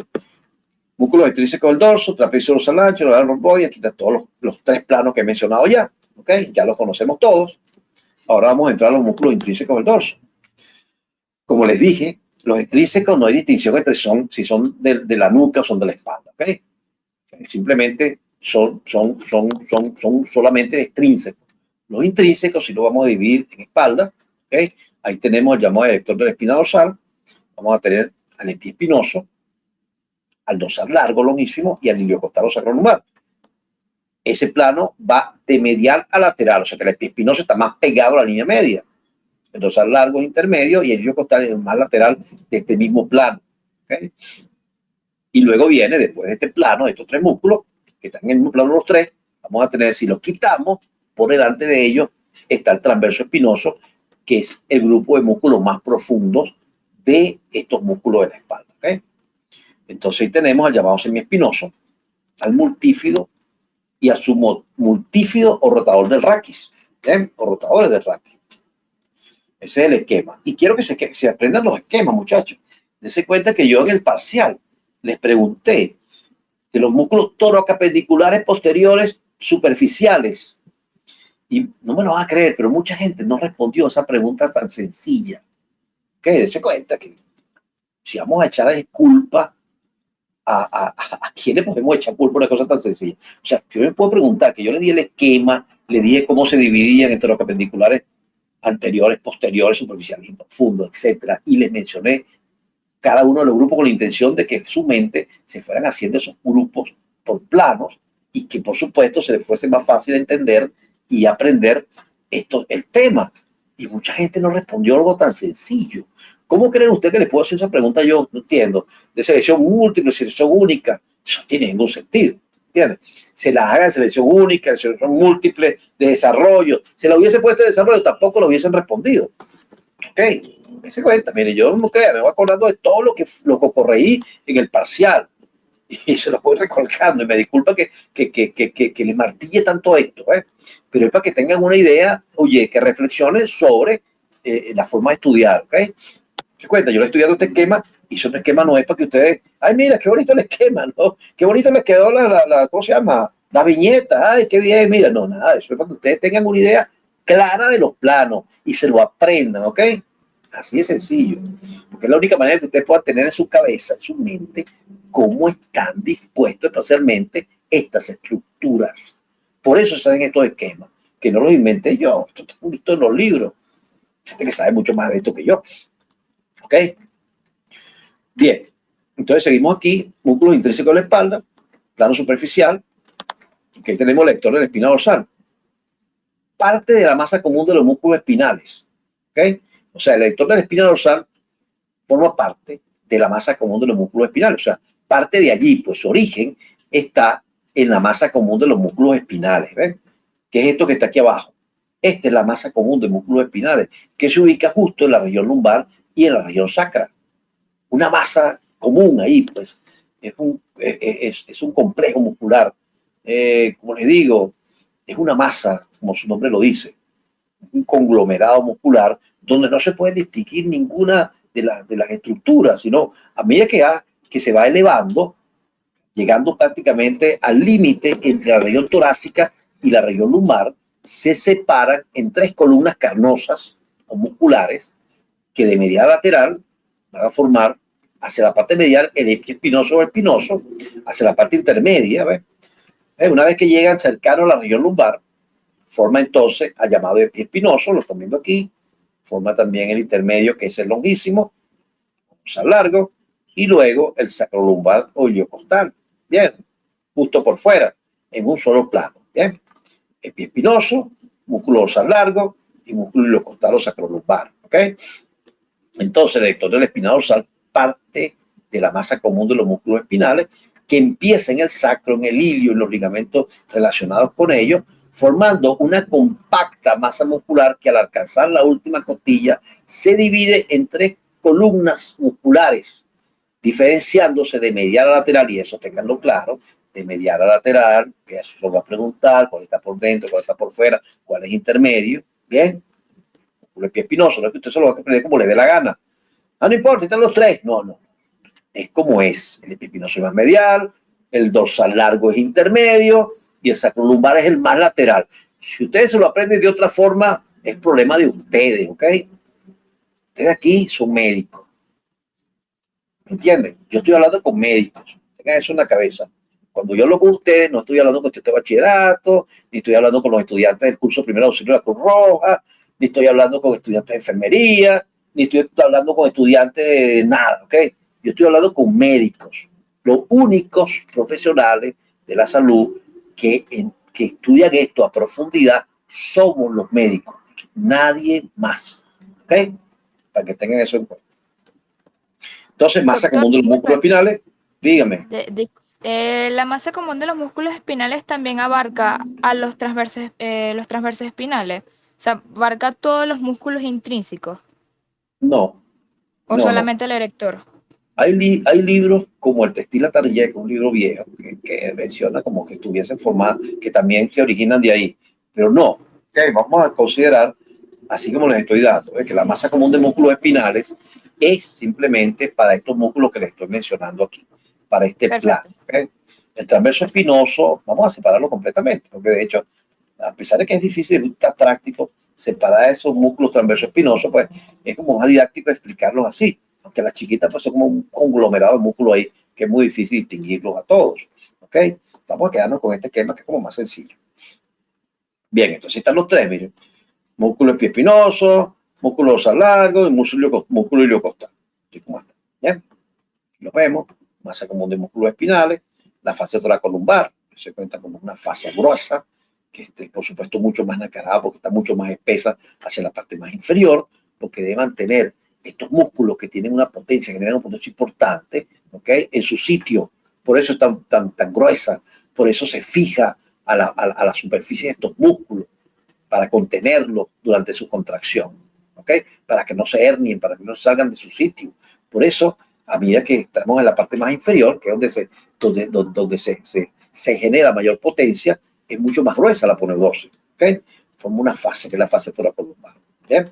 músculos extrínsecos del dorso, trapecio dorsal ancho, los romboides, aquí están todos los 3 planos que he mencionado ya, ¿ok? Ya los conocemos todos. Ahora vamos a entrar a los músculos intrínsecos del dorso. Como les dije, los extrínsecos no hay distinción entre si son de la nuca o son de la espalda, ¿ok? Simplemente son solamente extrínsecos. Los intrínsecos, si lo vamos a dividir en espalda, ¿okay? Ahí tenemos el llamado erector de la espina dorsal, vamos a tener al esti espinoso, al dorsal largo, longísimo, y al iliocostal o sacrolumbar. Ese plano va de medial a lateral, o sea que el esti espinoso está más pegado a la línea media. El dorsal largo es intermedio y el iliocostal es el más lateral de este mismo plano, ¿okay? Y luego viene, después de este plano, de estos 3 músculos, que están en el mismo plano los 3, vamos a tener, si los quitamos, por delante de ellos está el transverso espinoso, que es el grupo de músculos más profundos de estos músculos de la espalda. ¿Okay? Entonces ahí tenemos al llamado semiespinoso, al multífido y al submultífido o rotador del raquis, ¿okay? O rotadores del raquis. Ese es el esquema. Y quiero que se aprendan los esquemas, muchachos. Dense cuenta que yo en el parcial les pregunté de los músculos toracapendiculares posteriores superficiales. Y no me lo van a creer, pero mucha gente no respondió a esa pregunta tan sencilla. ¿Ok? Se cuenta que si vamos a echar culpa, ¿a quién le podemos echar culpa por una cosa tan sencilla? O sea, yo me puedo preguntar que yo le di el esquema, le dije cómo se dividían entre los perpendiculares anteriores, posteriores, superficiales y profundos, etcétera, y les mencioné cada uno de los grupos con la intención de que su mente se fueran haciendo esos grupos por planos y que por supuesto se les fuese más fácil entender y aprender el tema. Y mucha gente no respondió algo tan sencillo. ¿Cómo creen ustedes que les puedo hacer esa pregunta? Yo no entiendo. De selección múltiple, selección única, eso no tiene ningún sentido. ¿Entiendes? Se las haga de selección única, de selección múltiple, de desarrollo. Se la hubiese puesto de desarrollo, tampoco lo hubiesen respondido. ¿Ok? Me se cuenta, mire, yo no crea, me voy acordando de todo lo que corregí en el parcial y se lo voy recolgando y me disculpa que les martille tanto esto, pero es para que tengan una idea, oye, que reflexionen sobre la forma de estudiar, ¿ok? Se cuenta, yo le he estudiado este esquema y ese esquema no es para que ustedes, ay, mira, qué bonito el esquema, ¿no? Qué bonito me quedó ¿cómo se llama? La viñeta, ay, qué bien, mira, no, nada, eso es para que ustedes tengan una idea clara de los planos y se lo aprendan, ¿ok? Así de sencillo, porque es la única manera que ustedes puedan tener en su cabeza, en su mente, cómo están dispuestos especialmente estas estructuras. Por eso salen estos esquemas, que no los inventé yo, esto está visto en los libros, gente que sabe mucho más de esto que yo. ¿Ok? Bien, entonces seguimos aquí, músculos intrínsecos de la espalda, plano superficial, que tenemos el lector de la espina dorsal. Parte de la masa común de los músculos espinales, ¿ok? O sea, el lector de la espina dorsal forma parte de la masa común de los músculos espinales. O sea, parte de allí, pues su origen está en la masa común de los músculos espinales. ¿Ven? ¿Qué es esto que está aquí abajo? Esta es la masa común de músculos espinales, que se ubica justo en la región lumbar y en la región sacra. Una masa común ahí, pues, es un complejo muscular. Como les digo, es una masa, como su nombre lo dice, un conglomerado muscular donde no se puede distinguir ninguna de las estructuras, sino a medida que se va elevando, llegando prácticamente al límite entre la región torácica y la región lumbar, se separan en tres columnas carnosas o musculares que de medial a lateral van a formar hacia la parte medial el epiespinoso o espinoso, hacia la parte intermedia. ¿Ves? Una vez que llegan cercanos a la región lumbar, forma entonces al llamado epiespinoso, lo están viendo aquí, forma también el intermedio que es el longísimo, dorsal largo, y luego el sacrolumbar o iliocostal. Bien, justo por fuera, en un solo plano. Bien, epiespinoso, músculo dorsal largo y músculo iliocostal o sacrolumbar. ¿Ok? Entonces el lector de la espina dorsal parte de la masa común de los músculos espinales que empieza en el sacro, en el ilio, en los ligamentos relacionados con ellos, formando una compacta masa muscular que al alcanzar la última costilla se divide en tres columnas musculares, diferenciándose de medial a lateral, y eso tenganlo claro, de medial a lateral, que eso lo va a preguntar, cuál está por dentro, cuál está por fuera, cuál es intermedio. Bien, el pie espinoso, no es que usted se lo va a aprender como le dé la gana. Ah, no importa, están los tres. No. Es como es. El epipinoso es más medial, el dorsal largo es intermedio y el sacrolumbar es el más lateral. Si ustedes se lo aprenden de otra forma, es problema de ustedes, ¿ok? Ustedes aquí son médicos. ¿Me entienden? Yo estoy hablando con médicos. Tengan eso en la cabeza. Cuando yo hablo con ustedes, no estoy hablando con estudiantes de bachillerato, ni estoy hablando con los estudiantes del curso primero de auxilio de la Cruz Roja, ni estoy hablando con estudiantes de enfermería, ni estoy hablando con estudiantes de nada, ¿ok? Yo estoy hablando con médicos, los únicos profesionales de la salud que estudian esto a profundidad somos los médicos, nadie más, ¿ok? Para que tengan eso en cuenta. Entonces, masa común de los músculos espinales, dígame. La masa común de los músculos espinales también abarca a los transversos espinales, o sea, abarca todos los músculos intrínsecos. No. ¿O solamente el erector? Hay libros como el Textil Atelier, que es un libro viejo, que menciona como que estuviesen formados, que también se originan de ahí. Pero no, okay, vamos a considerar, así como les estoy dando, que la masa común de músculos espinales es simplemente para estos músculos que les estoy mencionando aquí, para este plano. ¿Okay? El transverso espinoso, vamos a separarlo completamente, porque de hecho, a pesar de que es difícil, está práctico, separar esos músculos transverso espinosos, pues es como más didáctico explicarlos así. aunque las chiquitas pues son como un conglomerado de músculos ahí que es muy difícil distinguirlos a todos, ¿ok? Vamos a quedarnos con este esquema que es como más sencillo. Bien, entonces están los tres, miren. Músculo espiespinoso, músculo dorsal largo y músculo iliocostal. Así como está, ¿bien? Aquí los vemos, masa común de músculos espinales, la fascia toracolumbar, que se cuenta como una fascia gruesa, que por supuesto mucho más nacarada porque está mucho más espesa hacia la parte más inferior, porque debe mantener estos músculos que tienen una potencia, que generan una potencia importante, ¿ok? En su sitio. Por eso es tan gruesa, por eso se fija a la superficie de estos músculos, para contenerlos durante su contracción, ¿ok? Para que no se hernien, para que no salgan de su sitio. Por eso, a medida que estamos en la parte más inferior, que es donde se genera mayor potencia, es mucho más gruesa la aponeurosis, ¿ok? Forma una fase, que es la fase toracolumbar, ¿bien?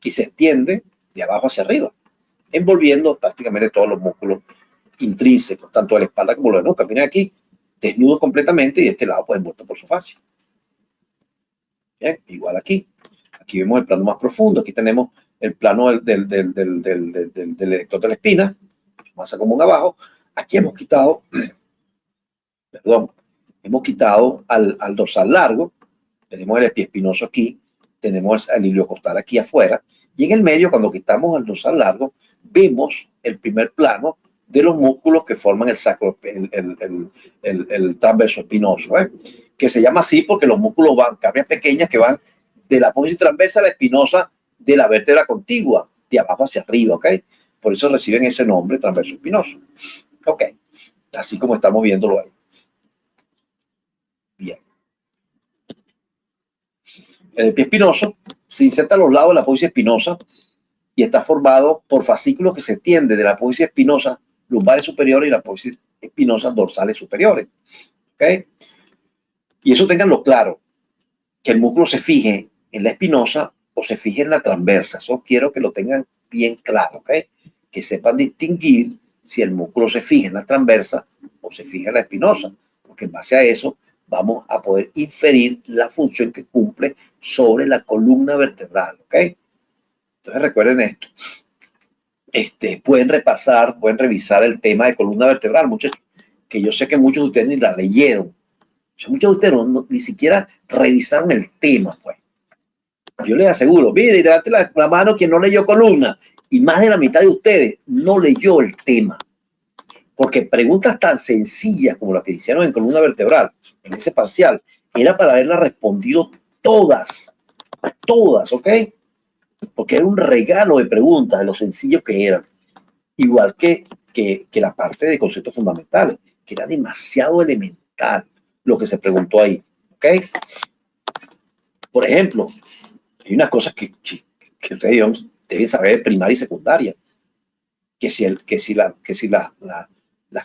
Y se extiende de abajo hacia arriba, envolviendo prácticamente todos los músculos intrínsecos, tanto de la espalda como los de nuca. Miren aquí, desnudos completamente, y de este lado pues envuelto por su fascia. Bien, igual aquí. Aquí vemos el plano más profundo. Aquí tenemos el plano del erector de la espina, masa común abajo. Aquí hemos quitado, perdón, hemos quitado al dorsal largo. Tenemos el espiespinoso aquí, tenemos el iliocostal aquí afuera. Y en el medio, cuando quitamos el dorsal largo, vemos el primer plano de los músculos que forman el sacro, el transverso espinoso, que se llama así porque los músculos van, cabrias pequeñas que van de la apófisis transversa a la espinosa de la vértebra contigua, de abajo hacia arriba, ¿ok? Por eso reciben ese nombre, transverso espinoso. Ok, así como estamos viéndolo ahí. Bien. El pie espinoso se inserta a los lados de la apófisis espinosa y está formado por fascículos que se extienden de la apófisis espinosa lumbares superiores y la apófisis espinosa dorsales superiores. ¿Ok? Y eso ténganlo claro, que el músculo se fije en la espinosa o se fije en la transversa. Eso quiero que lo tengan bien claro, ¿ok? Que sepan distinguir si el músculo se fija en la transversa o se fija en la espinosa, porque en base a eso vamos a poder inferir la función que cumple sobre la columna vertebral, ¿ok? Entonces recuerden esto. Pueden repasar, pueden revisar el tema de columna vertebral, que yo sé que muchos de ustedes ni la leyeron. O sea, muchos de ustedes ni siquiera revisaron el tema, pues. Yo les aseguro, mire, levante la mano quien no leyó columna, y más de la mitad de ustedes no leyó el tema. Porque preguntas tan sencillas como las que hicieron en columna vertebral, en ese parcial, era para haberlas respondido todas, ¿ok? Porque era un regalo de preguntas, de lo sencillos que eran. Igual que la parte de conceptos fundamentales, que era demasiado elemental lo que se preguntó ahí, ¿ok? Por ejemplo, hay unas cosas que ustedes deben saber de primaria y secundaria, que si las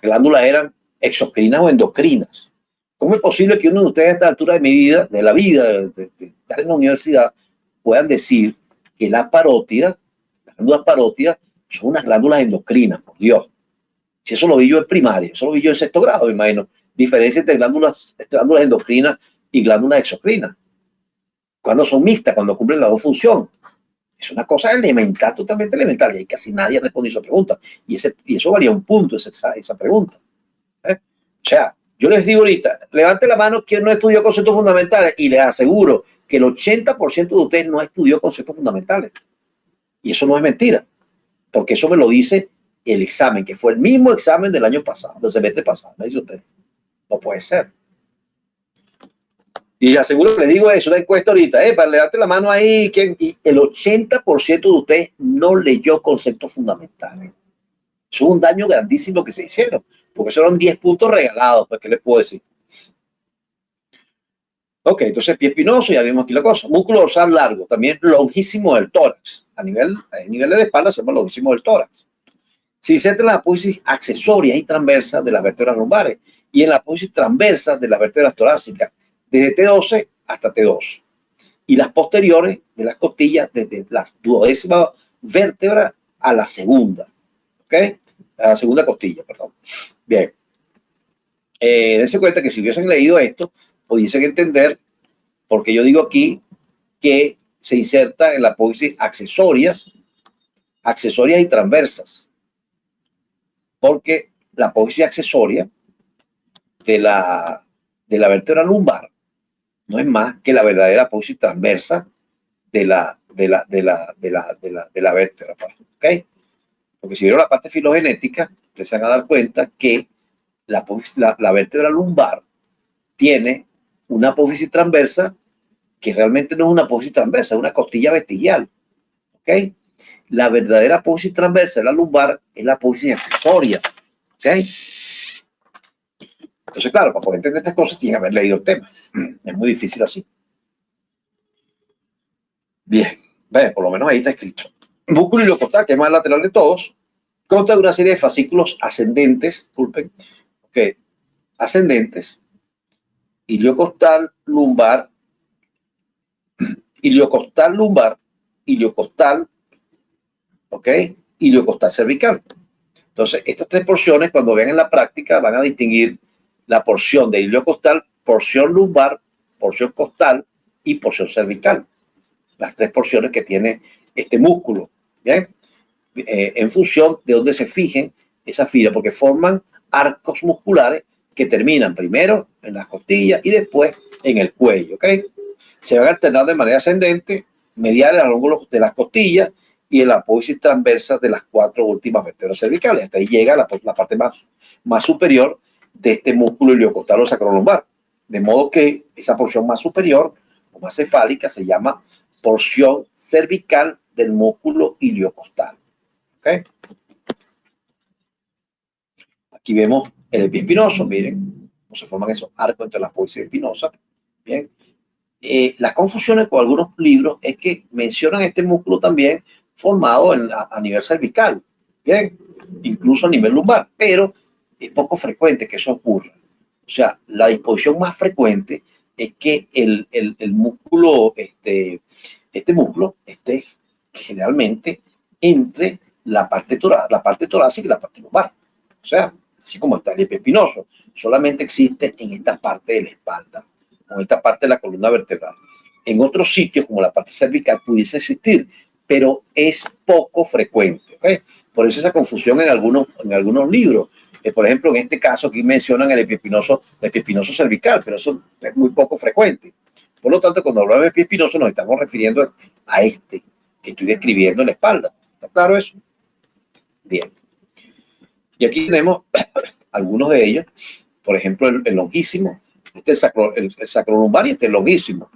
glándulas eran exocrinas o endocrinas. ¿Cómo es posible que uno de ustedes a esta altura de mi vida, de la vida, de estar en la universidad, puedan decir que las glándulas parótidas son unas glándulas endocrinas, por Dios? Si eso lo vi yo en primaria, eso lo vi yo en sexto grado, me imagino. Diferencia entre glándulas endocrinas y glándulas exocrinas. Cuando son mixtas, cuando cumplen las dos funciones. Es una cosa elemental, totalmente elemental. Y ahí casi nadie respondió esa pregunta. Y eso varía un punto, esa pregunta. O sea, yo les digo ahorita, levante la mano quien no estudió conceptos fundamentales, y les aseguro que el 80% de ustedes no estudió conceptos fundamentales. Y eso no es mentira, porque eso me lo dice el examen, que fue el mismo examen del año pasado, del semestre pasado. ¿Me dice usted? No puede ser. Y les aseguro que les digo eso, una encuesta ahorita, para levante la mano ahí, y el 80% de ustedes no leyó conceptos fundamentales. Eso es un daño grandísimo que se hicieron, porque eso eran 10 puntos regalados, pues, ¿qué les puedo decir? Ok, entonces pie espinoso, ya vimos aquí la cosa. Músculo dorsal largo, también longísimo del tórax. A nivel de la espalda se llama longísimo del tórax. Se inserta en la apófisis accesorias y transversas de las vértebras lumbares y en la apófisis transversa de las vértebras torácicas, desde T12 hasta T2. Y las posteriores de las costillas, desde la duodécima vértebra a la segunda. ¿Ok? A la segunda costilla, perdón. Bien. Dense cuenta que si hubiesen leído esto, pudiesen entender por qué yo digo aquí que se inserta en la apófisis accesorias accesorias y transversas, porque la apófisis accesoria de la vértebra lumbar no es más que la verdadera apófisis transversa de la vértebra, ¿ok? Porque si vieron la parte filogenética, les van a dar cuenta que la vértebra lumbar tiene una apófisis transversa que realmente no es una apófisis transversa, es una costilla vestigial, ¿ok? La verdadera apófisis transversa de la lumbar es la apófisis accesoria, ¿ok? Entonces, claro, para poder entender estas cosas, tienen que haber leído el tema. Es muy difícil así. Bien, por lo menos ahí está escrito. Músculo iliocostal, que es más lateral de todos, consta de una serie de fascículos ascendentes, disculpen, okay, ascendentes, iliocostal, lumbar, iliocostal, ok, iliocostal cervical. Entonces, estas tres porciones, cuando vean en la práctica, van a distinguir la porción de iliocostal, porción lumbar, porción costal y porción cervical. Las tres porciones que tiene este músculo, ¿bien? En función de donde se fijen esas filas, porque forman arcos musculares que terminan primero en las costillas y después en el cuello, ¿ok? Se van a alternar de manera ascendente, mediales a lo largo de las costillas y en la apófisis transversa de las cuatro últimas vértebras cervicales. Hasta ahí llega la parte más superior de este músculo iliocostal o sacrolumbar. De modo que esa porción más superior o más cefálica se llama porción cervical del músculo iliocostal. ¿Okay? Aquí vemos el epiespinoso, miren cómo se forman esos arcos entre las apófisis espinosas. Bien. Las confusiones con algunos libros es que mencionan este músculo también formado a nivel cervical, bien, incluso a nivel lumbar, pero es poco frecuente que eso ocurra. O sea, la disposición más frecuente es que el músculo, este músculo esté generalmente entre la parte torácica y la parte lumbar. O sea, así como está el epiespinoso, solamente existe en esta parte de la espalda, en esta parte de la columna vertebral. En otros sitios, como la parte cervical, pudiese existir, pero es poco frecuente, ¿okay? Por eso esa confusión en algunos libros. Por ejemplo, en este caso aquí mencionan el epiespinoso cervical, pero eso es muy poco frecuente. Por lo tanto, cuando hablamos de epiespinoso nos estamos refiriendo a este que estoy describiendo en la espalda. ¿Está claro eso? Bien. Y aquí tenemos algunos de ellos. Por ejemplo, el longísimo. Este es el sacrolumbar y este es el longísimo.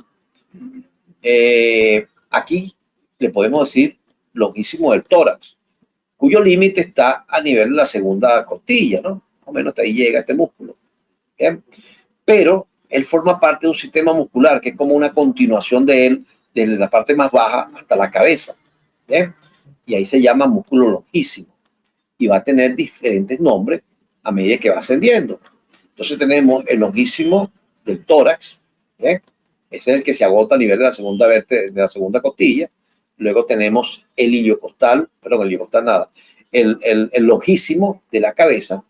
Aquí le podemos decir longísimo del tórax, cuyo límite está a nivel de la segunda costilla, ¿no? Más o menos hasta ahí llega este músculo. ¿Bien? Pero él forma parte de un sistema muscular que es como una continuación de él, desde la parte más baja hasta la cabeza. ¿Bien? Y ahí se llama músculo longísimo. Y va a tener diferentes nombres a medida que va ascendiendo. Entonces tenemos el longísimo del tórax, ¿bien? Ese es el que se agota a nivel de la segunda costilla. Luego tenemos el iliocostal, el longísimo de la cabeza,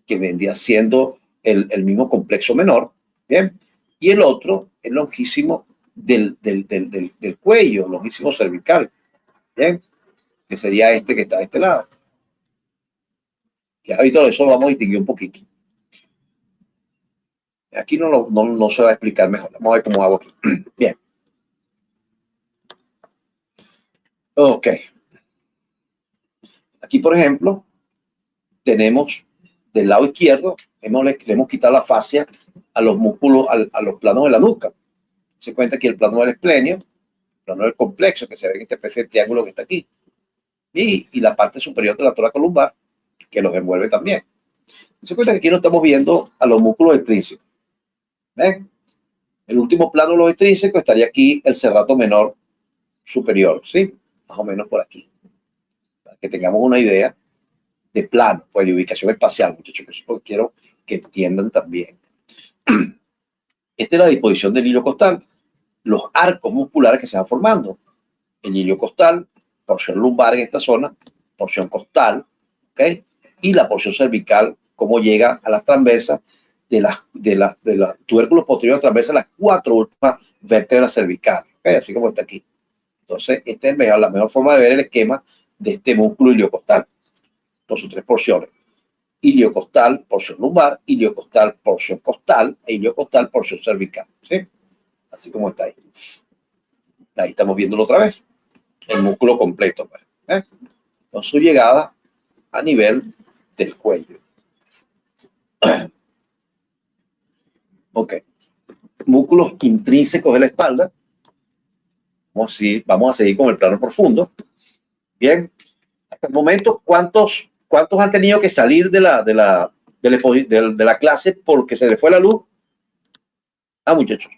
que vendría siendo el mismo complexo menor, ¿bien? Y el otro, el longísimo del cuello, longísimo cervical, ¿bien? Que sería este que está de este lado. Que ahorita eso lo vamos a distinguir un poquito. Aquí no se va a explicar mejor. Vamos a ver cómo hago aquí. Bien. Ok. Aquí, por ejemplo, tenemos del lado izquierdo, le hemos quitado la fascia a los músculos, a los planos de la nuca. Se cuenta aquí el plano del esplenio, el plano del complexo, que se ve en esta especie de triángulo que está aquí. Y la parte superior de la toracolumbar, que los envuelve también. Se cuenta que aquí no estamos viendo a los músculos extrínsecos. ¿Ven? El último plano de los extrínsecos estaría aquí el serrato menor superior, ¿sí? Más o menos por aquí. Para que tengamos una idea de plano, pues de ubicación espacial, muchachos, que eso es lo que quiero que entiendan también. Esta es la disposición del iliocostal. Los arcos musculares que se van formando. El iliocostal, porción lumbar en esta zona, porción costal, ¿ok? Y la porción cervical, cómo llega a las transversas de las tubérculos posteriores transversas a las cuatro últimas vértebras cervicales, ¿okay? Así como está aquí. Entonces, esta es la mejor forma de ver el esquema de este músculo iliocostal, por sus tres porciones. Iliocostal, porción lumbar, iliocostal, porción costal, e iliocostal, porción cervical. ¿Sí? Así como está ahí. Ahí estamos viéndolo otra vez. El músculo completo. Pues, con su llegada a nivel del cuello. Ok. Músculos intrínsecos de la espalda. Vamos a seguir con el plano profundo. Bien. Hasta el momento, ¿cuántos han tenido que salir de la clase porque se les fue la luz? Muchachos.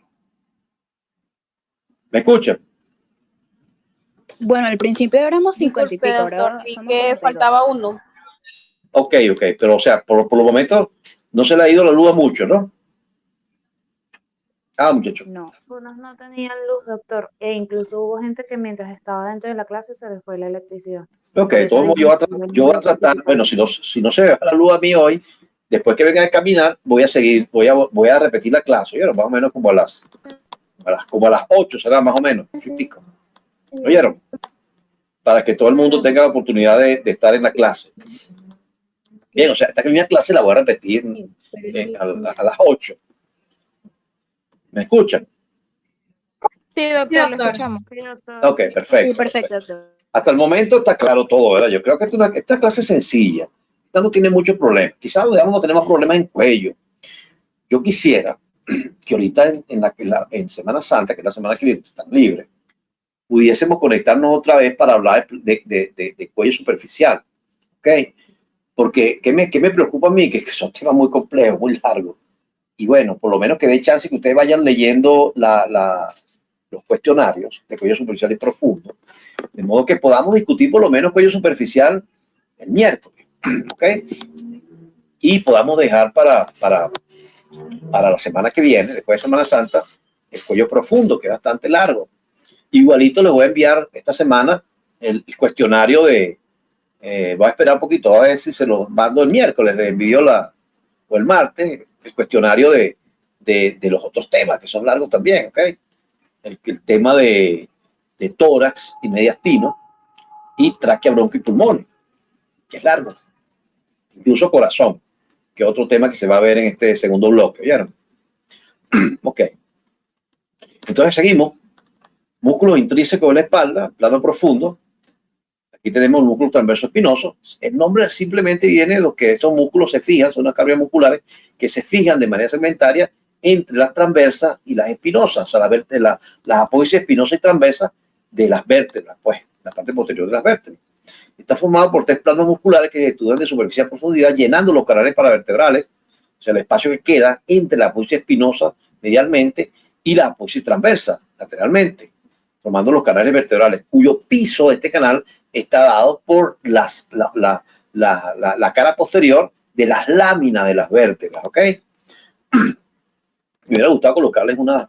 ¿Me escuchan? Bueno, al principio éramos 50 y pico, Disculpe, ahora doctor, vi somos que 42. faltaba uno. Ok, pero o sea, por los momentos no se le ha ido la luz a muchos, ¿no? Muchachos. No. Algunos no tenían luz, doctor, e incluso hubo gente que mientras estaba dentro de la clase se les fue la electricidad. Ok, Por eso yo voy a tratar, bueno, si no se ve la luz a mí hoy, después que vengan a caminar, voy a seguir, voy a repetir la clase, ¿oyeron? Más o menos como a las 8 será más o menos, y pico. ¿Oyeron? Para que todo el mundo tenga la oportunidad de estar en la clase. Bien, o sea, esta primera clase la voy a repetir a las 8. ¿Me escuchan? Sí, doctor, lo escuchamos. Ok, perfecto. Sí, perfecto, doctor. Hasta el momento está claro todo, ¿verdad? Yo creo que esta clase es sencilla. Esta no tiene muchos problemas. Quizás vamos a tener más problemas en cuello. Yo quisiera que ahorita en Semana Santa, que es la semana que viene, están libres, pudiésemos conectarnos otra vez para hablar de cuello superficial. ¿Ok? Porque, ¿qué me preocupa a mí? Que son temas muy complejos, muy largos. Y bueno, por lo menos que dé chance que ustedes vayan leyendo los cuestionarios de cuello superficial y profundo, de modo que podamos discutir por lo menos cuello superficial el miércoles, ¿ok? Y podamos dejar para la semana que viene, después de Semana Santa, el cuello profundo, que es bastante largo. Igualito les voy a enviar esta semana el cuestionario voy a esperar un poquito a ver si se los mando el miércoles, les envío o el martes, el cuestionario de los otros temas, que son largos también, ¿ok? El tema de tórax y mediastino y tráquea, bronco y pulmón, que es largo. Incluso corazón, que es otro tema que se va a ver en este segundo bloque, ¿oyeron? Ok. Entonces seguimos. Músculos intrínsecos de la espalda, plano profundo. Aquí tenemos el músculo transverso espinoso. El nombre simplemente viene de que estos músculos se fijan, son unas cargas musculares que se fijan de manera segmentaria entre las transversas y las espinosas, o sea, las apófisis espinosas y transversas de las vértebras, pues, la parte posterior de las vértebras. Está formado por 3 planos musculares que estudian de superficie a profundidad, llenando los canales paravertebrales, o sea, el espacio que queda entre la apófisis espinosa medialmente y la apófisis transversa lateralmente, formando los canales vertebrales, cuyo piso de este canal está dado por la cara posterior de las láminas de las vértebras, ¿ok? Me hubiera gustado colocarles una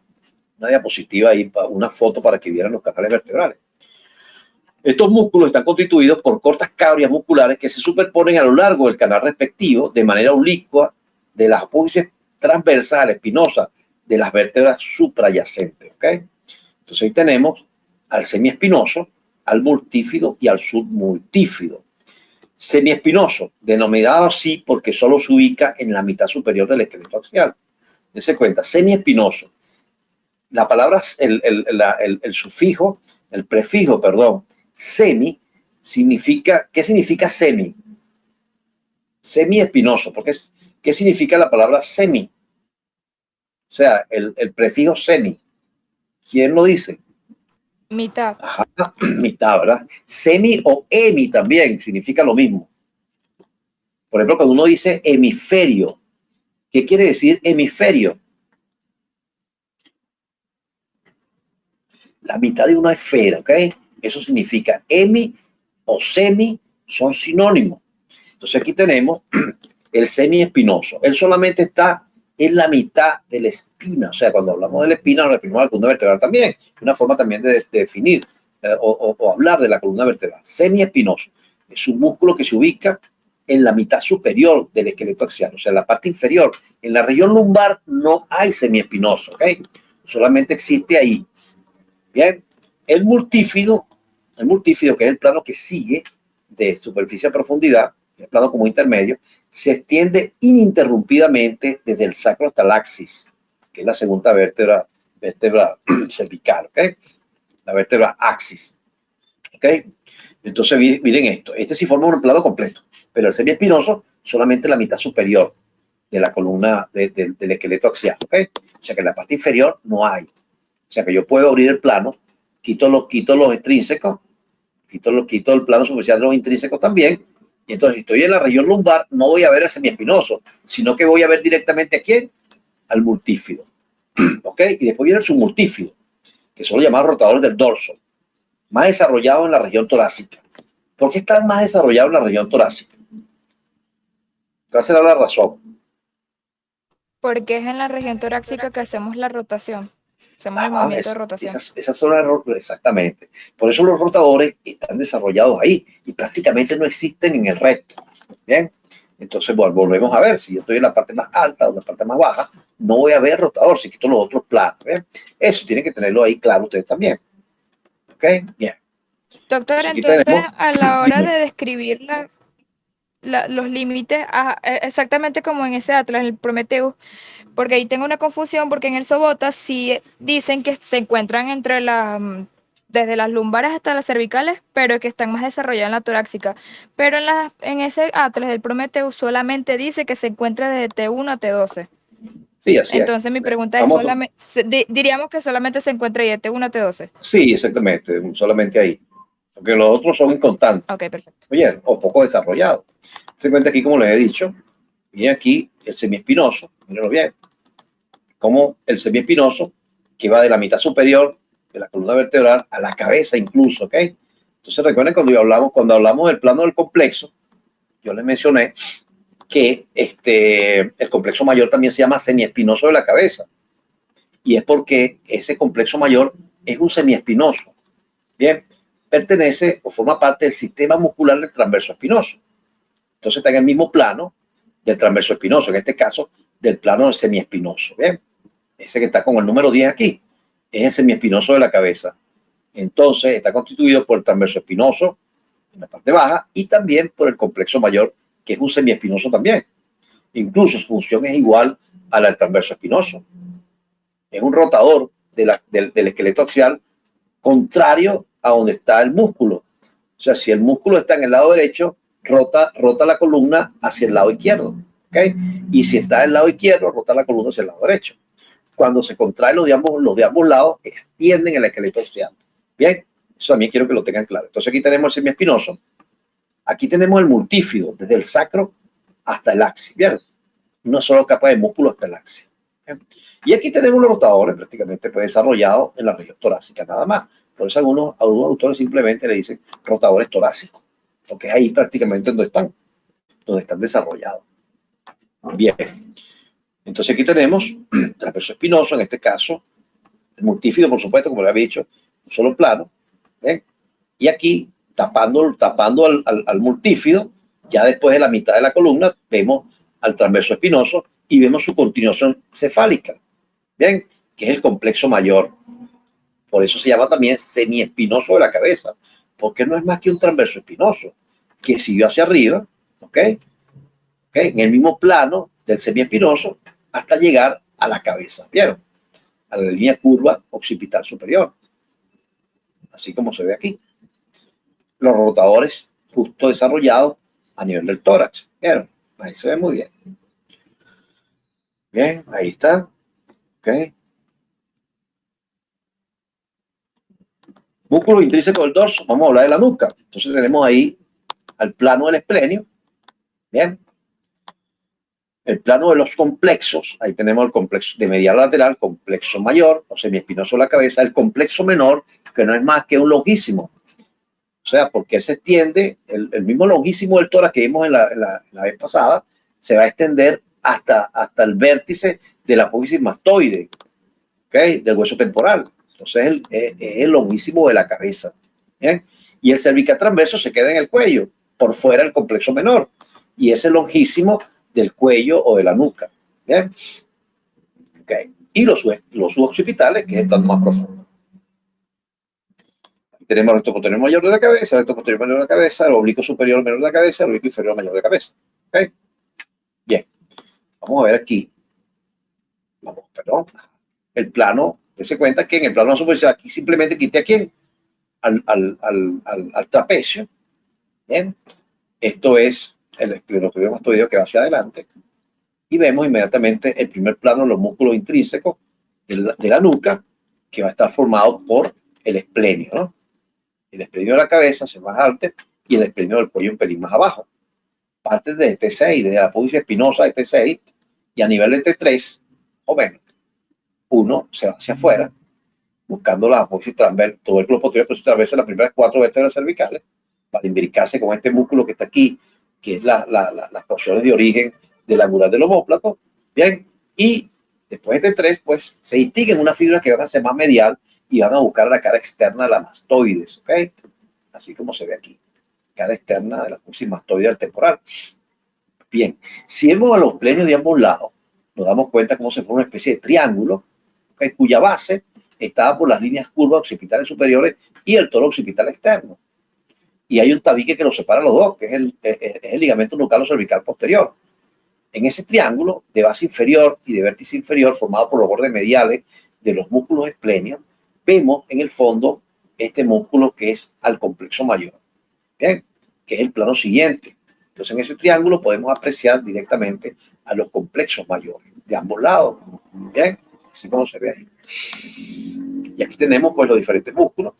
diapositiva ahí, una foto para que vieran los canales vertebrales. Estos músculos están constituidos por cortas cabrias musculares que se superponen a lo largo del canal respectivo de manera oblicua de las apófisis transversas a la espinosa de las vértebras suprayacentes, ¿ok? Entonces ahí tenemos al semiespinoso, al multífido y al submultífido. Semiespinoso, denominado así porque solo se ubica en la mitad superior del esqueleto axial. Dense cuenta, semiespinoso. La palabra, el sufijo, el prefijo, perdón, semi, significa, ¿qué significa semi? Semiespinoso, porque ¿qué significa la palabra semi? O sea, el prefijo semi. ¿Quién lo dice? Mitad. Ajá, mitad, ¿verdad? Semi o hemi también significa lo mismo. Por ejemplo, cuando uno dice hemisferio, ¿qué quiere decir hemisferio? La mitad de una esfera, ¿ok? Eso significa hemi o semi, son sinónimos. Entonces aquí tenemos el semiespinoso. Él solamente está en la mitad de la espina. O sea, cuando hablamos de la espina nos referimos a la columna vertebral también. Una forma también de definir o hablar de la columna vertebral. Semiespinoso es un músculo que se ubica en la mitad superior del esqueleto axial, o sea, en la parte inferior. En la región lumbar no hay semiespinoso, ¿ok? Solamente existe ahí. Bien, el multífido, que es el plano que sigue, de superficie a profundidad, el plano común intermedio, se extiende ininterrumpidamente desde el sacro hasta el axis, que es la segunda vértebra cervical, ¿ok? La vértebra axis, ¿ok? Entonces, miren esto. Este sí forma un plano completo, pero el semiespinoso solamente la mitad superior de la columna del esqueleto axial, ¿ok? O sea que en la parte inferior no hay. O sea que yo puedo abrir el plano, quito los extrínsecos, quito el plano superficial de los intrínsecos también, y entonces si estoy en la región lumbar no voy a ver el semiespinoso, sino que voy a ver directamente a quién, al multífido, ¿ok? Y después viene el submultífido, que son los llamados rotadores del dorso, más desarrollado en la región torácica. ¿Por qué están más desarrollados en la región torácica? ¿Cuál será la razón? Porque es en la región torácica que hacemos la rotación. Hacemos el movimiento de rotación. Esas son exactamente. Por eso los rotadores están desarrollados ahí y prácticamente no existen en el resto. Bien, entonces volvemos a ver. Si yo estoy en la parte más alta o en la parte más baja, no voy a ver rotador si quito los otros planos. ¿Bien? Eso tienen que tenerlo ahí claro ustedes también. ¿Ok? Bien. Doctor, entonces a la hora de describir los límites, exactamente como en ese atlas, el Prometheus, porque ahí tengo una confusión, porque en el Sobota sí dicen que se encuentran desde las lumbares hasta las cervicales, pero que están más desarrolladas en la torácica. Pero en ese atlas del Prometheus solamente dice que se encuentra desde T1 a T12. Sí, así Entonces es. mi pregunta es, diríamos que solamente se encuentra ahí de T1 a T12. Sí, exactamente, solamente ahí. Porque los otros son inconstantes. Ok, perfecto. Oye, o poco desarrollados. Se cuenta aquí, como les he dicho, viene aquí el semiespinoso, mírenlo bien, como el semiespinoso que va de la mitad superior de la columna vertebral a la cabeza incluso, ¿ok? Entonces recuerden cuando hablamos del plano del complexo, yo les mencioné que el complexo mayor también se llama semiespinoso de la cabeza. Y es porque ese complexo mayor es un semiespinoso. Bien, pertenece o forma parte del sistema muscular del transverso espinoso. Entonces está en el mismo plano del transverso espinoso, en este caso del plano semiespinoso. Bien, ese que está con el número 10 aquí es el semiespinoso de la cabeza. Entonces está constituido por el transverso espinoso en la parte baja y también por el complexo mayor, que es un semiespinoso también. Incluso su función es igual a la del transverso espinoso. Es un rotador del esqueleto axial contrario a donde está el músculo. O sea, si el músculo está en el lado derecho, rota la columna hacia el lado izquierdo. ¿Okay? Y si está del lado izquierdo, rota la columna hacia el lado derecho. Cuando se contrae los de ambos lados, extienden el esqueleto axial. Bien, eso también quiero que lo tengan claro. Entonces aquí tenemos el semiespinoso. Aquí tenemos el multífido, desde el sacro hasta el axis. ¿Vieron? Una sola capa de músculo hasta el axis. ¿Bien? Y aquí tenemos los rotadores prácticamente desarrollados en la región torácica, nada más. Por eso algunos autores simplemente le dicen rotadores torácicos, porque es ahí prácticamente donde están desarrollados. Bien. Entonces aquí tenemos el transverso espinoso, en este caso, el multífido, por supuesto, como le había dicho, un solo plano. ¿Ven? Y aquí, tapando al multífido, ya después de la mitad de la columna, vemos al transverso espinoso y vemos su continuación cefálica. Bien, que es el complexo mayor. Por eso se llama también semiespinoso de la cabeza, porque no es más que un transverso espinoso que siguió hacia arriba, ¿ok? En el mismo plano del semiespinoso hasta llegar a la cabeza, ¿vieron? A la línea curva occipital superior, así como se ve aquí. Los rotadores justo desarrollados a nivel del tórax, ¿vieron? Ahí se ve muy bien. Bien, ahí está. ¿Ok? Músculo intrínseco del dorso, vamos a hablar de la nuca. Entonces tenemos ahí al plano del esplenio. Bien. El plano de los complexos, ahí tenemos el complexo de medial lateral, complexo mayor, o semiespinoso de la cabeza, el complexo menor, que no es más que un longísimo. O sea, porque él se extiende, el mismo longísimo del tórax que vimos en la vez pasada, se va a extender hasta el vértice de la apófisis mastoide, ¿okay? Del hueso temporal. Entonces es el longísimo de la cabeza. ¿Bien? Y el cervical transverso se queda en el cuello, por fuera del complejo menor. Y ese longísimo del cuello o de la nuca. ¿Bien? Okay. Y los suboccipitales, que es el plano más profundo. Tenemos el recto posterior mayor de la cabeza, el recto posterior menor de la cabeza, el oblicuo superior menor de la cabeza, el oblicuo inferior mayor de la cabeza. ¿Ok? Bien. Vamos a ver aquí. Vamos, perdón. El plano, se cuenta que en el plano superficial aquí simplemente quité a quién, al trapecio. Bien. Esto es el escleromastoideo que va hacia adelante. Y vemos inmediatamente el primer plano de los músculos intrínsecos de la nuca, que va a estar formado por el esplenio, ¿no? El esplenio de la cabeza hacia más alto y el esplenio del cuello un pelín más abajo. Parte de T6, de la apófisis espinosa de T6, y a nivel de T3, o menos, uno se va hacia afuera, buscando la apófisis transversa, tubérculo posterior, pero transversa las primeras 4 vértebras cervicales, para imbricarse con este músculo que está aquí, que es las porciones de origen del angular del omóplato. Bien, y después de T3, pues se distinguen unas fibras que van a ser más medial y van a buscar la cara externa de la mastoides, ¿ok? Así como se ve aquí, cara externa de la apófisis mastoide del temporal. Bien, si vemos a los esplenios de ambos lados, nos damos cuenta cómo se forma una especie de triángulo, ¿okay? Cuya base está por las líneas curvas occipitales superiores y el toro occipital externo. Y hay un tabique que los separa los dos, que es el ligamento nucalo-cervical posterior. En ese triángulo de base inferior y de vértice inferior, formado por los bordes mediales de los músculos esplenios, vemos en el fondo este músculo que es al complexo mayor, ¿bien? Que es el plano siguiente. Entonces, en ese triángulo podemos apreciar directamente a los complexos mayores de ambos lados, ¿bien? Así como se ve ahí. Y aquí tenemos pues los diferentes músculos.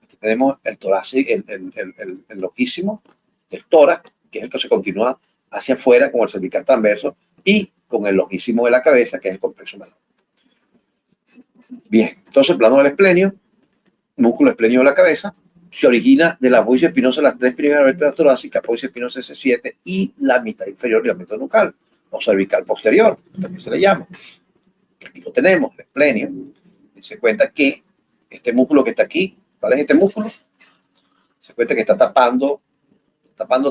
Aquí tenemos el torácico, el loquísimo del tórax, que es el que se continúa hacia afuera con el cervical transverso, y con el loquísimo de la cabeza, que es el complexo menor. Bien, entonces el plano del esplenio, músculo esplenio de la cabeza, se origina de la apófisis espinosa de las 3 primeras vértebras torácicas, apófisis espinosa S7 y la mitad inferior ligamento nucal, o cervical posterior, también se le llama. Aquí lo tenemos, el esplenio. Se cuenta que este músculo que está aquí, ¿cuál es este músculo? Se cuenta que está tapando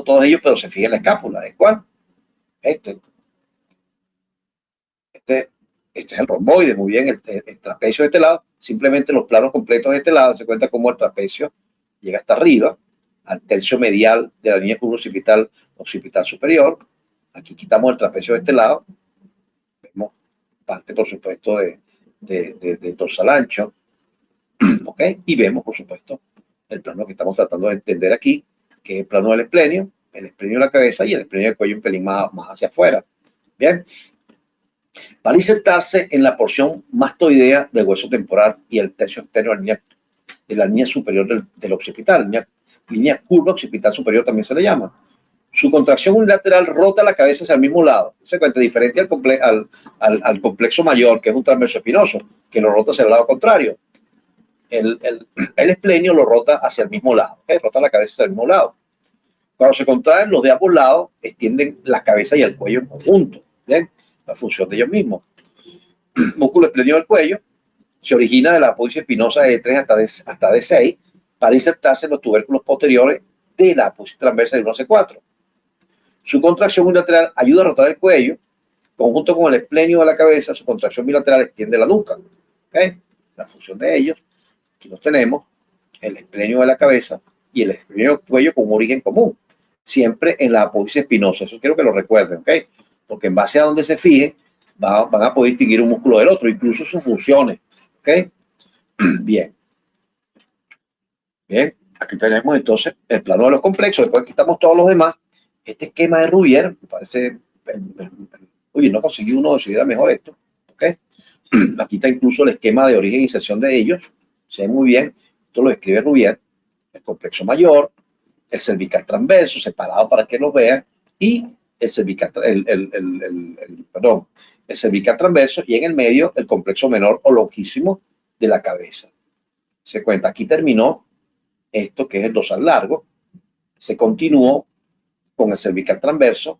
todos ellos, pero se fija en la escápula. ¿Es cuál? Este es el romboide, muy bien, el trapecio de este lado, simplemente los planos completos de este lado, se cuenta cómo el trapecio llega hasta arriba, al tercio medial de la línea curva occipital superior. Aquí quitamos el trapecio de este lado, vemos parte, por supuesto, del dorsal ancho, ¿ok? Y vemos, por supuesto, el plano que estamos tratando de entender aquí, que es el plano del esplenio, el esplenio de la cabeza y el esplenio del cuello un pelín más hacia afuera. Bien. Para insertarse en la porción mastoidea del hueso temporal y el tercio externo de la línea superior del occipital, línea curva occipital superior también se le llama. Su contracción unilateral rota la cabeza hacia el mismo lado. Se cuenta diferente al complexo mayor, que es un transverso espinoso, que lo rota hacia el lado contrario. El esplenio lo rota hacia el mismo lado, ¿okay? Rota la cabeza hacia el mismo lado. Cuando se contraen los de ambos lados, extienden la cabeza y el cuello en conjunto, ¿bien? La función de ellos mismos. Músculo esplenio del cuello se origina de la apófisis espinosa de D3 hasta D6 para insertarse en los tubérculos posteriores de la apófisis transversa del 1C4. Su contracción unilateral ayuda a rotar el cuello, conjunto con el esplenio de la cabeza. Su contracción bilateral extiende la nuca, ¿okay? La función de ellos, aquí los tenemos, el esplenio de la cabeza y el esplenio del cuello con un origen común, siempre en la apófisis espinosa. Eso quiero que lo recuerden, ¿ok? Porque en base a donde se fijen, van a poder distinguir un músculo del otro, incluso sus funciones, ¿ok? Bien. Bien, aquí tenemos entonces el plano de los complexos. Después quitamos todos los demás. Este esquema de Rubier, me parece, oye, no conseguí uno, decidiera mejor esto, ¿ok? Aquí está incluso el esquema de origen e inserción de ellos. Se ve muy bien. Esto lo describe Rubier. El complexo mayor, el cervical transverso, separado para que lo vean, y el cervical transverso, y en el medio el complexo menor o loquísimo de la cabeza. Se cuenta, aquí terminó esto que es el dorsal largo, se continuó con el cervical transverso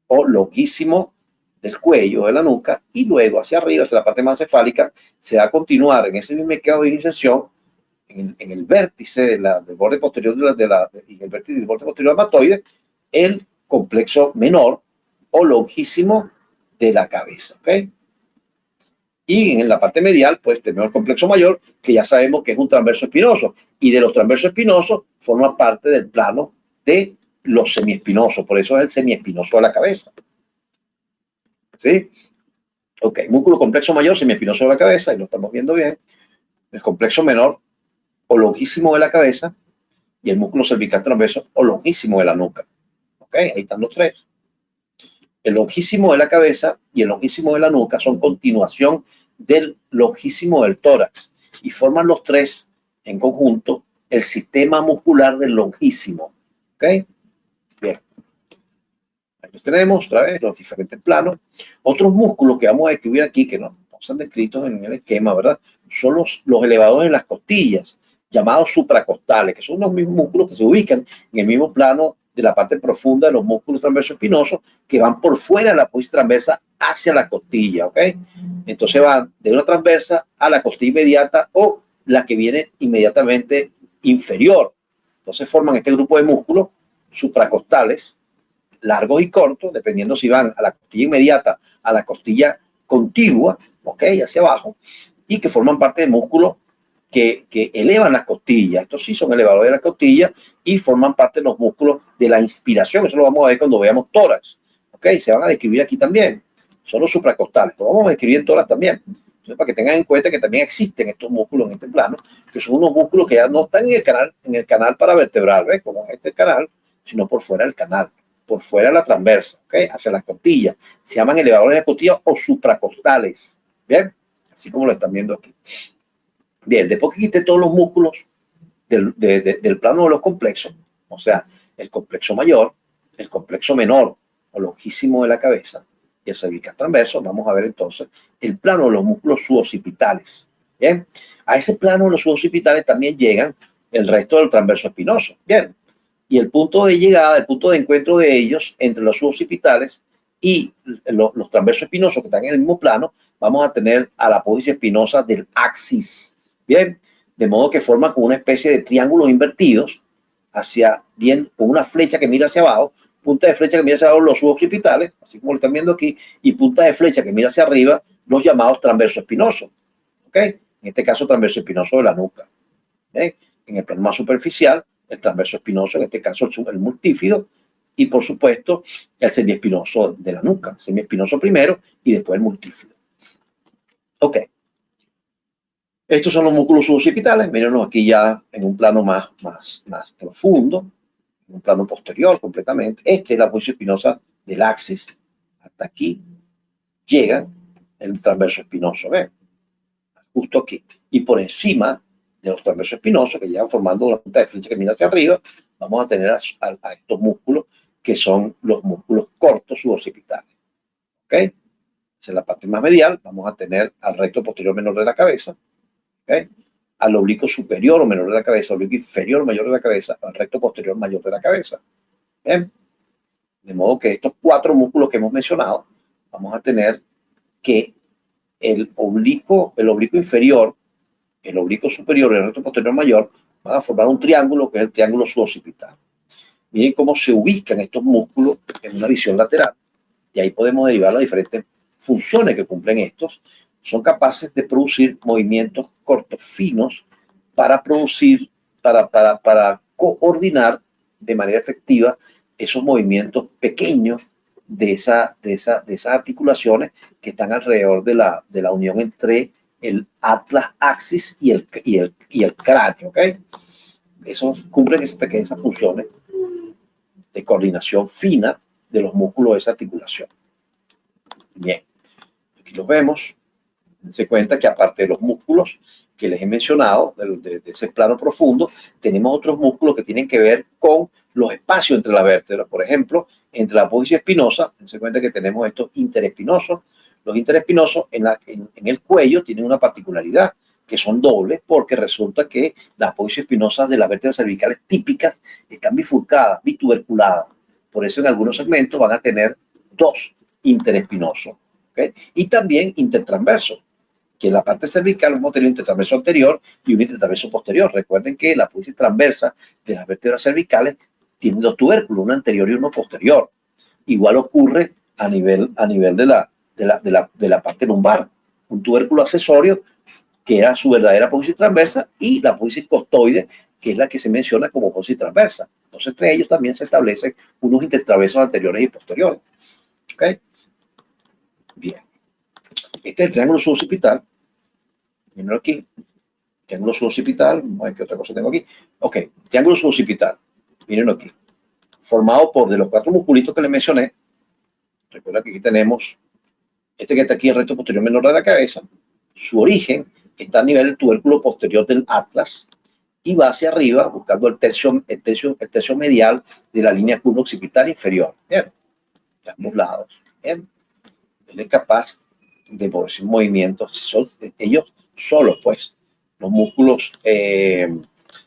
o loquísimo del cuello, de la nuca, y luego hacia arriba, hacia la parte más cefálica, se va a continuar en ese mismo esquema de inserción en el vértice del borde posterior y el vértice del borde posterior matoide, el complexo menor o loquísimo de la cabeza, ¿ok? Y en la parte medial, pues tenemos el complexo mayor, que ya sabemos que es un transverso espinoso. Y de los transversos espinosos forma parte del plano de los semiespinosos. Por eso es el semiespinoso de la cabeza. ¿Sí? Ok, músculo complexo mayor, semiespinoso de la cabeza, y lo estamos viendo bien. El complejo menor o longuísimo de la cabeza y el músculo cervical transverso o longuísimo de la nuca. Ok, ahí están los tres. El longísimo de la cabeza y el longísimo de la nuca son continuación del longísimo del tórax y forman los tres en conjunto el sistema muscular del longísimo. ¿Ok? Bien. Ahí los tenemos otra vez, los diferentes planos. Otros músculos que vamos a describir aquí, que no están descritos en el esquema, ¿verdad? Son los elevadores de las costillas, llamados supracostales, que son los mismos músculos que se ubican en el mismo plano de la parte profunda de los músculos transversos espinosos que van por fuera de la apófisis transversa hacia la costilla, ¿ok? Entonces van de una transversa a la costilla inmediata o la que viene inmediatamente inferior. Entonces forman este grupo de músculos supracostales, largos y cortos, dependiendo si van a la costilla inmediata, a la costilla contigua, ¿ok? Hacia abajo, y que forman parte de músculos que elevan las costillas. Estos sí son elevadores de las costillas y forman parte de los músculos de la inspiración. Eso lo vamos a ver cuando veamos tórax. ¿Ok? Se van a describir aquí también. Son los supracostales. Lo vamos a describir en tórax también. Entonces, para que tengan en cuenta que también existen estos músculos en este plano, que son unos músculos que ya no están en el canal paravertebral, ¿ves? Como en este canal, sino por fuera del canal, por fuera de la transversa, ¿ok? Hacia las costillas. Se llaman elevadores de costillas o supracostales. ¿Bien? Así como lo están viendo aquí. Bien, después que quité todos los músculos del plano de los complexos, o sea, el complexo mayor, el complexo menor o longísimo de la cabeza y el cervical transverso, vamos a ver entonces el plano de los músculos suboccipitales. Bien, a ese plano de los suboccipitales también llegan el resto del transverso espinoso. Bien, y el punto de llegada, el punto de encuentro de ellos entre los suboccipitales y los transversos espinosos que están en el mismo plano, vamos a tener a la apófisis espinosa del axis. Bien, de modo que forman como una especie de triángulos invertidos hacia bien, con una flecha que mira hacia abajo, punta de flecha que mira hacia abajo los suboccipitales, así como lo están viendo aquí, y punta de flecha que mira hacia arriba los llamados transversos espinosos. ¿Ok? En este caso, transverso espinoso de la nuca. ¿Okay? En el plano más superficial, el transverso espinoso, en este caso el multífido, y por supuesto el semiespinoso de la nuca, semiespinoso primero y después el multífido. Ok. Estos son los músculos suboccipitales. Mírenlos aquí ya en un plano más profundo, en un plano posterior completamente. Esta es la apófisis espinosa del axis. Hasta aquí llega el transverso espinoso. ¿Ven? Justo aquí. Y por encima de los transversos espinosos que llegan formando una punta de flecha que mira hacia arriba, vamos a tener a estos músculos que son los músculos cortos suboccipitales. ¿Ok? Esa es la parte más medial. Vamos a tener al recto posterior menor de la cabeza. ¿Okay? Al oblicuo superior o menor de la cabeza, oblicuo inferior o mayor de la cabeza, al recto posterior mayor de la cabeza. ¿Bien? De modo que estos cuatro músculos que hemos mencionado, vamos a tener que el oblicuo inferior, el oblicuo superior y el recto posterior mayor van a formar un triángulo que es el triángulo suoccipital. Miren cómo se ubican estos músculos en una visión lateral. Y ahí podemos derivar las diferentes funciones que cumplen estos. Son capaces de producir movimientos cortos, finos, para coordinar de manera efectiva esos movimientos pequeños de esas articulaciones que están alrededor de la unión entre el atlas axis y el cráneo, ¿ok? Esos cumplen esas pequeñas funciones de coordinación fina de los músculos de esa articulación. Bien, aquí los vemos. Se cuenta que aparte de los músculos que les he mencionado, de ese plano profundo, tenemos otros músculos que tienen que ver con los espacios entre las vértebras. Por ejemplo, entre la apófisis espinosa, se cuenta que tenemos estos interespinosos. Los interespinosos en el cuello tienen una particularidad, que son dobles, porque resulta que las apófisis espinosas de las vértebras cervicales típicas están bifurcadas, bituberculadas. Por eso en algunos segmentos van a tener dos interespinosos. ¿Okay? Y también intertransversos, que en la parte cervical vamos a tener un intertransverso anterior y un intertransverso posterior. Recuerden que la apófisis transversa de las vértebras cervicales tiene dos tubérculos, uno anterior y uno posterior. Igual ocurre a nivel de la parte lumbar. un tubérculo accesorio que era su verdadera apófisis transversa y la apófisis costoide, que es la que se menciona como apófisis transversa. Entonces, entre ellos también se establecen unos intertraversos anteriores y posteriores. ¿Ok? Bien. Este es el triángulo suboccipital. Miren aquí. Triángulo suboccipital. Vamos a ver qué otra cosa tengo aquí. Ok. Triángulo suboccipital. Miren aquí. Formado por de los 4 musculitos que les mencioné. Recuerda que aquí tenemos este que está aquí, el recto posterior menor de la cabeza. Su origen está a nivel del tubérculo posterior del atlas y va hacia arriba buscando el tercio medial de la línea curvo-occipital inferior. Bien, de ambos lados. Bien, él es capaz de moverse en movimientos, son ellos solos, pues. Los músculos, el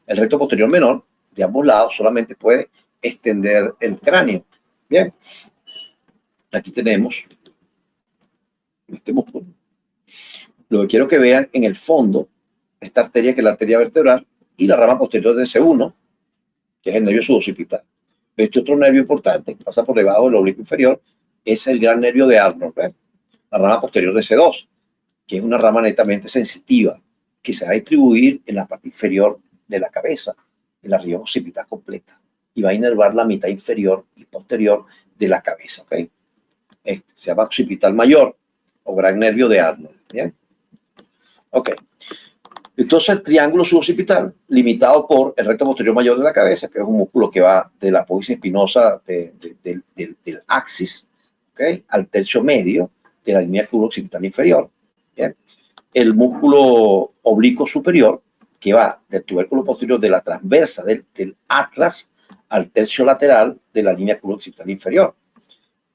recto posterior menor de ambos lados solamente puede extender el cráneo. Bien, aquí tenemos este músculo. Lo que quiero que vean en el fondo, esta arteria que es la arteria vertebral y la rama posterior de C1, que es el nervio suboccipital. Este otro nervio importante que pasa por debajo del oblicuo inferior es el gran nervio de Arnold, ¿ves? La rama posterior de C2, que es una rama netamente sensitiva, que se va a distribuir en la parte inferior de la cabeza, en la región occipital completa, y va a inervar la mitad inferior y posterior de la cabeza, ¿ok? Este se llama occipital mayor o gran nervio de Arnold, ¿bien? Ok. Entonces, el triángulo suboccipital, limitado por el recto posterior mayor de la cabeza, que es un músculo que va de la apófisis espinosa del axis, ¿okay?, al tercio medio de la línea curvo-occipital inferior. ¿Bien? El músculo oblicuo superior, que va del tubérculo posterior de la transversa del atlas al tercio lateral de la línea curvo-occipital inferior.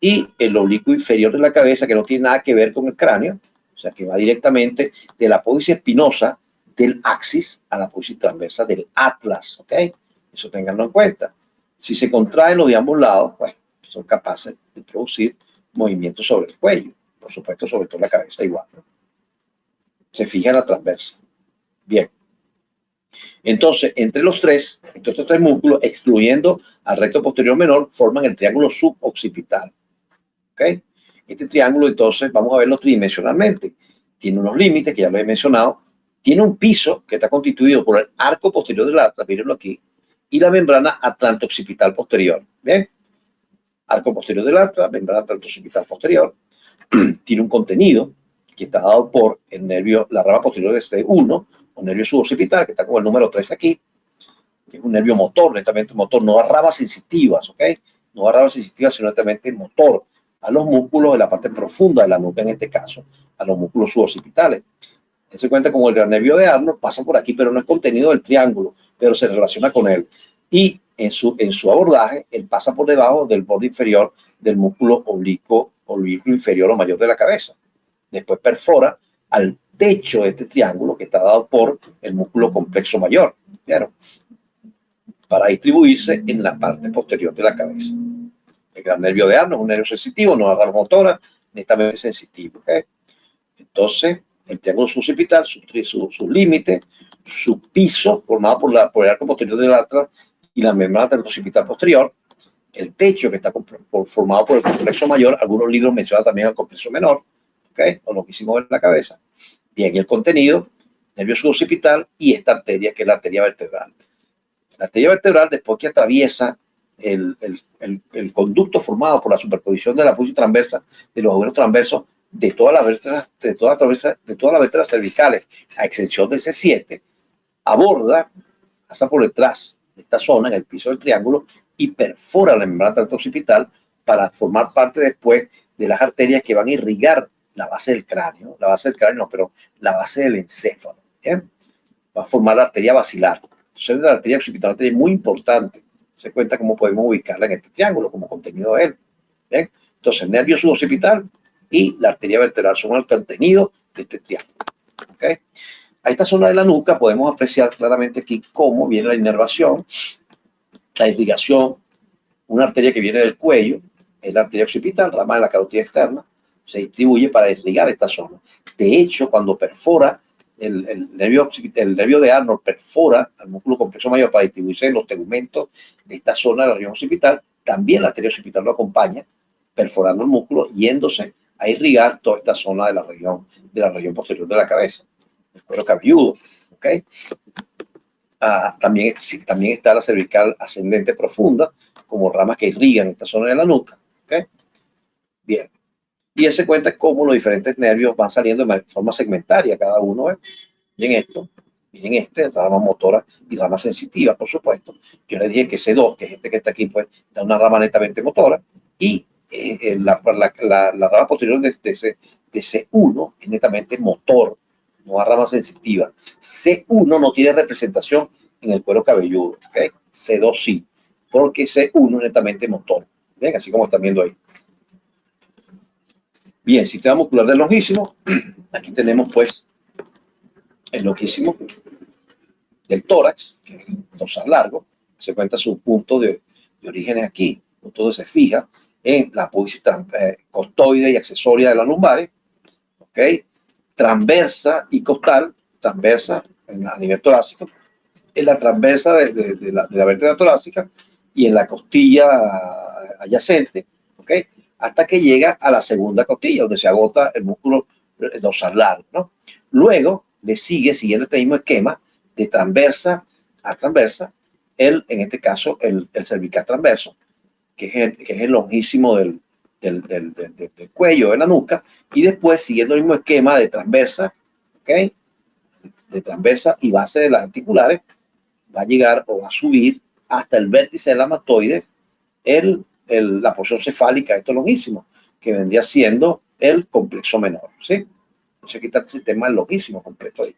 Y el oblicuo inferior de la cabeza, que no tiene nada que ver con el cráneo, o sea, que va directamente de la apófisis espinosa del axis a la apófisis transversa del atlas, ¿ok? Eso tenganlo en cuenta. Si se contraen los de ambos lados, pues son capaces de producir movimientos sobre el cuello, por supuesto, sobre todo la cabeza igual, ¿no? Se fija en la transversa. Bien. Entonces, entre los tres, entre estos 3 músculos, excluyendo al recto posterior menor, forman el triángulo suboccipital. ¿Ok? Este triángulo, entonces, vamos a verlo tridimensionalmente. Tiene unos límites, que ya lo he mencionado. Tiene un piso que está constituido por el arco posterior del atlas, mírenlo aquí, y la membrana atlanto-occipital posterior. ¿Bien? Arco posterior del atlas, membrana atlanto-occipital posterior. Tiene un contenido que está dado por el nervio, la rama posterior de C1, o nervio suboccipital, que está con el número 3 aquí, que es un nervio motor, netamente motor, no a ramas sensitivas, ¿ok? No a ramas sensitivas, sino netamente motor a los músculos de la parte profunda de la nuca, en este caso, a los músculos suboccipitales. Se cuenta como el gran nervio de Arnold, pasa por aquí, pero no es contenido del triángulo, pero se relaciona con él. Y en su abordaje, él pasa por debajo del borde inferior del músculo oblicuo inferior o mayor de la cabeza. Después perfora al techo de este triángulo que está dado por el músculo complexo mayor, ¿vieron?, para distribuirse en la parte posterior de la cabeza. El gran nervio de Arnold es un nervio sensitivo, no es rama motora, netamente sensitivo, ¿okay? Entonces, el triángulo suboccipital, sus límites, su piso formado por el arco posterior del atlas y la membrana occipital posterior, el techo que está formado por el complejo mayor, algunos libros mencionan también el complejo menor, ¿okay?, o lo que hicimos en la cabeza. Bien, el contenido, nervio suboccipital y esta arteria que es la arteria vertebral. La arteria vertebral, después que atraviesa el conducto formado por la superposición de la apófisis transversa, de los agujeros transversos, de todas las vértebras cervicales, a excepción de C7, aborda, pasa por detrás de esta zona, en el piso del triángulo, y perfora la membrana occipital para formar parte después de las arterias que van a irrigar la base del cráneo, la base del encéfalo, ¿bien? Va a formar la arteria basilar. Entonces, la arteria occipital es una arteria muy importante. Se cuenta cómo podemos ubicarla en este triángulo como contenido de él. ¿Bien? Entonces, el nervio suboccipital y la arteria vertebral son el contenido de este triángulo. ¿Okay? A esta zona de la nuca podemos apreciar claramente aquí cómo viene la inervación, la irrigación, una arteria que viene del cuello, es la arteria occipital, rama de la carótida externa, se distribuye para irrigar esta zona. De hecho, cuando perfora, el nervio de Arnold perfora al músculo complexo mayor para distribuirse en los tegumentos de esta zona de la región occipital, también la arteria occipital lo acompaña, perforando el músculo, yéndose a irrigar toda esta zona de la región posterior de la cabeza, el cuero cabelludo, ¿ok? También está la cervical ascendente profunda, como ramas que irrigan esta zona de la nuca, ¿ok? Bien. Y él se cuenta cómo los diferentes nervios van saliendo de forma segmentaria, cada uno, ¿eh? Miren esto, miren rama motora y rama sensitiva, por supuesto. Yo le dije que C2, que es este que está aquí, pues, da una rama netamente motora, y la rama posterior de C1 es netamente motor, no a rama sensitiva. C1 no tiene representación en el cuero cabelludo, ¿ok? C2 sí, porque C1 es netamente motor. Ven, así como están viendo ahí. Bien, sistema muscular del lonjísimo. Aquí tenemos, pues, el lonjísimo del tórax, que es el dorsal largo. Se cuenta su punto de origen aquí, punto donde se fija en la apófisis costoide y accesoria de las lumbares, ¿ok? Transversa y costal, transversa a nivel torácico, en la transversa de la vértebra torácica y en la costilla adyacente, ¿ok? Hasta que llega a la segunda costilla, donde se agota el músculo dorsal largo, ¿no? Luego le siguiendo este mismo esquema, de transversa a transversa, en este caso, el cervical transverso, que es el lonjísimo del cuello, de la nuca, y después, siguiendo el mismo esquema de transversa, ¿ok? De transversa y base de las articulares, va a llegar o va a subir hasta el vértice de la mastoides, la porción cefálica de estos lonjísimos, que vendría siendo el complexo menor, ¿sí? Entonces aquí está el sistema del lonjísimo completo ahí.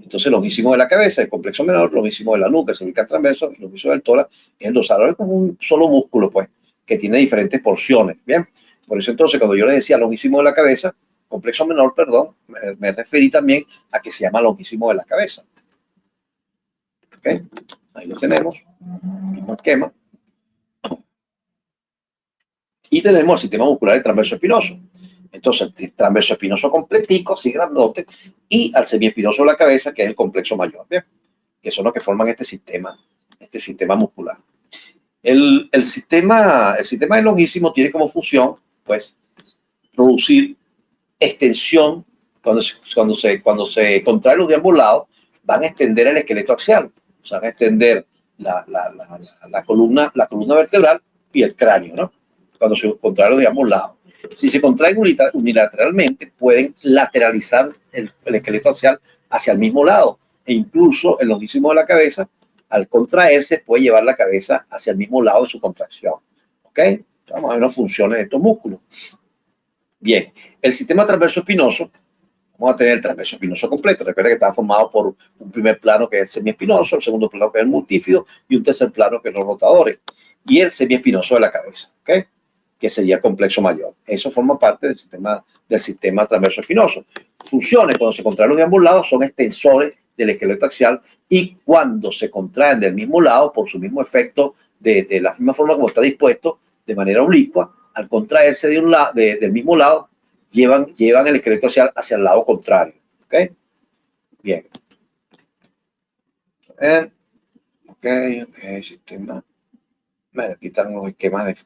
Entonces, el lonjísimo de la cabeza, el complexo menor, lonjísimo de la nuca, el cervical transverso, el lonjísimo del tórax, es el dorsal. Es como un solo músculo, pues, que tiene diferentes porciones, ¿bien? Por eso, entonces, cuando yo les decía lonjísimo de la cabeza, complejo menor, perdón, me referí también a que se llama lonjísimo de la cabeza. ¿Ok? Ahí lo tenemos, mismo esquema. Y tenemos el sistema muscular del transverso espinoso. Entonces, el transverso espinoso completico, así grandote, y al semiespinoso de la cabeza, que es el complexo mayor, ¿bien? Que son los que forman este sistema muscular. El sistema del lonjísimo tiene como función, pues, producir extensión. Cuando se contrae los de ambos lados, van a extender el esqueleto axial, o sea, van a extender la columna vertebral y el cráneo, ¿no? Cuando se contrae los de ambos lados. Si se contraen unilateralmente, pueden lateralizar el esqueleto axial hacia el mismo lado, e incluso el lonjísimo de la cabeza, al contraerse, puede llevar la cabeza hacia el mismo lado de su contracción. ¿Ok? Vamos a ver las funciones de estos músculos. Bien, el sistema transverso espinoso, vamos a tener el transverso espinoso completo. Recuerda que está formado por un primer plano que es el semiespinoso, el segundo plano que es el multífido y un tercer plano que es los rotadores. Y el semiespinoso de la cabeza, ¿ok? Que sería el complexo mayor. Eso forma parte del sistema transverso espinoso. Funciones cuando se contraen los de ambos lados son extensores del esqueleto axial, y cuando se contraen del mismo lado, por su mismo efecto, de la misma forma como está dispuesto, de manera oblicua, al contraerse del mismo lado, llevan el esqueleto axial hacia el lado contrario. ¿Ok? Bien. Ok, sistema. Bueno, aquí están los esquemas de...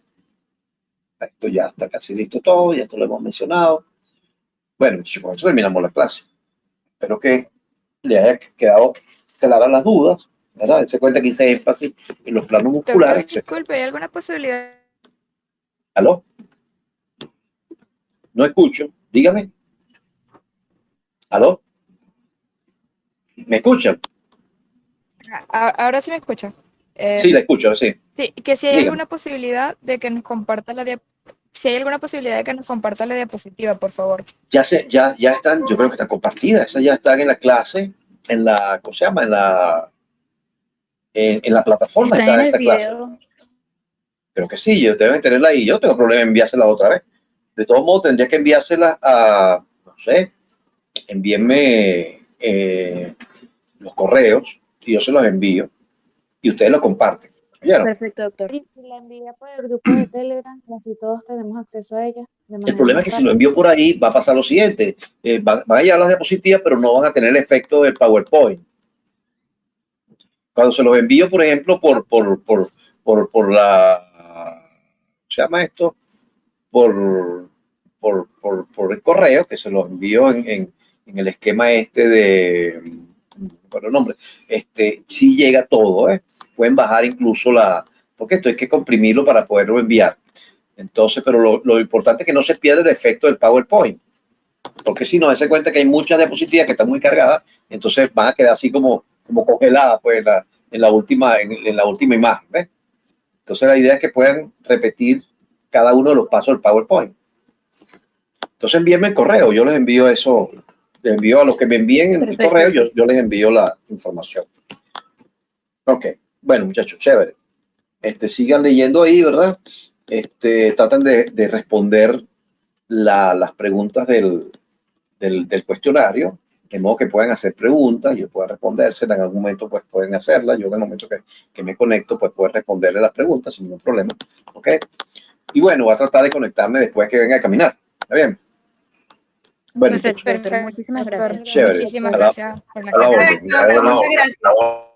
Esto ya está casi listo todo, ya esto lo hemos mencionado. Bueno, con eso terminamos la clase. Espero que le haya quedado claras las dudas, ¿verdad? Él se cuenta que hice énfasis en los planos musculares. Doctor, disculpe, ¿hay alguna posibilidad? ¿Aló? No escucho. Dígame. ¿Aló? ¿Me escuchan? Ahora sí me escucha. Sí, la escucho, sí. Sí, que si hay Dígame. alguna posibilidad de que nos comparta si hay alguna posibilidad de que nos comparta la diapositiva, por favor. Ya están, yo creo que están compartidas. Esas ya están en la clase, en la, ¿cómo se llama? En la plataforma Está en el esta clase. video. Creo que sí, deben tenerla ahí. Yo no tengo problema en enviársela otra vez. De todos modos, tendría que enviársela a, no sé, envíenme los correos y yo se los envío y ustedes lo comparten. ¿Oyeron? Perfecto, doctor. Y si la envía por el grupo de Telegram, así todos tenemos acceso a ella. El problema es que si lo envío por ahí, va a pasar lo siguiente. Van a llevar las diapositivas, pero no van a tener el efecto del PowerPoint. Cuando se los envío, por ejemplo, por la... ¿Cómo se llama esto? por el correo, que se los envío en el esquema este de, no recuerdo el nombre, sí llega todo, pueden bajar incluso porque esto hay que comprimirlo para poderlo enviar. Entonces, pero lo importante es que no se pierda el efecto del PowerPoint, porque si no, se cuenta que hay muchas diapositivas que están muy cargadas, entonces van a quedar así como congeladas pues, en la última imagen, ¿ves? Entonces la idea es que puedan repetir cada uno de los pasos del PowerPoint. Entonces envíenme el correo, yo les envío eso, les envío a los que me envíen el correo, yo les envío la información. Ok, bueno muchachos, chévere. Sigan leyendo ahí, ¿verdad? Traten de responder las preguntas del cuestionario, de modo que puedan hacer preguntas, yo pueda respondérselas, en algún momento pues pueden hacerlas, yo en el momento que me conecto pues puedo responderle las preguntas sin ningún problema, ¿ok? Y bueno, voy a tratar de conectarme después que venga a caminar, ¿está bien? Bueno, Perfecto, Perfecto. muchísimas gracias. Chévere. Muchísimas gracias por la a la clase. orden. Perfecto, muchas gracias.